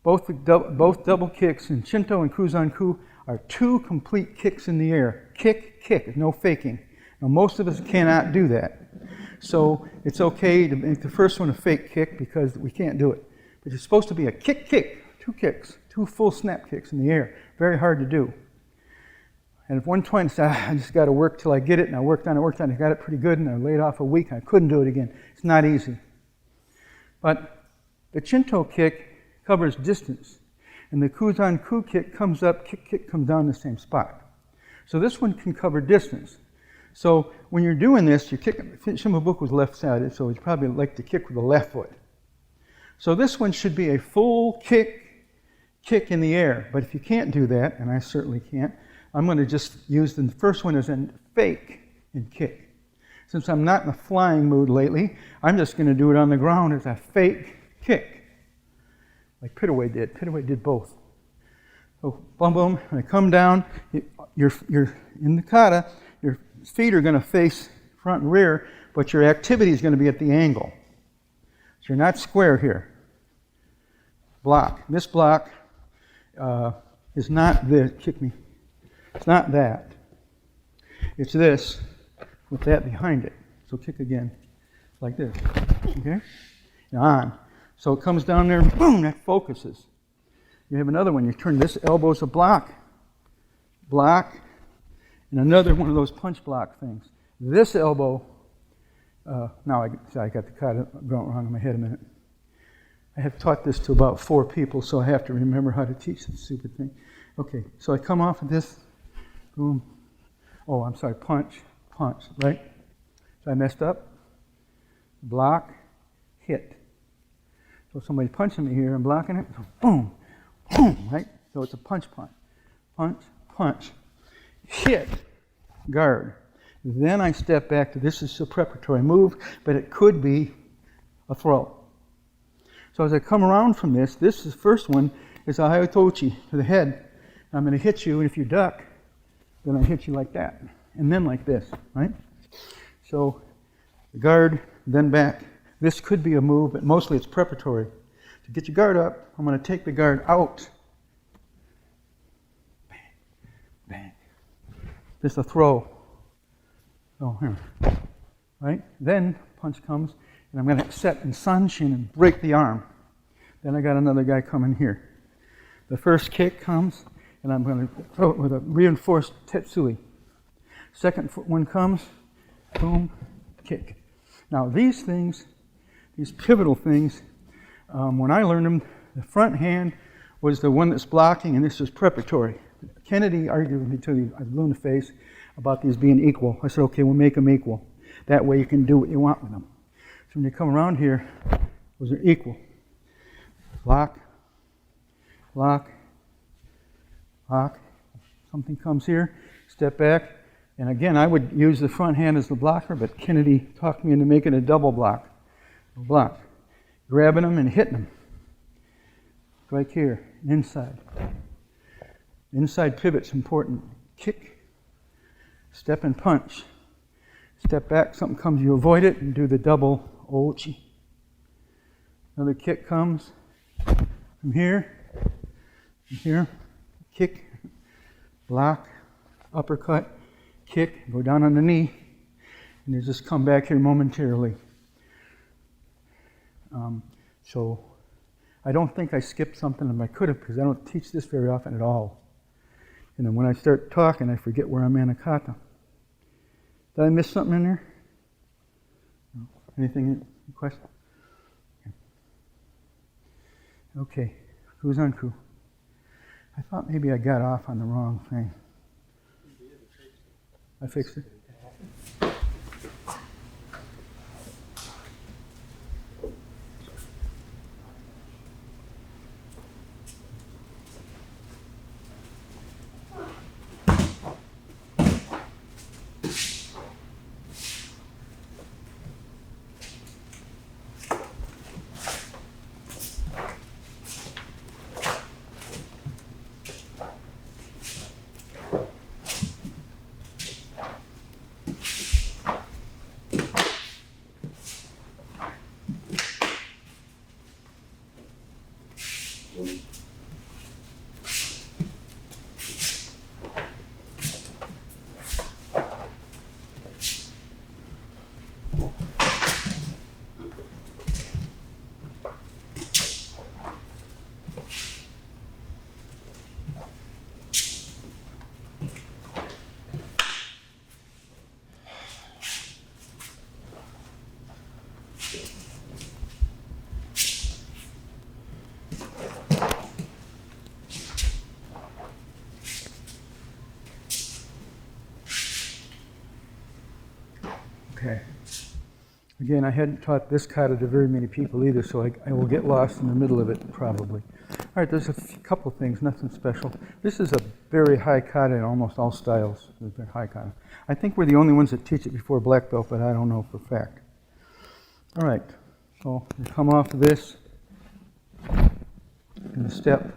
both double kicks in Shinto and Kuzan-ku are two complete kicks in the air. Kick, kick, no faking. Now, most of us cannot do that. So it's okay to make the first one a fake kick because we can't do it. But it's supposed to be a kick, two kicks, two full snap kicks in the air. Very hard to do. And at one point, I just got to work till I get it, and I worked on it, I got it pretty good, and I laid off a week, and I couldn't do it again. It's not easy. But the Shinto kick covers distance, and the Kuzan-ku kick comes up, kick comes down the same spot. So this one can cover distance. So when you're doing this, you're kicking. Shimabuku was left-sided, so he'd probably like to kick with the left foot. So this one should be a full kick in the air. But if you can't do that, and I certainly can't, I'm going to just use the first one as a fake and kick. Since I'm not in a flying mood lately, I'm just going to do it on the ground as a fake kick, like Pitaway did. Pitaway did both. So boom, boom, and I come down. You're in the kata. Your feet are going to face front and rear, but your activity is going to be at the angle. So you're not square here. Block. This block is not this. Kick me. It's not that. It's this with that behind it. So kick again, like this. Okay? Now on. So it comes down there, boom, that focuses. You have another one. You turn this elbow's a block. Block. And another one of those punch block things. This elbow, now I got the kata going wrong in my head a minute. I have taught this to about 4 people, so I have to remember how to teach this stupid thing. Okay, so I come off of this, boom. Oh, I'm sorry, punch, right? So I messed up. Block, hit. So somebody's punching me here, I'm blocking it, so boom, boom, right? So it's a punch, hit, guard. Then I step back to, this is a preparatory move, but it could be a throw. So as I come around from this is the first one, is a hayotochi to the head. I'm going to hit you, and if you duck, then I hit you like that, and then like this, right? So the guard, then back. This could be a move, but mostly it's preparatory. To get your guard up, I'm going to take the guard out. Bang, bang. This is a throw. Oh, here, right? Then punch comes, and I'm going to set in sanshin and break the arm. Then I got another guy coming here. The first kick comes, and I'm going to throw it with a reinforced tetsui. Second one comes, boom, kick. Now these things, these pivotal things, when I learned them, the front hand was the one that's blocking, and this is preparatory. Kennedy argued with me till I blew in the face about these being equal. I said, okay, we'll make them equal. That way you can do what you want with them. So when you come around here, those are equal. Lock, lock, lock. Something comes here, step back. And again, I would use the front hand as the blocker, but Kennedy talked me into making a double block. Block. Grabbing them and hitting them. Right here, inside. Inside pivot's important. Kick, step and punch. Step back, something comes, you avoid it and do the double ochi. Another kick comes from here, kick, block, uppercut, kick, go down on the knee, and you just come back here momentarily. So I don't think I skipped something, and I could have, because I don't teach this very often at all. And then when I start talking, I forget where I'm in Kata. Did I miss something in there? No. Anything? Question? Okay. Kuzanku. I thought maybe I got off on the wrong thing. I fixed it. Okay. Again, I hadn't taught this kata to very many people either, so I will get lost in the middle of it probably. All right, there's a couple things, nothing special. This is a very high kata in almost all styles. It's a very high kata. I think we're the only ones that teach it before black belt, but I don't know for a fact. All right, so you come off of this and step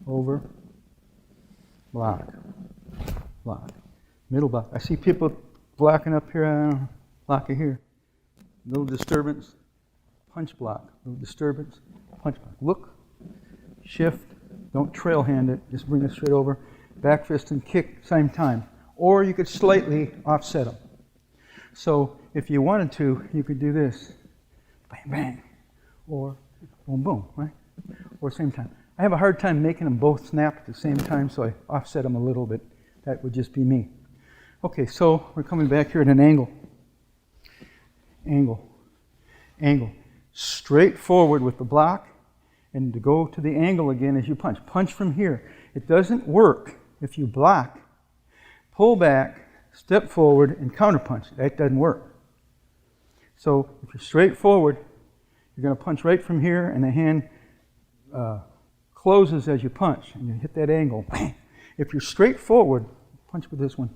over, block, block, middle block. I see people blocking up here. I don't know. Block it here. Little disturbance, punch block. Little disturbance, punch block. Look, shift, don't trail hand it, just bring it straight over. Back fist and kick, same time. Or you could slightly offset them. So if you wanted to, you could do this. Bang, bang. Or boom, boom, right? Or same time. I have a hard time making them both snap at the same time, so I offset them a little bit. That would just be me. Okay, so we're coming back here at an angle. Angle, angle. Straight forward with the block, and to go to the angle again as you punch. Punch from here. It doesn't work if you block, pull back, step forward, and counterpunch. That doesn't work. So if you're straight forward, you're going to punch right from here, and the hand closes as you punch, and you hit that angle. Bang. If you're straight forward, punch with this one,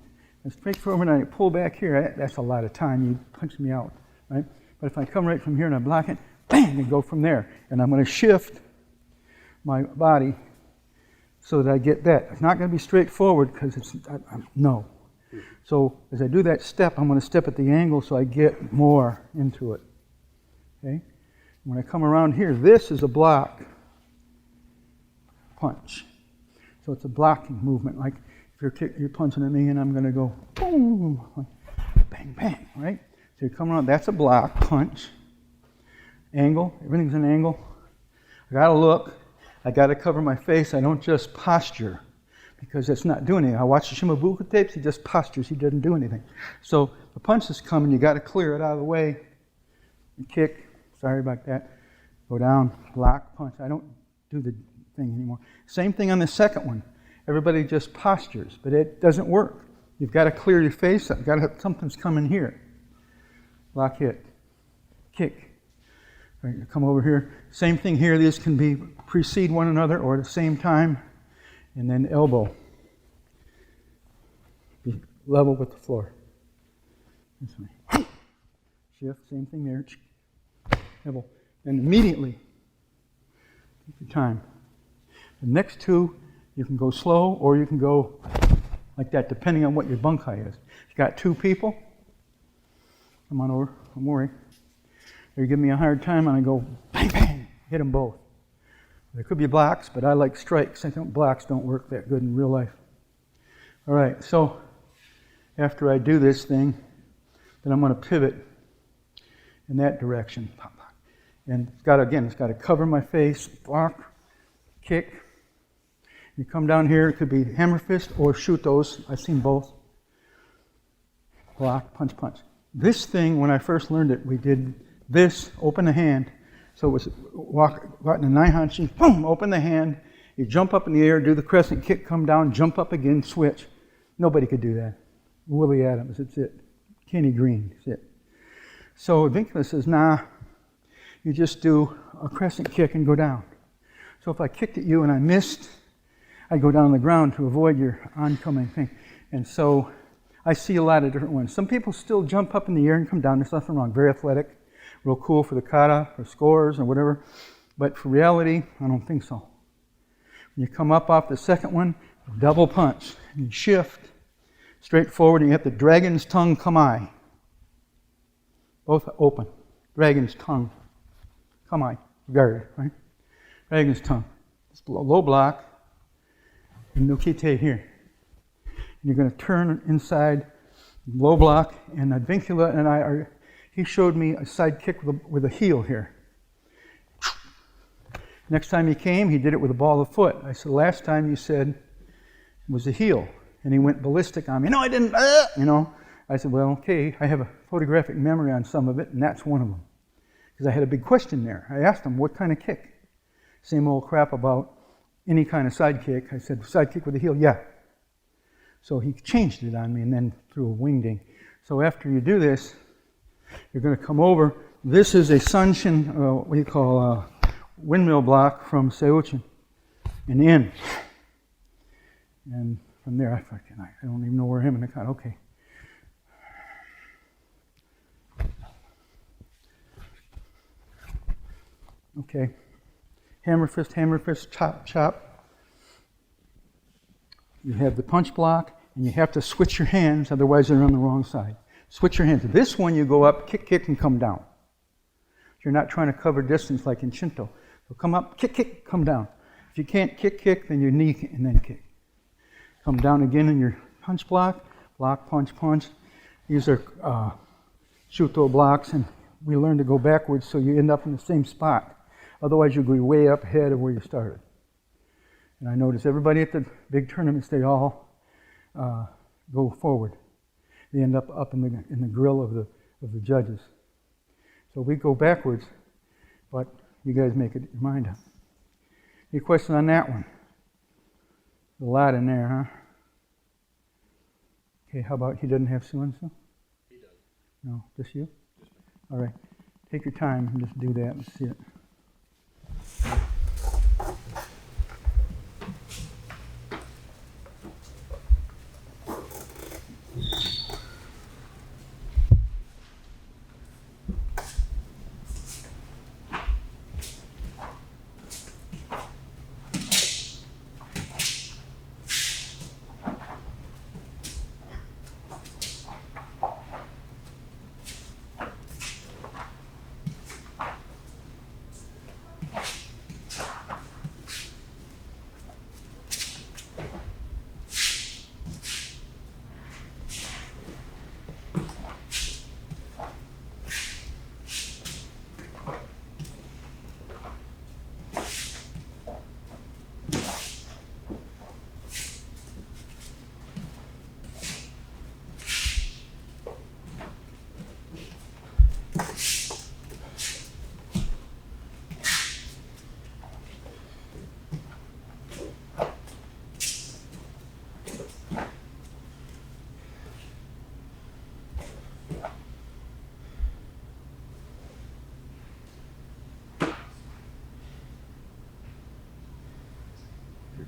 and straight forward, and I pull back here, that's a lot of time. You punch me out, right? But if I come right from here and I block it, bang, and go from there. And I'm going to shift my body so that I get that. It's not going to be straightforward because it's, no. So as I do that step, I'm going to step at the angle so I get more into it. Okay? When I come around here, this is a block punch. So it's a blocking movement. Like if you're punching at me and I'm going to go boom, like bang, bang, right? So you come around, that's a block punch. Angle, everything's an angle. I got to look. I got to cover my face. I don't just posture because that's not doing anything. I watch the Shimabuku tapes. He just postures. He doesn't do anything. So the punch is coming. You got to clear it out of the way. You kick. Sorry about that. Go down. Block. Punch. I don't do the thing anymore. Same thing on the second one. Everybody just postures, but it doesn't work. You've got to clear your face up. You've got to have something's coming here. Block, hit. Kick. Right, you come over here. Same thing here. These can be precede one another or at the same time. And then elbow. Be level with the floor. This way. Shift. Same thing there. Elbow. And immediately, take your time. The next two, you can go slow or you can go like that, depending on what your bunkai is. You got two people. Come on over. Don't worry. They give me a hard time and I go bang, bang, hit them both. There could be blocks, but I like strikes. I think blocks don't work that good in real life. All right, so after I do this thing, then I'm going to pivot in that direction. And it's got to cover my face, block, kick. You come down here, it could be hammer fist or shoot those. I've seen both. Block, punch, punch. This thing, when I first learned it, we did this, open the hand. So it was walk in a nai-hanchi, boom, open the hand. You jump up in the air, do the crescent kick, come down, jump up again, switch. Nobody could do that. Willie Adams, that's it. Kenny Green, that's it. So Vincula says, nah, you just do a crescent kick and go down. So if I kicked at you and I missed, I'd go down on the ground to avoid your oncoming thing. And so I see a lot of different ones. Some people still jump up in the air and come down. There's nothing wrong. Very athletic. Real cool for the kata or scores or whatever. But for reality, I don't think so. When you come up off the second one, double punch. And you shift straight forward and you have the dragon's tongue kamai. Both open. Dragon's tongue. Kamai. Guard, right? Dragon's tongue. Just low block. And nukite here. And you're going to turn inside, low block, and Advincula and I are, he showed me a side kick with a heel here. Next time he came, he did it with a ball of the foot. I said, last time you said it was a heel. And he went ballistic on me. No, I didn't, you know. I said, well, okay, I have a photographic memory on some of it, and that's one of them. Because I had a big question there. I asked him, what kind of kick? Same old crap about any kind of side kick. I said, side kick with a heel? Yeah. So he changed it on me and then threw a wingding. So after you do this, you're going to come over. This is a Sanshin, what do you call, windmill block from Seisan. And in. And from there, I don't even know where him and the Kata. Okay. Okay. Hammer fist, chop, chop. You have the punch block, and you have to switch your hands, otherwise they're on the wrong side. Switch your hands. This one you go up, kick, kick, and come down. You're not trying to cover distance like in Shinto. So come up, kick, kick, come down. If you can't kick, kick, then you knee and then kick. Come down again in your punch block, punch, punch. These are Shuto blocks, and we learn to go backwards so you end up in the same spot. Otherwise, you'll go way up ahead of where you started. And I notice everybody at the big tournaments, they all go forward. They end up in the grill of the judges. So we go backwards, but you guys make it your mind up. Any question on that one? a lot in there, huh? Okay, how about he doesn't have Suansu? He does. No, just you? All right. Take your time and just do that and see it.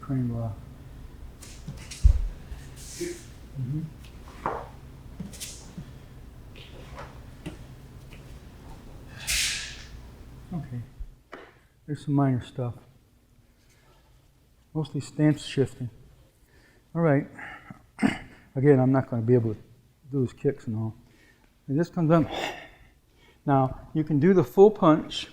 Crane block. Okay. There's some minor stuff. Mostly stance shifting. All right. Again, I'm not going to be able to do his kicks and all. And this comes up. Now, you can do the full punch,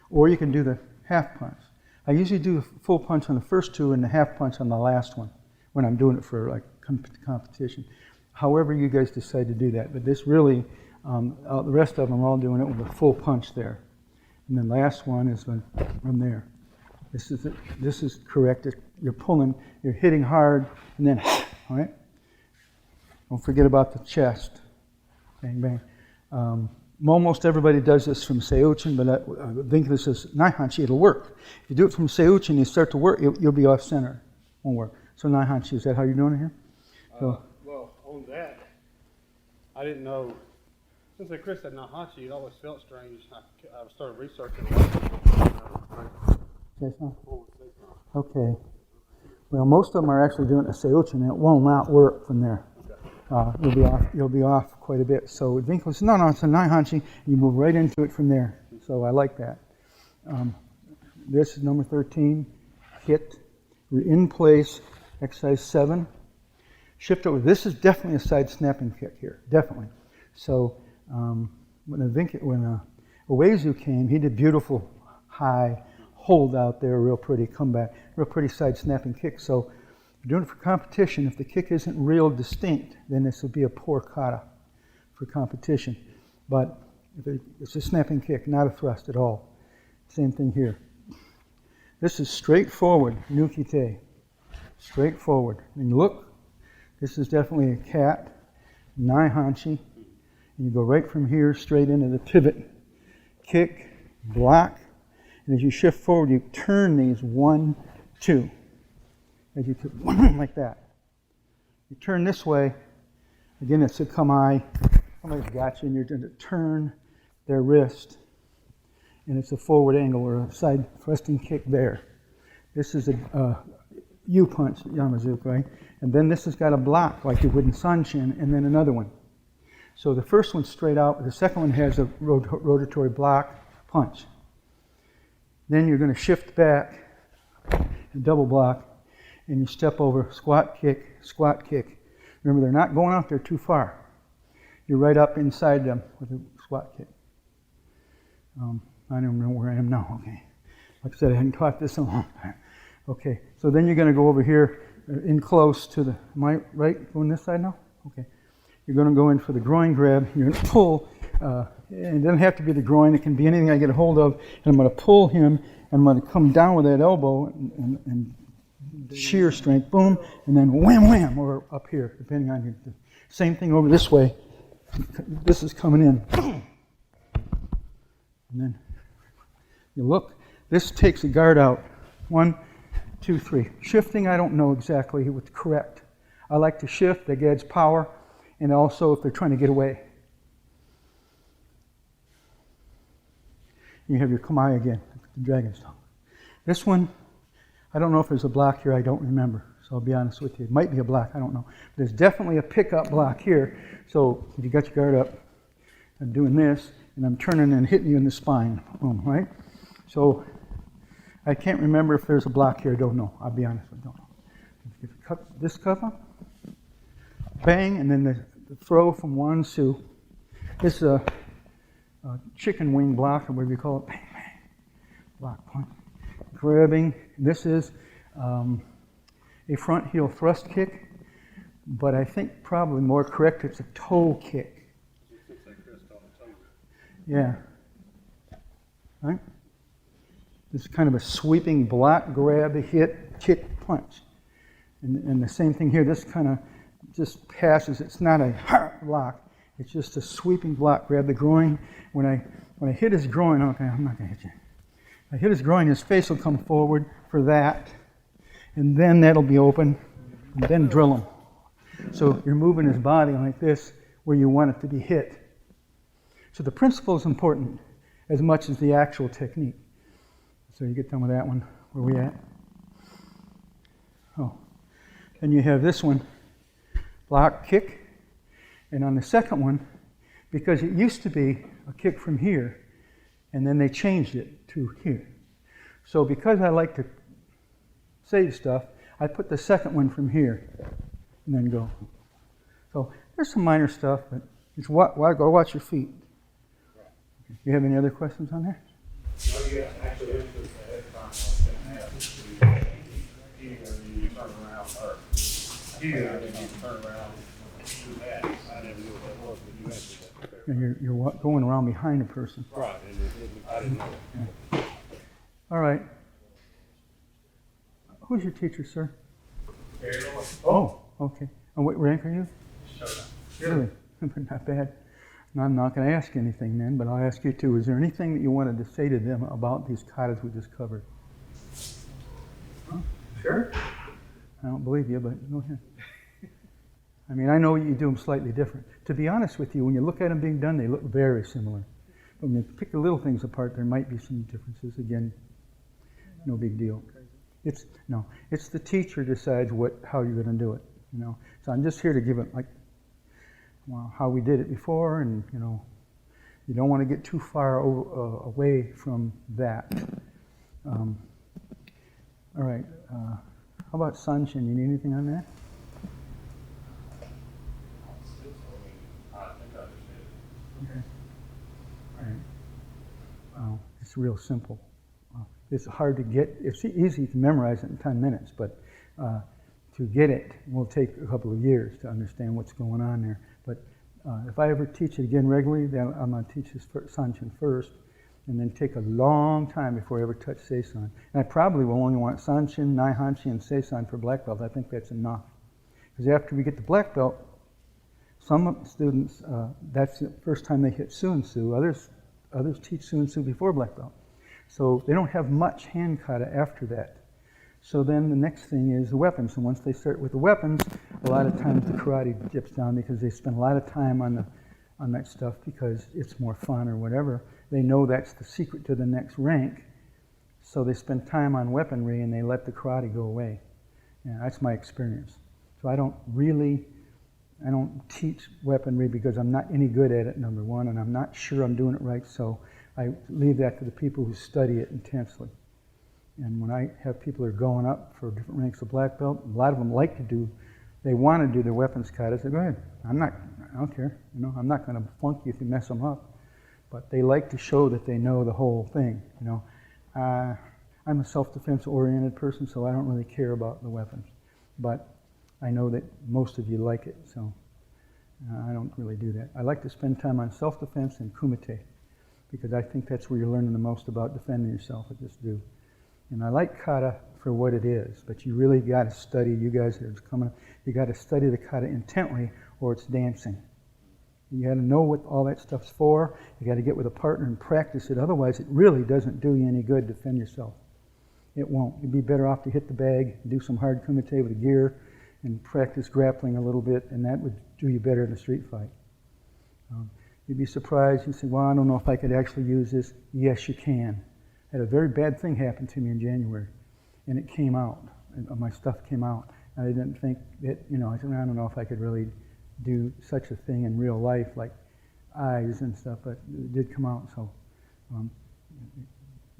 or you can do the half punch. I usually do the full punch on the first two and the half punch on the last one when I'm doing it for like competition. However you guys decide to do that. But this really, the rest of them are all doing it with a full punch there. And then last one is from there. This is correct. You're pulling, you're hitting hard, and then, all right? Don't forget about the chest. Bang, bang. Almost everybody does this from Seiyuchin, but I think this is Naihanchi, it'll work. If you do it from Seiyuchin, you start to work, you'll be off center. Won't work. So Naihanchi, is that how you're doing it here? Well, on that, I didn't know. Since Chris said Naihanchi, it always felt strange. I started researching. Seisan? Okay. Well, most of them are actually doing it in Seiyuchin, and it will not work from there. You'll be off quite a bit. So Winkler says, no, it's a Naihanchi. You move right into it from there. So I like that. This is number 13. Hit. We're in place. Exercise 7. Shift over. This is definitely a side snapping kick here. Definitely. So when Uezu came, he did beautiful high hold out there, real pretty comeback, real pretty side snapping kick. So if you're doing it for competition, if the kick isn't real distinct, then this would be a poor kata for competition. But if it's a snapping kick, not a thrust at all. Same thing here. This is straightforward, nukite. Straightforward. And you look, this is definitely a cat, Naihanchi. And you go right from here straight into the pivot. Kick, block, and as you shift forward, you turn these 1, 2. As you like that. You turn this way, again it's a kamae. Somebody's got you and you're going to turn their wrist. And it's a forward angle or a side thrusting kick there. This is a U punch, Yamazuka, right? And then this has got a block like you would in Sanshin, and then another one. So the first one's straight out, the second one has a rotatory block punch. Then you're going to shift back and double block, and you step over, squat kick, squat kick. Remember, they're not going out there too far. You're right up inside them with a squat kick. I don't know where I am now, okay. Like I said, I hadn't taught this in a long time. Okay, so then you're going to go over here in close to the, am I right, going this side now? Okay. You're going to go in for the groin grab. You're going to pull, and it doesn't have to be the groin. It can be anything I get a hold of. And I'm going to pull him, and I'm going to come down with that elbow and shear strength, boom, and then wham, wham, or up here, depending on your, same thing over this way. This is coming in. And then you look. This takes the guard out. 1, 2, 3. Shifting, I don't know exactly what's correct. I like to shift, that adds power, and also if they're trying to get away. You have your kamae again, the dragon stone. This one, I don't know if there's a block here, I don't remember. So I'll be honest with you. It might be a block, I don't know. There's definitely a pickup block here. So if you got your guard up, I'm doing this, and I'm turning and hitting you in the spine. Boom, right? So I can't remember if there's a block here, I don't know. I'll be honest with you, I don't know. If you cut this cuff, bang, and then the throw from one su. This is a chicken wing block, or whatever you call it. Bang, bang. Block point. Grabbing. This is a front heel thrust kick, but I think probably more correct, it's a toe kick. Yeah. Right? This is kind of a sweeping block, grab, hit, kick, punch. And the same thing here, this kind of just passes. It's not a hard block. It's just a sweeping block. Grab the groin. When I hit his groin, okay, I'm not going to hit you. I hit his groin, his face will come forward for that. And then that'll be open. And then drill him. So you're moving his body like this where you want it to be hit. So the principle is important as much as the actual technique. So you get done with that one. Where we at? Oh. Then you have this one. Block, kick. And on the second one, because it used to be a kick from here, and then they changed it to here. So because I like to save stuff, I put the second one from here, and then go. So there's some minor stuff, but just go watch your feet. You have any other questions on there? No, yeah, actually, this was the head time I was going to ask. Either you turn around or here, you turn around and do that. I never knew what that was, but you answered that. And you're going around behind a person. Right, and I didn't know that. Yeah. All right. Who's your teacher, sir? Oh, okay. And what rank are you? Really? Not bad. No, I'm not going to ask anything then, but I'll ask you too. Is there anything that you wanted to say to them about these katas we just covered? Huh? Sure. I don't believe you, but go ahead. I mean, I know you do them slightly different. To be honest with you, when you look at them being done, they look very similar. But when you pick the little things apart, there might be some differences. Again, no big deal. It's the teacher decides how you're going to do it. So I'm just here to give it how we did it before, and you don't want to get too far away from that. All right. How about Sanshin? You need anything on that? Okay. All right. It's real simple. It's hard to get. It's easy to memorize it in 10 minutes, but to get it will take a couple of years to understand what's going on there. But if I ever teach it again regularly, then I'm going to teach this Sanshin first, and then take a long time before I ever touch Seisan. And I probably will only want Sanshin, Naihanshi, and Seisan for black belt. I think that's enough. Because after we get the black belt, some students, that's the first time they hit Su-and-Su. Others teach Su-and-Su before black belt. So they don't have much hand kata after that. So then the next thing is the weapons. And once they start with the weapons, a lot of times the karate dips down because they spend a lot of time on that stuff because it's more fun or whatever. They know that's the secret to the next rank. So they spend time on weaponry and they let the karate go away. Yeah, that's my experience. So I don't teach weaponry because I'm not any good at it, number one, and I'm not sure I'm doing it right. So I leave that to the people who study it intensely. And when I have people who are going up for different ranks of black belt, a lot of them they want to do their weapons katas. They go ahead. I don't care. I'm not going to flunk you if you mess them up. But they like to show that they know the whole thing. I'm a self-defense oriented person, so I don't really care about the weapons. But I know that most of you like it, so I don't really do that. I like to spend time on self-defense and kumite, because I think that's where you're learning the most about defending yourself. I just do. And I like kata for what it is, but you really got to study, you guys that are coming up, you got to study the kata intently or it's dancing. You got to know what all that stuff's for. You got to get with a partner and practice it. Otherwise, it really doesn't do you any good to defend yourself. It won't. You'd be better off to hit the bag, do some hard kumite with the gear, and practice grappling a little bit, and that would do you better in a street fight. You'd be surprised. You'd say, well, I don't know if I could actually use this. Yes, you can. I had a very bad thing happen to me in January, and it came out. And my stuff came out. And I didn't think that, I said, I don't know if I could really do such a thing in real life, like eyes and stuff, but it did come out. So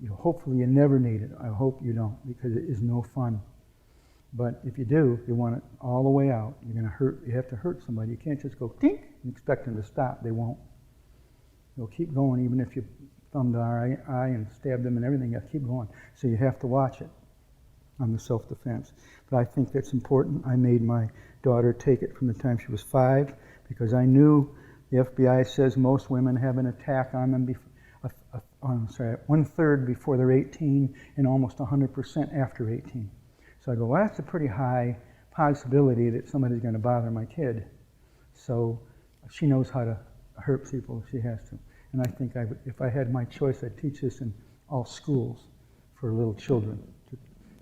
hopefully you never need it. I hope you don't, because it is no fun. But if you do, you want it all the way out. You're going to hurt. You have to hurt somebody. You can't just go tink and expect them to stop. They won't. They'll keep going, even if you thumb their eye and stab them and everything. They'll keep going. So you have to watch it on the self-defense. But I think that's important. I made my daughter take it from the time she was 5, because I knew the FBI says most women have an attack on them 1/3 before they're 18 and almost 100% after 18. So I go, well, that's a pretty high possibility that somebody's going to bother my kid. So she knows how to hurt people if she has to. And I think if I had my choice, I'd teach this in all schools for little children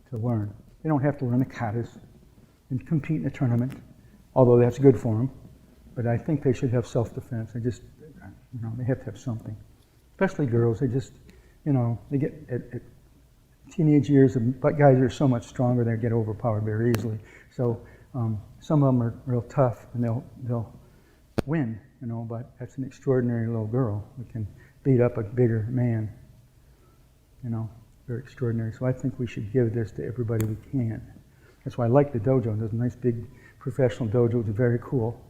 to learn. They don't have to learn the katas and compete in a tournament, although that's good for them. But I think they should have self-defense. They have to have something. Especially girls, they just, they get at teenage years, but guys are so much stronger, they get overpowered very easily. So some of them are real tough, and they'll win, but that's an extraordinary little girl who can beat up a bigger man, very extraordinary. So I think we should give this to everybody we can. That's why I like the dojo. There's a nice big professional dojo. It's very cool.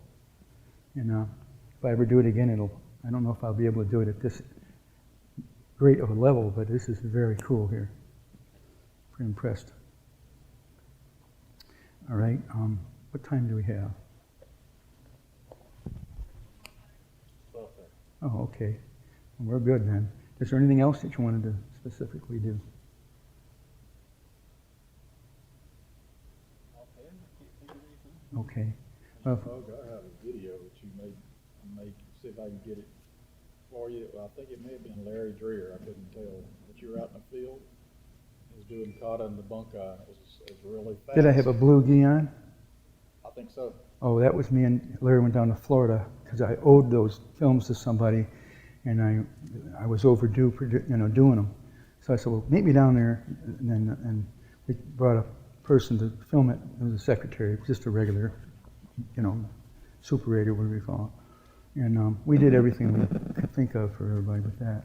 If I ever do it again, I don't know if I'll be able to do it at this great of a level, but this is very cool here. Pretty impressed. All right, what time do we have? Oh, okay. Well, we're good then. Is there anything else that you wanted to specifically do? Okay. Pogue, I have a video that you made. See if I can get it for you. Well, I think it may have been Larry Dreer. I couldn't tell. But you were out in the field. He was doing Kata in the Bunkai. It was really fast. Did I have a blue gi on? I think so. Oh, that was me and Larry went down to Florida because I owed those films to somebody, and I was overdue for doing them. So I said, well, meet me down there, and we brought a person to film it. It was a secretary, just a regular, superator, whatever you call it. And we did everything we could think of for everybody with that.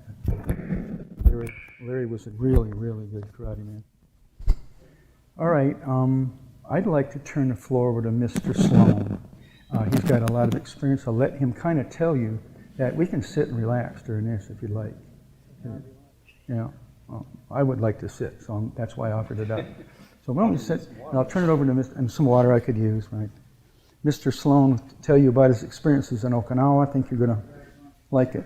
Larry was a really, really good karate man. All right, I'd like to turn the floor over to Mr. Sloan. He's got a lot of experience. I'll let him kind of tell you that we can sit and relax during this if you'd like. I would like to sit, so that's why I offered it up. So why don't you sit, and I'll turn it over to Mr. and some water I could use, right? Mr. Sloan to tell you about his experiences in Okinawa. I think you're going to like it.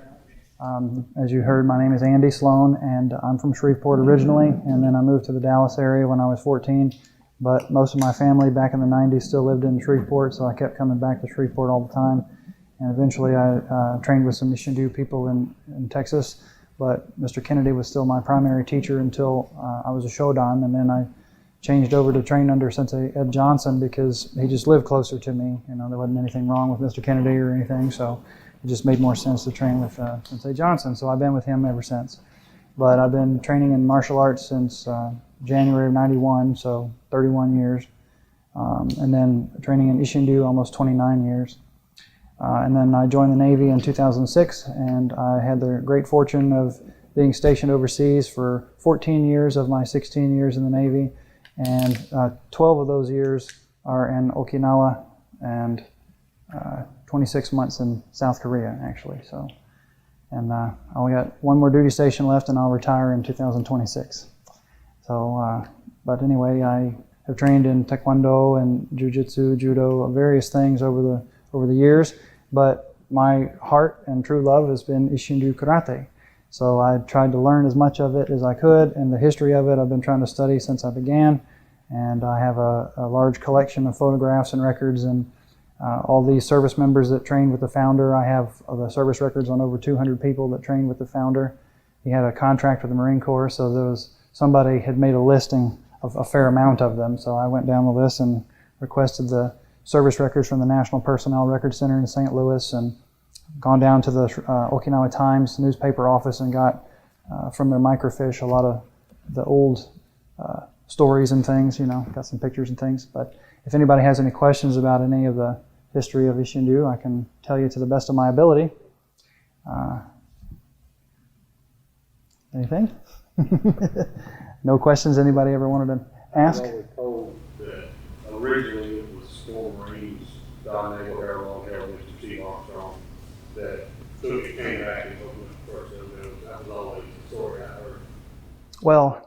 As you heard, my name is Andy Sloan, and I'm from Shreveport originally, and then I moved to the Dallas area when I was 14. But most of my family back in the 90s still lived in Shreveport, so I kept coming back to Shreveport all the time. And eventually I trained with some Isshinryu people in Texas, but Mr. Kennedy was still my primary teacher until I was a Shodan, and then I changed over to train under Sensei Ed Johnson because he just lived closer to me. There wasn't anything wrong with Mr. Kennedy or anything, so it just made more sense to train with Sensei Johnson. So I've been with him ever since. But I've been training in martial arts since January of '91, so 31 years. And then training in Isshinryu almost 29 years. And then I joined the Navy in 2006, and I had the great fortune of being stationed overseas for 14 years of my 16 years in the Navy. And 12 of those years are in Okinawa and 26 months in South Korea, actually. So, and I only got one more duty station left, and I'll retire in 2026. So, but anyway, I have trained in Taekwondo and Jiu-jitsu, Judo, various things over the years. But my heart and true love has been Isshinryu karate. So I tried to learn as much of it as I could, and the history of it I've been trying to study since I began. And I have a large collection of photographs and records, and all these service members that trained with the founder. I have the service records on over 200 people that trained with the founder. He had a contract with the Marine Corps, so those somebody had made a listing of a fair amount of them. So I went down the list and requested the service records from the National Personnel Record Center in St. Louis, and gone down to the Okinawa Times newspaper office and got from their microfiche a lot of the old stories and things, got some pictures and things. But if anybody has any questions about any of the history of Isshinryu, I can tell you to the best of my ability. Anything? No questions anybody ever wanted to ask? I was told that originally it was four Marines, Don Nagel, Harold Longtail, Mr. Steve Armstrong, that took it, came back and opened up the first dojo. That was always the story I heard. Well,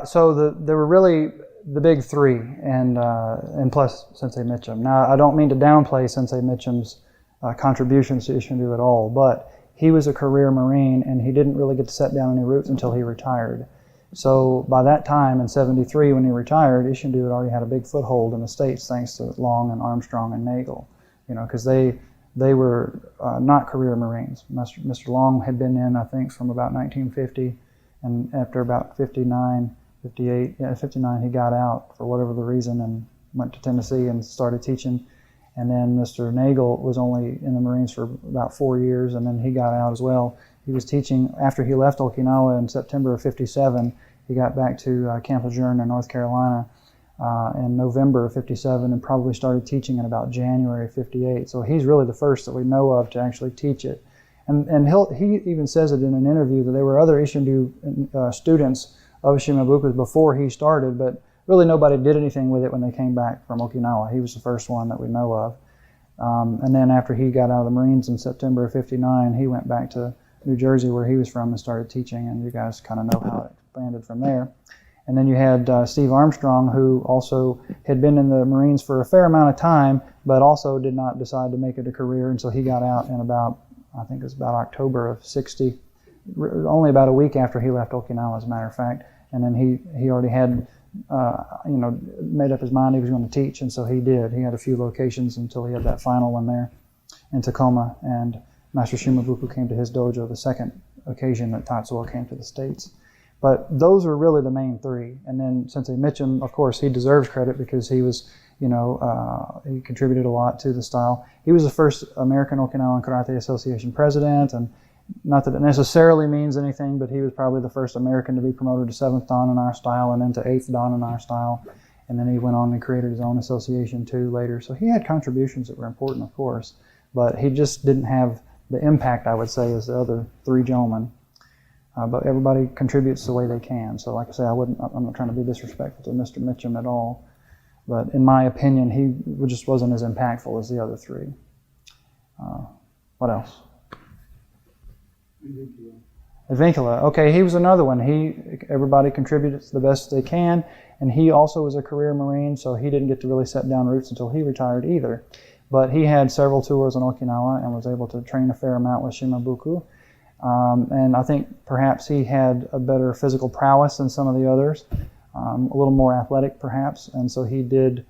so there were really the big three, and plus Sensei Mitchum. Now, I don't mean to downplay Sensei Mitchum's contributions to Isshinryu at all, but he was a career Marine, and he didn't really get to set down any roots until he retired. So by that time, in '73, when he retired, Isshinryu had already had a big foothold in the States, thanks to Long and Armstrong and Nagel, because they were not career Marines. Mr. Long had been in, I think, from about 1950, and after about 59, he got out for whatever the reason and went to Tennessee and started teaching. And then Mr. Nagel was only in the Marines for about 4 years, and then he got out as well. He was teaching after he left Okinawa in September of '57. He got back to Camp Lejeune in North Carolina in November of '57, and probably started teaching in about January of '58. So he's really the first that we know of to actually teach it. And he even says it in an interview that there were other Isshinryu students of Shimabuku before he started, but really nobody did anything with it when they came back from Okinawa. He was the first one that we know of. And then after he got out of the Marines in September of '59, he went back to New Jersey, where he was from, and started teaching, and you guys kind of know how it expanded from there. And then you had Steve Armstrong, who also had been in the Marines for a fair amount of time, but also did not decide to make it a career until he got out in about, I think it was about October of '60, only about a week after he left Okinawa, as a matter of fact. And then he already had, made up his mind he was going to teach, and so he did. He had a few locations until he had that final one there in Tacoma, and Master Shimabuku came to his dojo the second occasion that Tatsuo came to the States. But those are really the main three. And then Sensei Mitchum, of course, he deserves credit because he was, he contributed a lot to the style. He was the first American Okinawan Karate Association president, and not that it necessarily means anything, but he was probably the first American to be promoted to 7th Dan in our style and then to 8th Dan in our style. And then he went on and created his own association too later. So he had contributions that were important, of course, but he just didn't have the impact, I would say, as the other three gentlemen. But everybody contributes the way they can. So like I say, I'm not trying to be disrespectful to Mr. Mitchum at all. But in my opinion, he just wasn't as impactful as the other three. What else? Vincula. Okay, he was another one. Everybody contributed the best they can, and he also was a career Marine, so he didn't get to really set down roots until he retired either. But he had several tours in Okinawa and was able to train a fair amount with Shimabuku. And I think perhaps he had a better physical prowess than some of the others, a little more athletic perhaps, and so he did,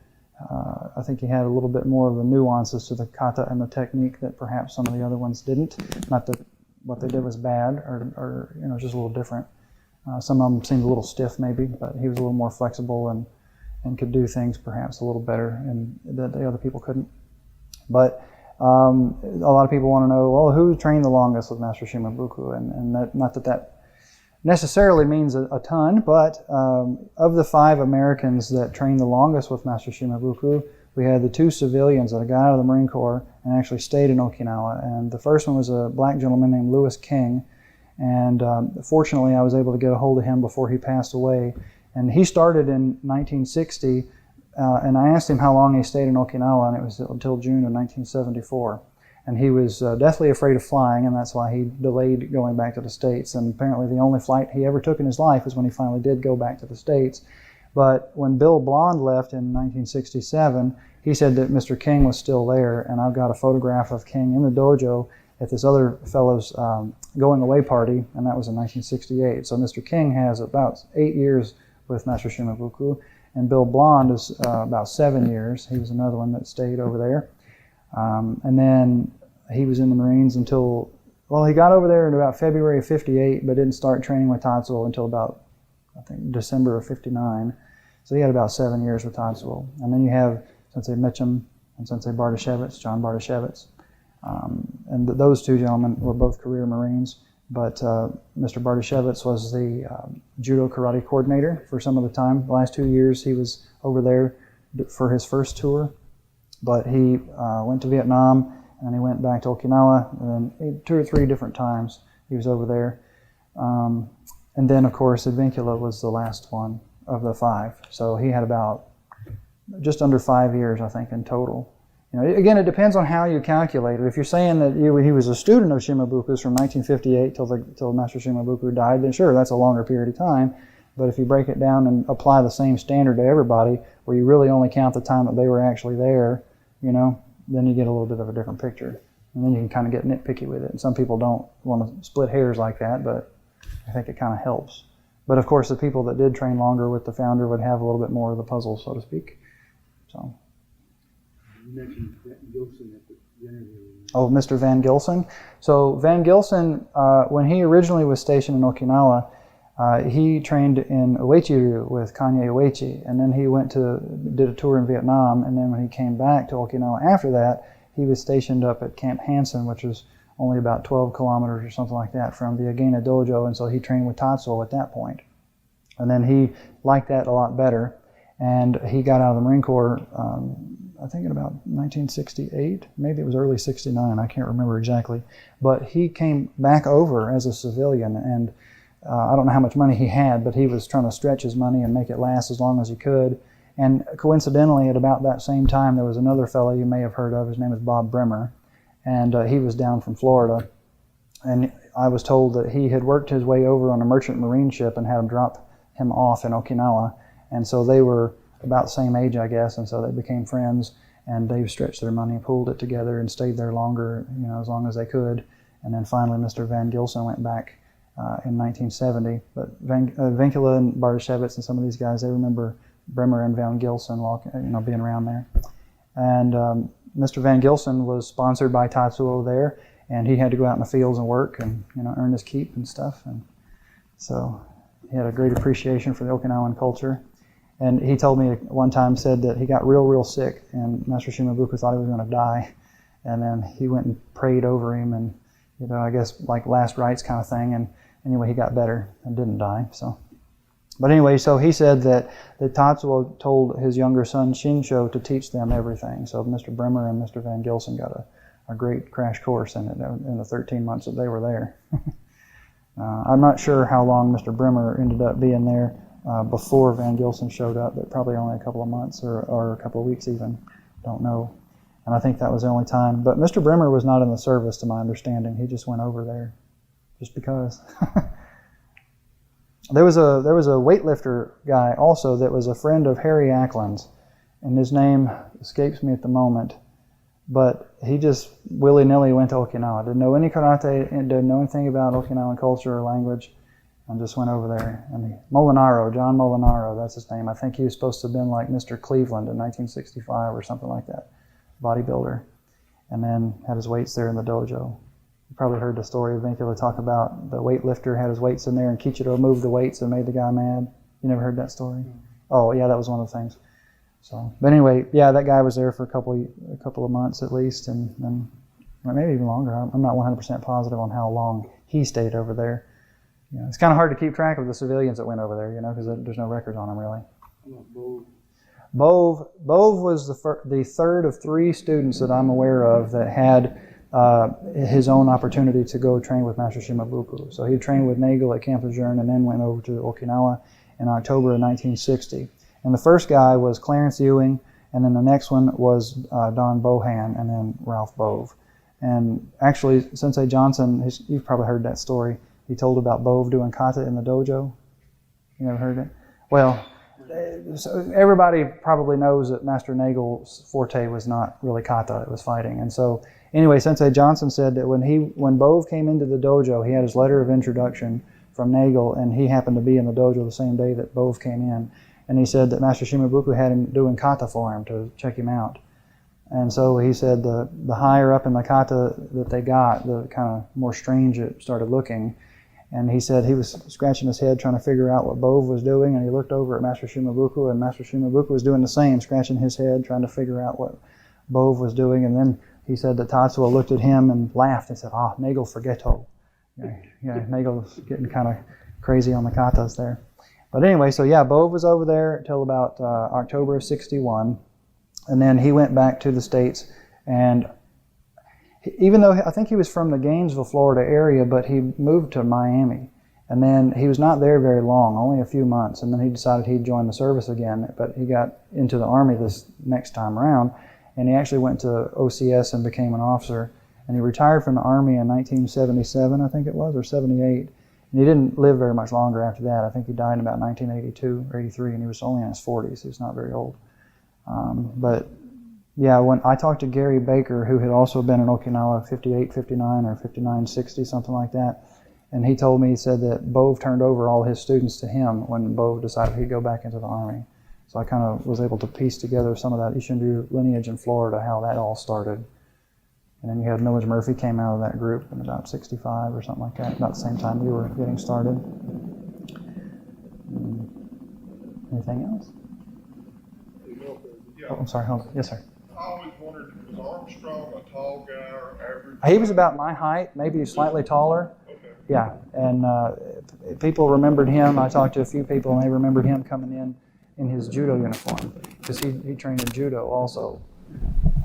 I think he had a little bit more of the nuances to the kata and the technique that perhaps some of the other ones didn't. Not that what they did was bad, or just a little different. Some of them seemed a little stiff maybe, but he was a little more flexible and could do things perhaps a little better, and that the other people couldn't. But a lot of people want to know, well, who trained the longest with Master Shimabuku? And not that necessarily means a ton, but of the 5 Americans that trained the longest with Master Shimabuku, we had the 2 civilians that got out of the Marine Corps and actually stayed in Okinawa. And the first one was a black gentleman named Lewis King. And fortunately, I was able to get a hold of him before he passed away. And he started in 1960. And I asked him how long he stayed in Okinawa, and it was until June of 1974. And he was deathly afraid of flying, and that's why he delayed going back to the States. And apparently the only flight he ever took in his life was when he finally did go back to the States. But when Bill Blond left in 1967, he said that Mr. King was still there, and I've got a photograph of King in the dojo at this other fellow's going away party, and that was in 1968. So Mr. King has about 8 years with Master Shimabuku. And Bill Blond is about 7 years. He was another one that stayed over there. And then he was in the Marines until, well, he got over there in about February of '58, but didn't start training with Tatsuo until about I think December of 59. So he had about 7 years with Tatsuo. And then you have Sensei Mitchum and Sensei Bartoshevitz, John Bartoshevitz. And those two gentlemen were both career Marines. But Mr. Bartoshevitz was the judo karate coordinator for some of the time. The last 2 years he was over there for his first tour. But he went to Vietnam, and then he went back to Okinawa, and then 2 or 3 different times he was over there. And then, of course, Advincula was the last one of the 5. So he had about just under 5 years, I think, in total. You know, again, it depends on how you calculate it. If you're saying that he was a student of Shimabuku's from 1958 till Master Shimabuku died, then sure, that's a longer period of time. But if you break it down and apply the same standard to everybody, where you really only count the time that they were actually there, you know, then you get a little bit of a different picture. And then you can kind of get nitpicky with it. And some people don't want to split hairs like that, but I think it kind of helps. But of course, the people that did train longer with the founder would have a little bit more of the puzzle, so to speak. So. You mentioned Gilson at the interview. Oh, Mr. Van Gilson. So Van Gilson, when he originally was stationed in Okinawa, he trained in Uechi-ryu with Kanye Uechi, and then he did a tour in Vietnam, and then when he came back to Okinawa after that, he was stationed up at Camp Hansen, which was only about 12 kilometers or something like that from the Agena Dojo, and so he trained with Tatsuo at that point. And then he liked that a lot better, and he got out of the Marine Corps, I think in about 1968, maybe it was early 69, I can't remember exactly, but he came back over as a civilian, and I don't know how much money he had, but he was trying to stretch his money and make it last as long as he could. And coincidentally, at about that same time, there was another fellow you may have heard of. His name is Bob Bremer, and he was down from Florida. And I was told that he had worked his way over on a merchant marine ship and had him drop him off in Okinawa. And so they were about the same age, I guess, and so they became friends. And they stretched their money, pooled it together, and stayed there longer, you know, as long as they could. And then finally, Mr. Van Gilson went back in 1970. But Vincula and Bartoshevitz and some of these guys, they remember Bremer and Van Gilson, being around there. And Mr. Van Gilson was sponsored by Tatsuo there, and he had to go out in the fields and work and, you know, earn his keep and stuff. And so he had a great appreciation for the Okinawan culture. And he told me one time, said that he got real sick, and Master Shimabuku thought he was going to die. And then he went and prayed over him, and, you know, I guess like last rites kind of thing. And anyway, he got better and didn't die. So. But anyway, so he said that Tatsuo told his younger son Shinsho to teach them everything. So Mr. Bremer and Mr. Van Gilson got a great crash course in it in the 13 months that they were there. I'm not sure how long Mr. Bremer ended up being there before Van Gilson showed up, but probably only a couple of months or a couple of weeks even. Don't know. And I think that was the only time. But Mr. Bremer was not in the service, to my understanding. He just went over there just because. There was a weightlifter guy also that was a friend of Harry Ackland's, and his name escapes me at the moment, but he just willy-nilly went to Okinawa. Didn't know any karate, and didn't know anything about Okinawan culture or language, and just went over there. And John Molinaro, that's his name. I think he was supposed to have been like Mr. Cleveland in 1965 or something like that, bodybuilder, and then had his weights there in the dojo. You probably heard the story of Vincula talk about the weightlifter had his weights in there and Kichiro moved the weights and made the guy mad. You never heard that story? Mm-hmm. Oh, yeah, that was one of the things. So, but anyway, yeah, that guy was there for a couple of months at least, and maybe even longer. I'm not 100% positive on how long he stayed over there. You know, it's kind of hard to keep track of the civilians that went over there, you know, because there's no records on them really. Bove was the third of 3 students that I'm aware of that had his own opportunity to go train with Master Shimabuku. So he trained with Nagel at Camp Lejeune and then went over to Okinawa in October of 1960. And the first guy was Clarence Ewing, and then the next one was Don Bohan, and then Ralph Bove. And actually, Sensei Johnson, you've probably heard that story. He told about Bove doing kata in the dojo. You never heard it? Well, so everybody probably knows that Master Nagel's forte was not really kata, it was fighting. And so anyway, Sensei Johnson said that when Bove came into the dojo, he had his letter of introduction from Nagel, and he happened to be in the dojo the same day that Bove came in. And he said that Master Shimabuku had him doing kata for him to check him out. And so he said the higher up in the kata that they got, the kind of more strange it started looking. And he said he was scratching his head trying to figure out what Bove was doing, and he looked over at Master Shimabuku, and Master Shimabuku was doing the same, scratching his head trying to figure out what Bove was doing. And then he said that Tatsuo looked at him and laughed and said, Nagel forgetto. Nagel's getting kind of crazy on the katas there. But anyway, so yeah, Bove was over there until about October of 61. And then he went back to the States. And even though I think he was from the Gainesville, Florida area, but he moved to Miami. And then he was not there very long, only a few months. And then he decided he'd join the service again. But he got into the Army this next time around. And he actually went to OCS and became an officer. And he retired from the Army in 1977, I think it was, or 78. And he didn't live very much longer after that. I think he died in about 1982 or 83, and he was only in his 40s. He was not very old. But yeah, when I talked to Gary Baker, who had also been in Okinawa 58, 59, or 59, 60, something like that, and he told me, he said that Bove turned over all his students to him when Bove decided he'd go back into the Army. So I kind of was able to piece together some of that Isshinryu lineage in Florida, how that all started. And then you had Millage Murphy came out of that group in about 65 or something like that, about the same time we were getting started. Anything else? Oh, I'm sorry, hold on. Yes, sir. I always wondered, was Armstrong a tall guy or average? He was about my height, maybe slightly taller. Okay. Yeah, and people remembered him. I talked to a few people, and they remembered him coming in his judo uniform, because he trained in judo also.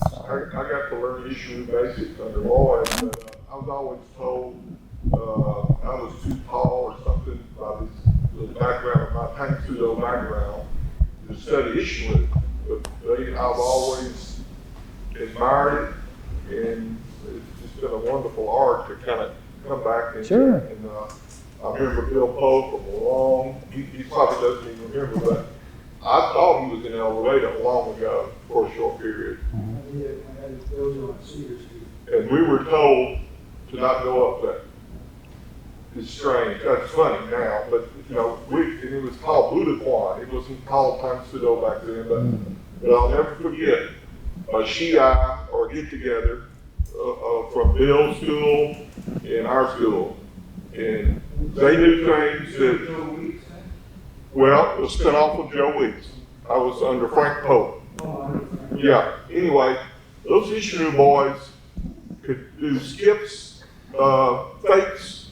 I got to learn Isshinryu basics under Lloyd, but I was always told I was too tall or something by the background of my Taekwondo background to study Isshinryu. But I've always admired it, and it's just been a wonderful art to kind of come back and. Sure. And I remember Bill Pogue from long. He probably doesn't even remember, but I thought he was in El Dorado long ago for a short period. And we were told to not go up there. It's strange. That's funny now, but and it was called Budokan. It wasn't called Taekwondo back then, but I'll never forget a Shiai or get together from Bill's school and our school, and they knew things that. Well, it was spin off of Joe Weeks. I was under Frank Pope. Yeah. Anyway, those Isshinryu boys could do skips, fakes.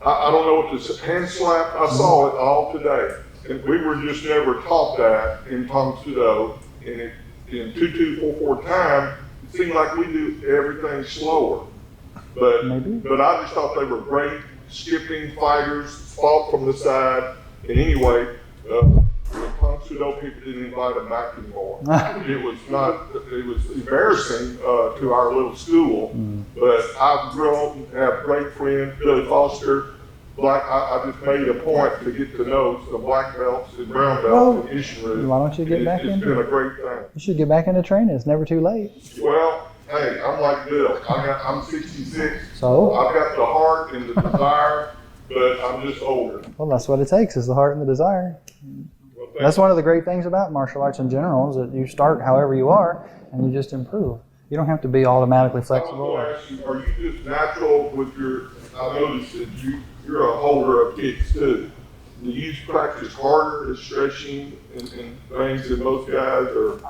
I don't know what this hand slap. I saw it all today, and we were just never taught that in Tong Sudo. And in 2244 time, it seemed like we do everything slower. But I just thought they were great skipping fighters, fought from the side. And anyway, Tong Sudo people didn't invite them back anymore. It was embarrassing to our little school. But I've grown to have great friends, Billy Foster. I just made a point to get to know some black belts and brown belts in Isshinryu. Why don't you get back into it? It's been a great thing. You should get back into training. It's never too late. Well, hey, I'm like Bill. I'm 66. So? I've got the heart and the desire, but I'm just older. Well, that's what it takes, is the heart and the desire. Well, That's one of the great things about martial arts in general, is that you start however you are, and you just improve. You don't have to be automatically flexible. I was going to ask you, are you just natural with your, I noticed that you're a holder of kicks too. Do you practice harder at stretching and things than most guys, or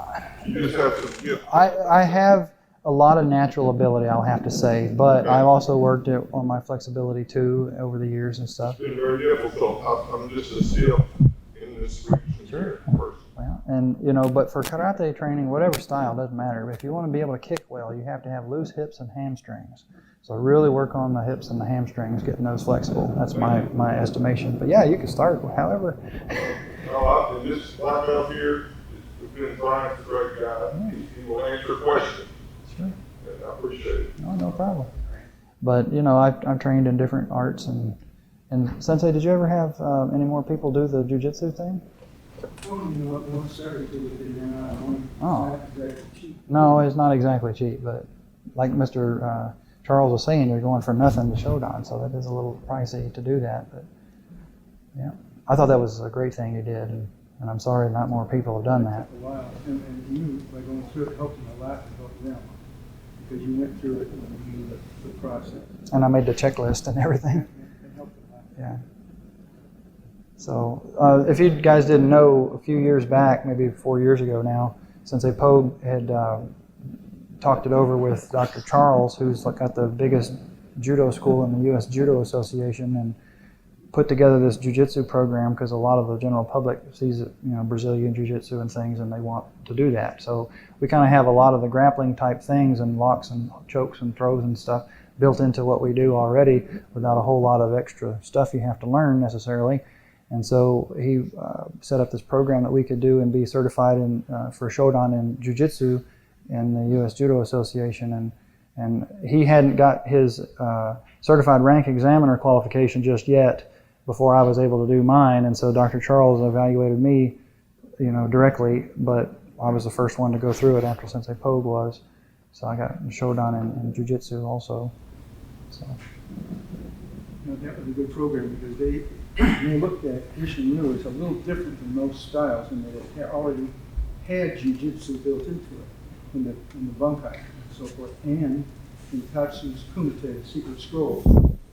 you just have some gift? I have a lot of natural ability, I'll have to say, but I've also worked on my flexibility too over the years and stuff. It's been very difficult. I'm just a stiff in this region here person. Well, and but for karate training, whatever style, doesn't matter. If you want to be able to kick well, you have to have loose hips and hamstrings. So really work on the hips and the hamstrings, getting those flexible. That's my estimation. But yeah, you can start however. No, and this black belt here, it's been Brian's a great guy. He will answer questions. Sure. And I appreciate it. No problem. But I've trained in different arts and Sensei, did you ever have any more people do the jiu-jitsu thing? Oh. No, it's not exactly cheap, but like Mr. Charles was saying, you're going for nothing to Shodan, so that is a little pricey to do that. But yeah, I thought that was a great thing you did, and I'm sorry not more people have done that. And you, by going through it, helped them a lot to help them, because you went through it and you knew the process. And I made the checklist and everything. It helped a lot. Yeah. So if you guys didn't know, a few years back, maybe 4 years ago now, Sensei Pogue had talked it over with Dr. Charles, who's got the biggest judo school in the U.S. Judo Association, and put together this jiu-jitsu program because a lot of the general public sees it, Brazilian jiu-jitsu and things, and they want to do that. So we kind of have a lot of the grappling type things and locks and chokes and throws and stuff built into what we do already without a whole lot of extra stuff you have to learn necessarily. And so he set up this program that we could do and be certified in for Shodan in jiu-jitsu in the U.S. Judo Association. And he hadn't got his certified rank examiner qualification just yet before I was able to do mine. And so Dr. Charles evaluated me, directly, but I was the first one to go through it after Sensei Pogue was. So I got Shodan in jiu-jitsu also. So. That was a good program because they looked at Isshinryu as a little different than most styles in that it already had jiu-jitsu built into it in the Bunkai and so forth, and in Tatsu's Kumite, the Secret Scroll.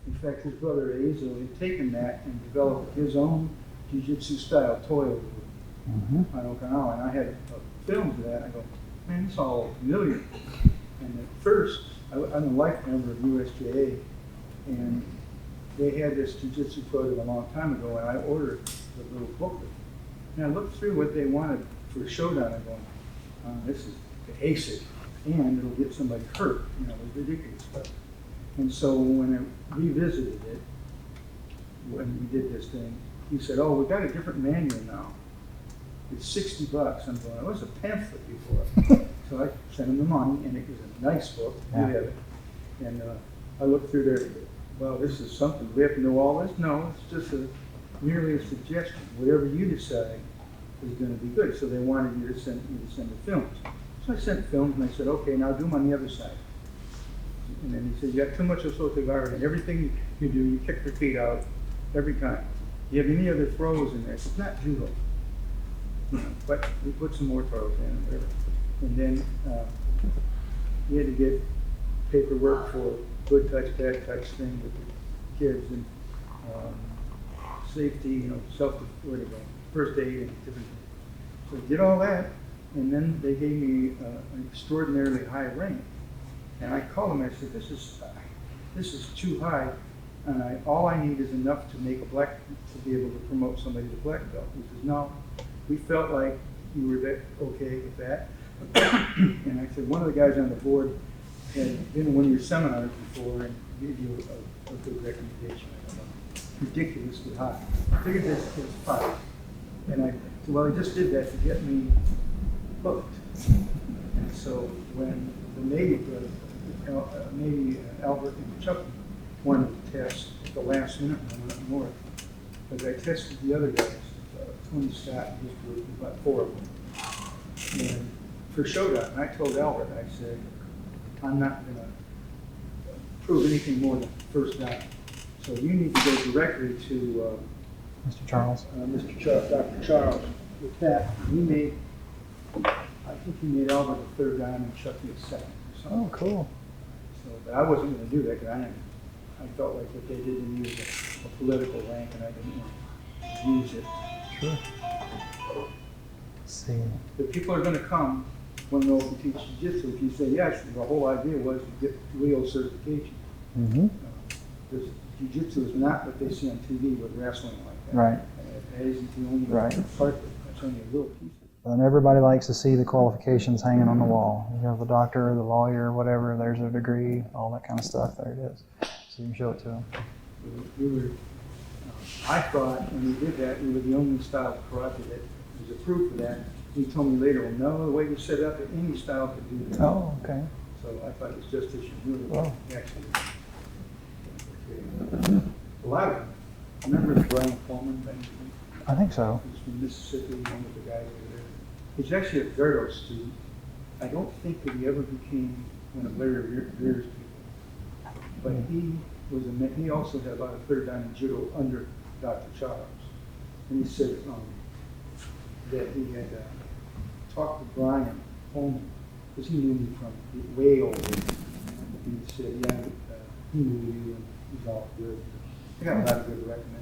In fact, his brother Eizo had taken that and developed his own jiu-jitsu style, Toyo, on Okinawa, and I had films of that. I go, man, it's all familiar. And at first, I'm a life member of USJA, and they had this jiu-jitsu program a long time ago, and I ordered the little booklet. And I looked through what they wanted for Shodan. I'm going, this is basic, and it'll get somebody hurt. It was ridiculous stuff. And so when I revisited it, when we did this thing, he said, oh, we've got a different manual now. It's $60. I'm going, it was a pamphlet before. So I sent him the money, and it was a nice book. You have it. And I looked through there. Well, this is something. We have to know all this? No, it's just merely a suggestion. Whatever you decide is going to be good. So they wanted you to send the films. So I sent films, and I said, okay, now do them on the other side. And then he said, you got too much of Sotogawa, and everything you do, you kick your feet out every time. Do you have any other throws in there? It's not judo. But we put some more throws in and whatever. And then we had to get paperwork for good touch, bad touch thing with the kids, and safety, first aid and different things. So I did all that, and then they gave me an extraordinarily high rank. And I called him and I said, this is too high, and all I need is enough to make to be able to promote somebody to black belt. He says, no, we felt like you were okay with that. And I said, one of the guys on the board had been to one of your seminars before and gave you a good recommendation. I don't know, ridiculously high. I figured this was fine. And I said, well, he just did that to get me booked. And so when the Navy Albert and Chuck wanted to test at the last minute when I went up north, because I tested the other guys, Tony Scott and his group, about 4 of them. And for Shodan, and I told Albert, I said, I'm not going to prove anything more than first down. So you need to go directly to Mr. Charles. Dr. Charles. With that, I think he made Albert a third down and Chuck me a second. Oh, cool. So, but I wasn't going to do that because I felt like what they didn't use a political rank, and I didn't want to use it. Sure. Let's see. But people are going to come when they will teach jiu-jitsu. If you say yes, the whole idea was to get real certification. Because jiu-jitsu is not what they see on TV with wrestling like that. Right. That isn't the only part. That's only a little piece. And everybody likes to see the qualifications hanging on the wall. You have the doctor, the lawyer, whatever, there's a degree, all that kind of stuff. There it is. So you can show it to them. I thought when we did that, we were the only style of karate that was approved for that. He told me later, well, no, the way you set it up, any style could do that. Oh, okay. So I thought it was just Isshinryu. Wow. Actually. A lot of them. Remember Brian Coleman? I think so. He's from Mississippi, one of the guys over there. He's actually a Verdo student. I don't think that he ever became one of Larry Rear's people. But he also had about a third down in judo under Dr. Charles. And he said that he had talked to Brian Coleman, because he knew me from way over. And he said, yeah, he knew you, and he's all good. I got a lot of good recommendations.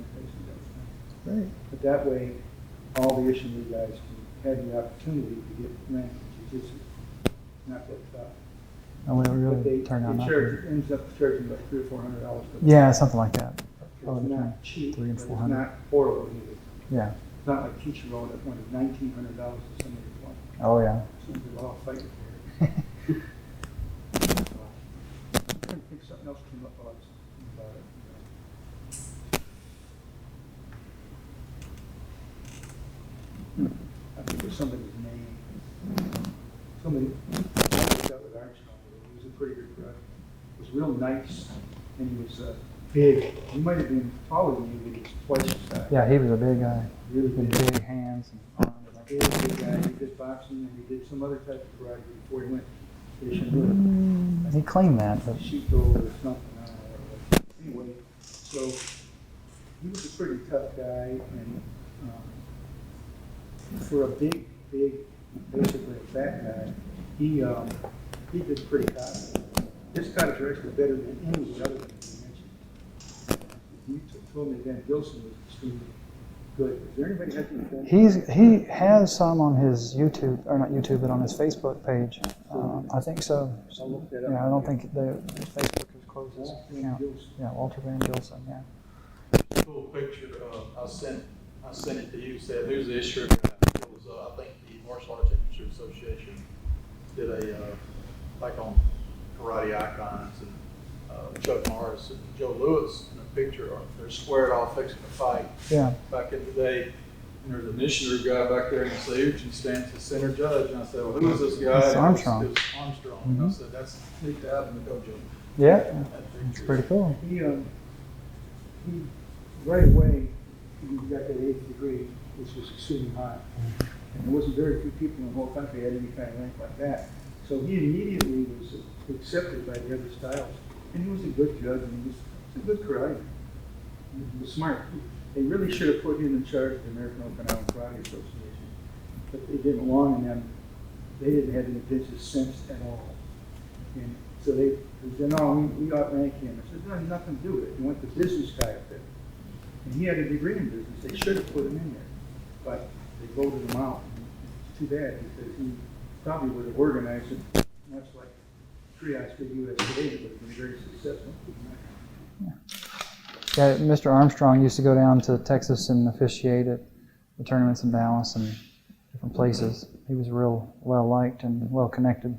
Great. But that way, all the Isshinryu guys can have the opportunity to get ranked in Jiu-Jitsu. Not that tough. Oh, it But really they turned out not to charge, be. ends up charging about $300 or $400. Yeah, something like that. It's Oh, not cheap, $300 and but it's $400. not horrible either. Yeah. It's not like teacher roll that wanted $1,900 to somebody who wanted. Oh, yeah. Some people all fighting for it. I think something else came up while I was thinking about it. I think it was somebody's name. Somebody, I worked out with Armstrong. He was a pretty good guy. He was real nice, and he was big. He might have been taller than you, but he was twice your size. Yeah, he was a big guy. Really With big. big hands and arms. Big guy. He did boxing, and he did some other type of karate before he went to Isshinryu. He claimed that, but Sheeto or something, I don't know what it was. Anyway, so he was a pretty tough guy, and for a big, basically a fat guy, he did pretty tough. His cutters are actually better than any of the other ones you mentioned. You told me Van Gilson was extremely good. Is there anybody that can defend? he has some on his YouTube, or not YouTube, but on his Facebook page. I think so. I'll look that up. Yeah, I don't think his Facebook has closed his Van account. Gilson. Yeah, Walter Van Gilson, yeah. Cool picture, I sent it to you, said, who's the issue? It was, I think the Martial Arts Industry Association did a, like on karate icons, and Chuck Norris and Joe Lewis in a picture, they're squared off fixing to fight. Yeah. Back in the day, and there's an Isshinryu guy back there in the stage and stands as center judge, and I said, well, who is this guy? It's And Armstrong. It was Armstrong, and I said, that's neat to have in the dojo. Yeah, That it's picture. pretty cool. He right away, he got that 8th degree, which was extremely high. And there wasn't very few people in the whole country that had any kind of rank like that. So he immediately was accepted by the other styles. And he was a good judge, and he was a good karate. He was smart. They really should have put him in charge of the American Okinawan Karate Association. But they didn't want him. They didn't have any business sense at all. And so they said, no, we outrank him. I said, no, nothing to do with it. He went the business guy up there. And he had a degree in business. They should have put him in there. But they voted him out. And it's too bad because he probably would have organized it much like triage for USA. It would have been very successful. Yeah, Mr. Armstrong used to go down to Texas and officiate at the tournaments in Dallas and different places. He was real well liked and well connected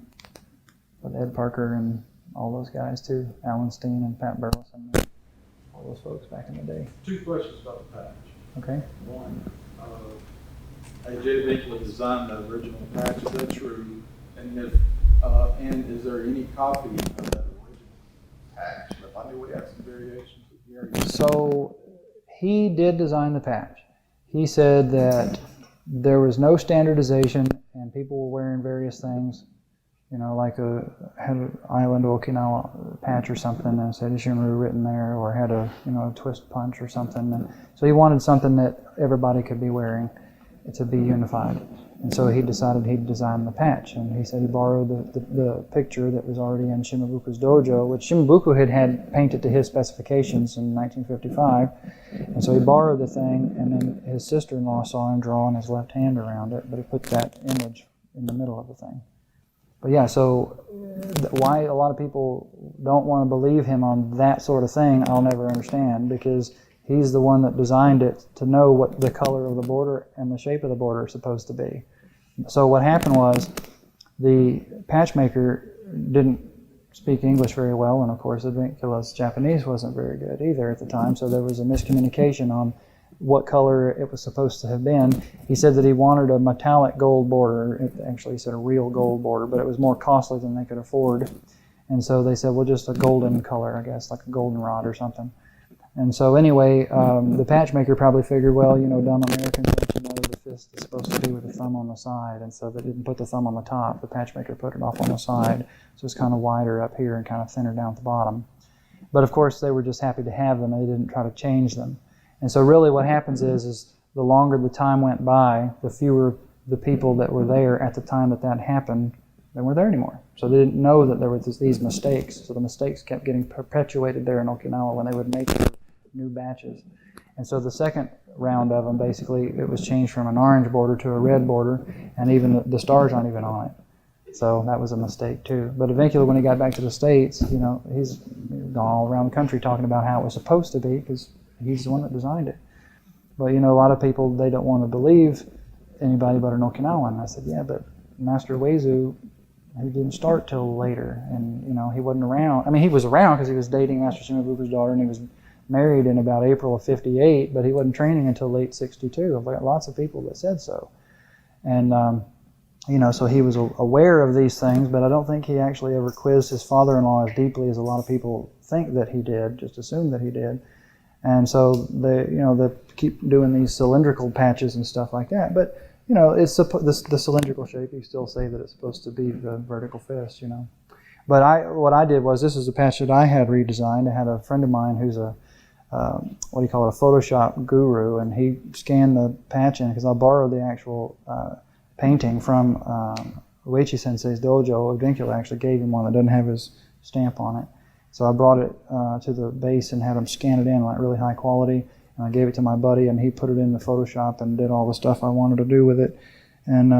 with Ed Parker and all those guys too, Alan Steen and Pat Burleson, and all those folks back in the day. 2 questions about the patch. Okay. One, AJ Binkley designed the original patch, is that true? And if, and is there any copy of that original patch? I knew we had some variations. So he did design the patch. He said that there was no standardization and people were wearing various things, you know, like had an Island Okinawa patch or something and said Isshinryu written there, or had a, you know, a twist punch or something. And so he wanted something that everybody could be wearing to be unified. And so he decided he'd design the patch. And he said he borrowed the picture that was already in Shimabuku's dojo, which Shimabuku had painted to his specifications in 1955. And so he borrowed the thing, and then his sister-in-law saw him drawing his left hand around it, but he put that image in the middle of the thing. But yeah, so why a lot of people don't want to believe him on that sort of thing, I'll never understand, because he's the one that designed it to know what the color of the border and the shape of the border are supposed to be. So what happened was the patch maker didn't speak English very well, and of course Vincula's Japanese wasn't very good either at the time, so there was a miscommunication on what color it was supposed to have been. He said that he wanted a metallic gold border. It actually said a real gold border, but it was more costly than they could afford. And so they said, well, just a golden color, I guess, like a goldenrod or something. And so anyway, the patch maker probably figured, well, you know, dumb Americans don't know the fist is supposed to be with the thumb on the side, and so they didn't put the thumb on the top. The patch maker put it off on the side, so it's kind of wider up here and kind of thinner down at the bottom. But of course, they were just happy to have them, and they didn't try to change them. And so really what happens is the longer the time went by, the fewer the people that were there at the time that happened, they weren't there anymore. So they didn't know that there were these mistakes. So the mistakes kept getting perpetuated there in Okinawa when they would make new batches. And so the second round of them, basically, it was changed from an orange border to a red border, and even the stars aren't even on it. So that was a mistake too. But eventually, when he got back to the States, he's gone all around the country talking about how it was supposed to be, because he's the one that designed it. But a lot of people, they don't want to believe anybody but an Okinawan. I said, yeah, but Master Uezu, he didn't start till later, and he wasn't around. I mean, he was around because he was dating Master Shimabuku's daughter, and he was married in about April of '58, but he wasn't training until late '62. I've got lots of people that said so. And, so he was aware of these things, but I don't think he actually ever quizzed his father-in-law as deeply as a lot of people think that he did, just assume that he did. And so they keep doing these cylindrical patches and stuff like that. But, it's the cylindrical shape, you still say that it's supposed to be the vertical fist, But what I did was, this is a patch that I had redesigned. I had a friend of mine who's a Photoshop guru, and he scanned the patch in, because I borrowed the actual painting from Uechi Sensei's dojo. Vincula actually gave him one that doesn't have his stamp on it. So I brought it to the base and had him scan it in, like really high quality, and I gave it to my buddy, and he put it in the Photoshop and did all the stuff I wanted to do with it. And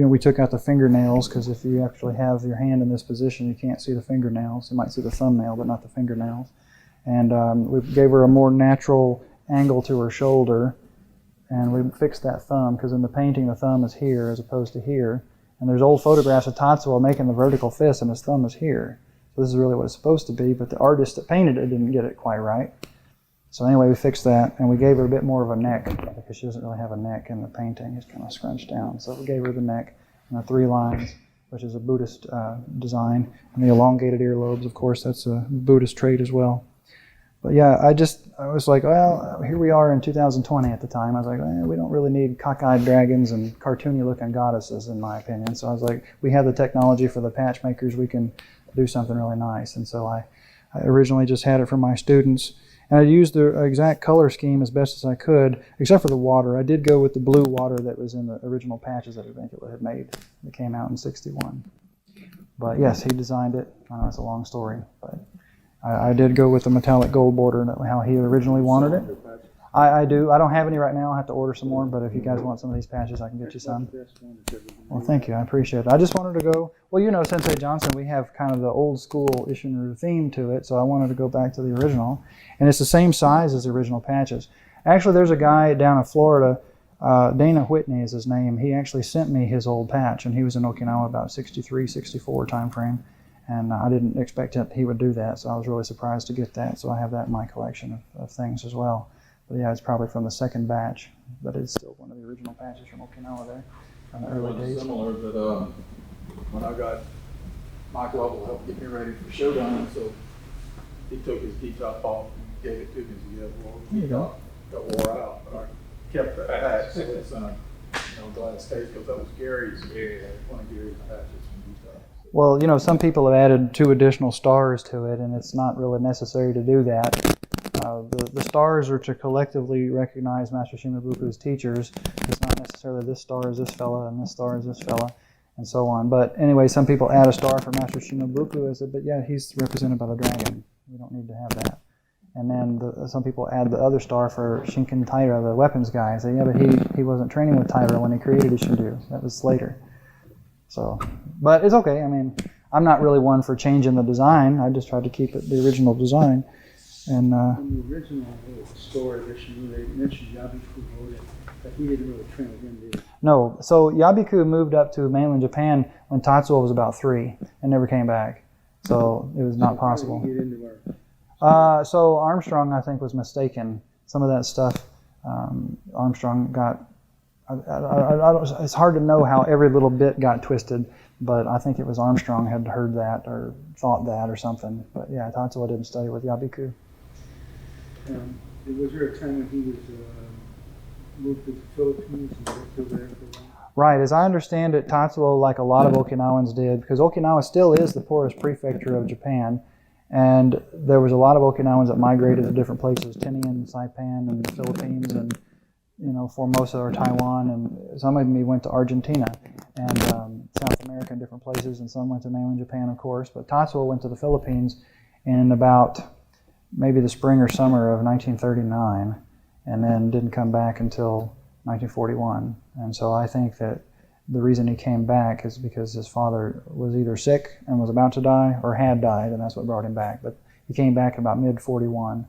we took out the fingernails, because if you actually have your hand in this position, you can't see the fingernails. You might see the thumbnail, but not the fingernails. And we gave her a more natural angle to her shoulder, and we fixed that thumb, because in the painting the thumb is here as opposed to here. And there's old photographs of Tatsuo making the vertical fist, and his thumb is here. So this is really what it's supposed to be, but the artist that painted it didn't get it quite right. So anyway, we fixed that, and we gave her a bit more of a neck, because she doesn't really have a neck in the painting. It's kind of scrunched down. So we gave her the neck and the 3 lines, which is a Buddhist design. And the elongated earlobes, of course, that's a Buddhist trait as well. But yeah, I was like, well, here we are in 2020 at the time. I was like, we don't really need cockeyed dragons and cartoony-looking goddesses, in my opinion. So I was like, we have the technology for the patch makers. We can do something really nice. And so I originally just had it for my students. And I used the exact color scheme as best as I could, except for the water. I did go with the blue water that was in the original patches that Vincula had made that came out in '61. But yes, he designed it. I know it's a long story, but I did go with the metallic gold border, how he originally wanted it. I do. I don't have any right now. I have to order some more, but if you guys want some of these patches, I can get you some. Well, thank you. I appreciate it. I just wanted to go, well, Sensei Johnson, we have kind of the old school Isshinryu theme to it, so I wanted to go back to the original. And it's the same size as the original patches. Actually, there's a guy down in Florida, Dana Whitney is his name. He actually sent me his old patch, and he was in Okinawa about 63, 64 time frame. And I didn't expect he would do that, so I was really surprised to get that. So I have that in my collection of things as well. But yeah, it's probably from the second batch, but it's still one of the original patches from Okinawa there, from the early days. Similar, but when I got Mike Lovell helped get me ready for Shogun, so he took his T-top off and gave it to me. He had a T-top got wore out, but I kept that patch. So it's glass case, because that was Gary's, one of Gary's patches from Utah. Well, some people have added 2 additional stars to it, and it's not really necessary to do that. The stars are to collectively recognize Master Shimabuku's teachers. It's not necessarily this star is this fella and this star is this fella, and so on. But anyway, some people add a star for Master Shimabuku, but yeah, he's represented by the dragon. We don't need to have that. And then some people add the other star for Shinken Taira, the weapons guy. Say, yeah, but he wasn't training with Taira when he created Isshinryu. That was later. So, but it's okay. I mean, I'm not really one for changing the design. I just tried to keep it the original design. And in the original story of Isshinryu, they mentioned Yabiku wrote it, but he didn't really train with him, did he? No. So Yabiku moved up to mainland Japan when Tatsuo was about 3 and never came back. So it was not possible. How did he get into our... So Armstrong, I think, was mistaken. Some of that stuff Armstrong got... it's hard to know how every little bit got twisted, but I think it was Armstrong had heard that or thought that or something. But yeah, Tatsuo didn't study with Yabiku. Was there a time when he was moved to the Philippines and worked over there for a while? Right. As I understand it, Tatsuo, like a lot of Okinawans did, because Okinawa still is the poorest prefecture of Japan, and there was a lot of Okinawans that migrated to different places, Tinian, Saipan, and the Philippines, and Formosa or Taiwan, and some of them went to Argentina and South America and different places, and some went to mainland Japan, of course. But Tatsuo went to the Philippines in about maybe the spring or summer of 1939, and then didn't come back until 1941. And so I think that the reason he came back is because his father was either sick and was about to die or had died, and that's what brought him back. But he came back about mid-41,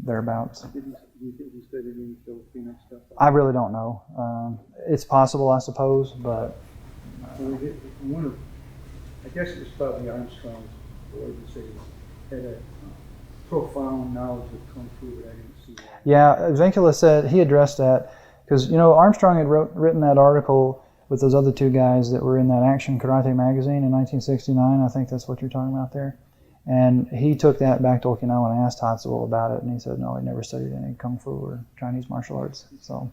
thereabouts. Do you think he studied any Filipino stuff? I really don't know. It's possible, I suppose, but I guess it was probably Armstrong's boy who said he had a profound knowledge of Kung Fu, but I didn't see that. yeah, Vincula said he addressed that because, you know, Armstrong had written that article with those other two guys that were in that Action Karate magazine in 1969. I think that's what you're talking about there. And he took that back to Okinawa and asked Tatsuo about it, and he said, no, he never studied any Kung Fu or Chinese martial arts. So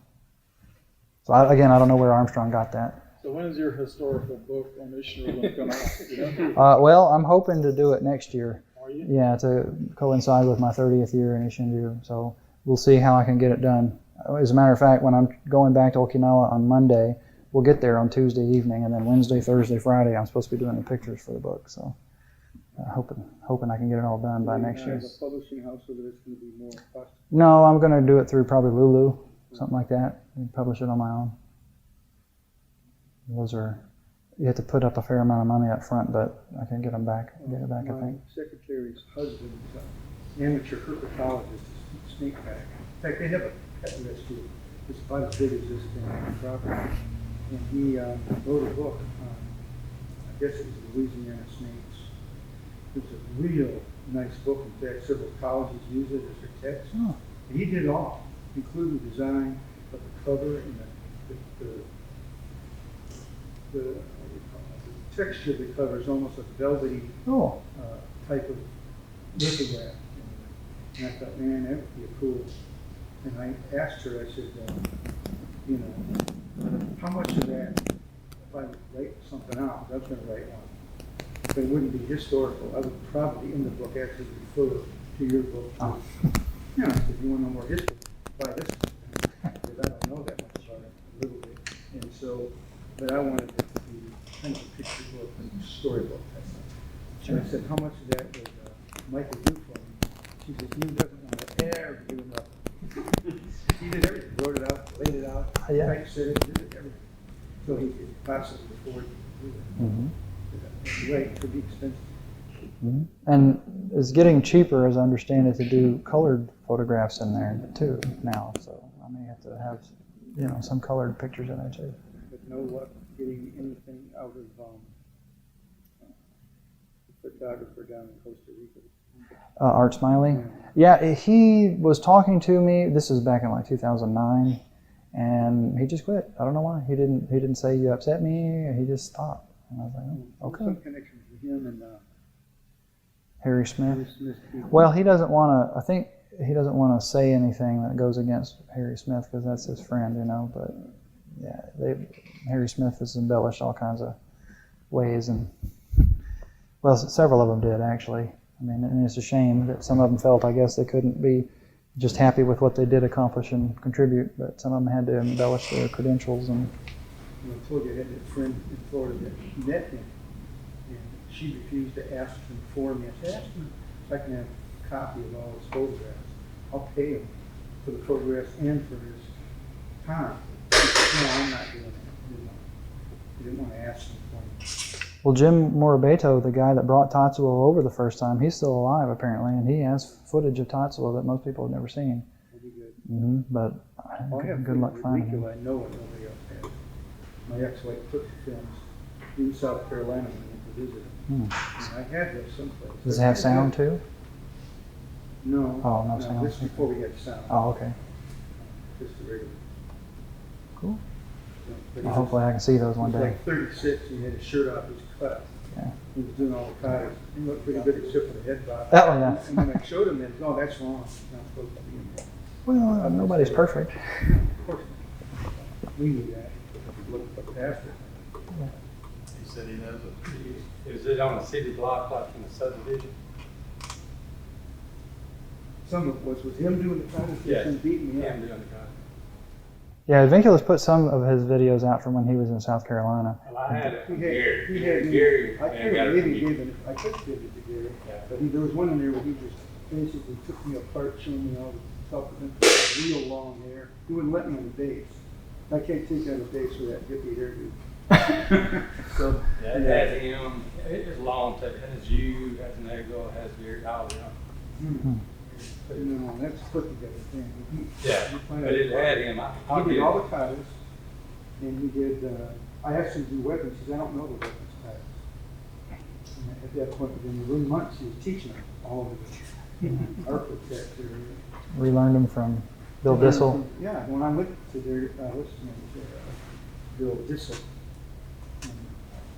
I don't know where Armstrong got that. So when is your historical book on Isshinryu going to come out? You know? Well, I'm hoping to do it next year. Are you? Yeah, to coincide with my 30th year in Isshinryu. So we'll see how I can get it done. As a matter of fact, when I'm going back to Okinawa on Monday, we'll get there on Tuesday evening, and then Wednesday, Thursday, Friday, I'm supposed to be doing the pictures for the book. So hoping I can get it all done by next year. Have a publishing house so that it's going to be more cost. No, I'm going to do it through probably Lulu, something like that, and publish it on my own. You have to put up a fair amount of money up front, but I can get it back, I think. My secretary's husband is an amateur herpetologist, snake pack. In fact, they have a pet rescue. It's about as big as this thing on the property. And he wrote a book on, I guess it was Louisiana snakes. It's a real nice book. In fact, several colleges use it as their text. Oh. And he did it all, including the design of the cover and the texture of the cover is almost a velvety type of lithograph. And I thought, man, that would be a cool. And I asked her, I said, you know, how much of that, if I write something out, I was going to write one, but it wouldn't be historical. I would probably, in the book, actually refer to your book. Oh. You know, if you want to know more history, buy this one, because I don't know that much about it, a little bit. And so, but I wanted it to be kind of a picture book and storybook type of. And I said, how much of that would Michael do for me? She said, he doesn't want to ever do nothing. He did everything, wrote it out, laid it out, typeset it, did it, everything. So he could possibly afford to do it. Mm-hmm. Right, it could be expensive. Mm-hmm. And it's getting cheaper, as I understand it, to do colored photographs in there too now. So I may have to have, you know, some colored pictures in there too. But no luck getting anything out of the photographer down in Costa Rica. Art Smiley? Yeah, he was talking to me, this is back in like 2009, and he just quit. I don't know why. He didn't say you upset me, he just stopped. And I was like, oh, okay. Some connection with him and Harry Smith? Harry Smith people. Well, he doesn't want to, I think he doesn't want to say anything that goes against Harry Smith because that's his friend, you know, but yeah, Harry Smith has embellished all kinds of ways, and well, several of them did actually. I mean, and it's a shame that some of them felt, I guess, they couldn't be just happy with what they did accomplish and contribute, but some of them had to embellish their credentials. And You know, I told you I had a friend in Florida that met him, and she refused to ask him for me. I said, ask him if I can have a copy of all his photographs. I'll pay him for the photographs and for his time. He said, no, I'm not doing that. He didn't want to ask him for me. well, Jim Moribeto, the guy that brought Tatsuo over the first time, he's still alive apparently, and he has footage of Tatsuo that most people have never seen. That'd be good. Mm-hmm. But I have good luck finding him. I know what nobody else has. My ex-wife took the films in South Carolina when I went to visit him. And I had those someplace. Does it have sound too? No. Oh, no sound. This is before we had sound. Oh, okay. Just the regular. Cool. But Well, hopefully I can see those one he was day. like 36, he had his shirt off, he was cut. Yeah. He was doing all the cutters. He looked pretty good except for the head bob. Oh, yeah. And when I showed him that, oh, that's wrong. It's not supposed to be in there. Well, nobody's perfect. Of course not. We knew that. Look past it. He said he knows it. Is it on a city block like in the subdivision? Some of it was him doing the cutters Yes. and beating me up. Yeah, doing the guy. Yeah, Vincula's put some of his videos out from when he was in South Carolina. Well, I had it. He Gary. had Gary. I got can't it believe from he you. gave it. I could give it to Gary, Yeah. but there was one in there where he just basically took me apart, showing me all the self-defense, real long hair. He wouldn't let me on the base. I can't take on the base with that hippie hairdo. So, Yeah, it has him, it's long, it has you, has an ego, has beard, all of them. But no, that's put together thing. Yeah, but it had him. He did all the katas, and he did, I asked him to do weapons, because I don't know the weapons katas. And at that point, within months, he was teaching them all of the architects. Relearned him from Bill Dissel. Yeah, when I went to their, what's his name, Bill Dissel.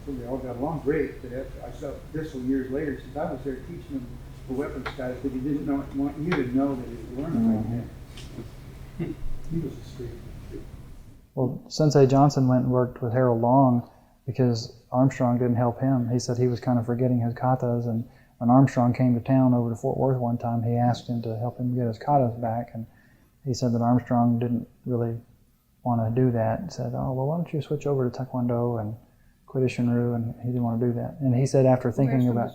So they all got along great, but after I saw Dissel years later, since I was there teaching them the weapons guys, but he didn't want you to know that he was learning like that. He was a straight. Well, Sensei Johnson went and worked with Harold Long because Armstrong didn't help him. He said he was kind of forgetting his katas, and when Armstrong came to town over to Fort Worth one time, he asked him to help him get his katas back, and he said that Armstrong didn't really want to do that, and said, oh, well, why don't you switch over to Taekwondo and quit Isshinryu, and he didn't want to do that. And he said after thinking about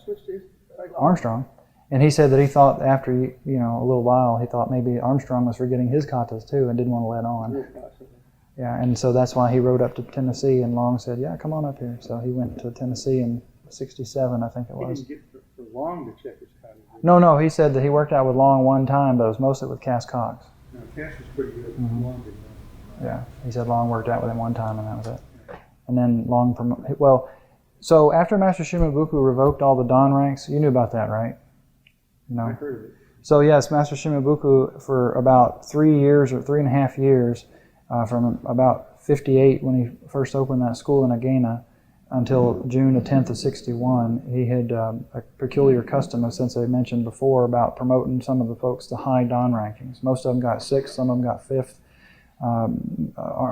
Armstrong, and he said that he thought after, a little while, he thought maybe Armstrong was forgetting his katas too and didn't want to let on. Yeah, and so that's why he rode up to Tennessee, and Long said, yeah, come on up here. So he went to Tennessee in 67, I think it was. He didn't get for Long to check his katas. No, he said that he worked out with Long one time, but it was mostly with Cass Cox. No, Cass was pretty good. Long didn't know. Yeah, he said Long worked out with him one time, and that was it. And then Long, so after Master Shimabuku revoked all the Dan ranks, you knew about that, right? No. I heard of it. So yes, Master Shimabuku for about 3 years or 3.5 years, from about 58 when he first opened that school in Agena until June the 10th of 61, he had a peculiar custom, as Sensei mentioned before, about promoting some of the folks to high Dan rankings. Most of them got 6th, some of them got 5th.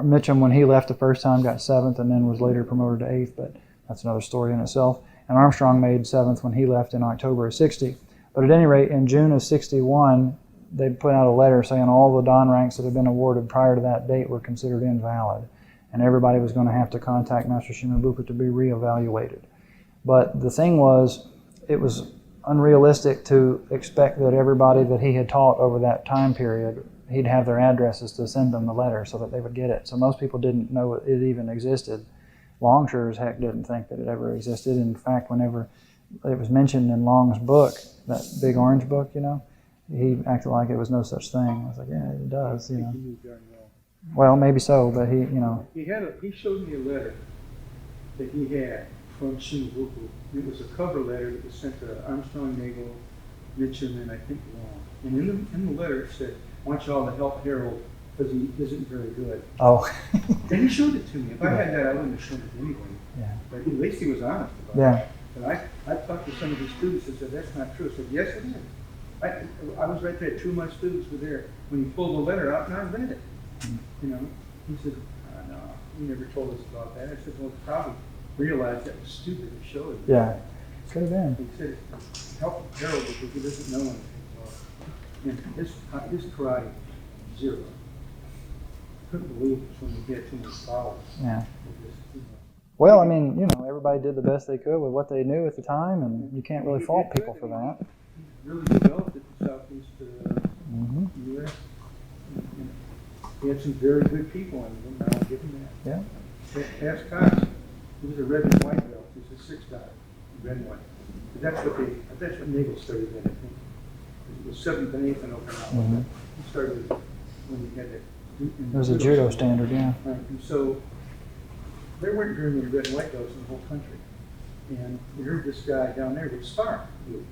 Mitchum, when he left the first time, got 7th and then was later promoted to 8th, but that's another story in itself. And Armstrong made 7th when he left in October of 60. But at any rate, in June of 61, they put out a letter saying all the Dan ranks that had been awarded prior to that date were considered invalid, and everybody was going to have to contact Master Shimabuku to be reevaluated. But the thing was, it was unrealistic to expect that everybody that he had taught over that time period, he'd have their addresses to send them the letter so that they would get it. So most people didn't know it even existed. Long sure as heck didn't think that it ever existed. In fact, whenever it was mentioned in Long's book, that big orange book, he acted like it was no such thing. I was like, yeah, it does, He knew darn well. Well, maybe so, but he He showed me a letter that he had from Shimabuku. It was a cover letter that was sent to Armstrong, Nagel, Mitchum, and I think Long. And in the letter it said, I want you all to help Harold because he isn't very good. Oh. And he showed it to me. If I had that, I wouldn't have shown it anyway. Yeah. But at least he was honest about it. Yeah. But I talked to some of the students and said, that's not true. I said, yes, it is. I was right there. 2 of my students were there when he pulled the letter out, and I read it. He said, no, he never told us about that. I said, well, probably realized that was stupid to show it. Yeah. Could have been. He said, help Harold because he doesn't know anything. And his karate, 0. Couldn't believe it when he had too much power. Yeah. Well, I mean, everybody did the best they could with what they knew at the time, and you can't really fault people for that. He really developed it in Southeast U.S. He had some very good people in him. I'll give him that. Yeah. Cass Cox, he was a red and white belt. He was a 6-star, red and white. But that's what Nagel started in, I think. It was 7th and 8th in Okinawa. He started when he had that. It was a judo standard, yeah. Right. And so there weren't very many red and white belts in the whole country. And we heard this guy down there would spar with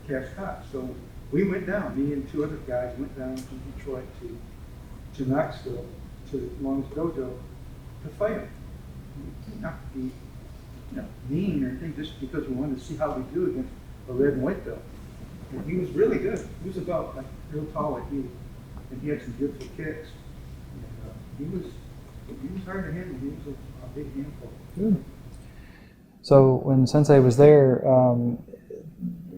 Cass Cox. So we went down, me and 2 other guys went down from Detroit to Knoxville, to Long's dojo, to fight him. Not to be mean or anything, just because we wanted to see how we do against a red and white belt. And he was really good. He was about real tall like you. And he had some beautiful kicks. And, he was hard to handle. He was a big handful. Good. So when Sensei was there,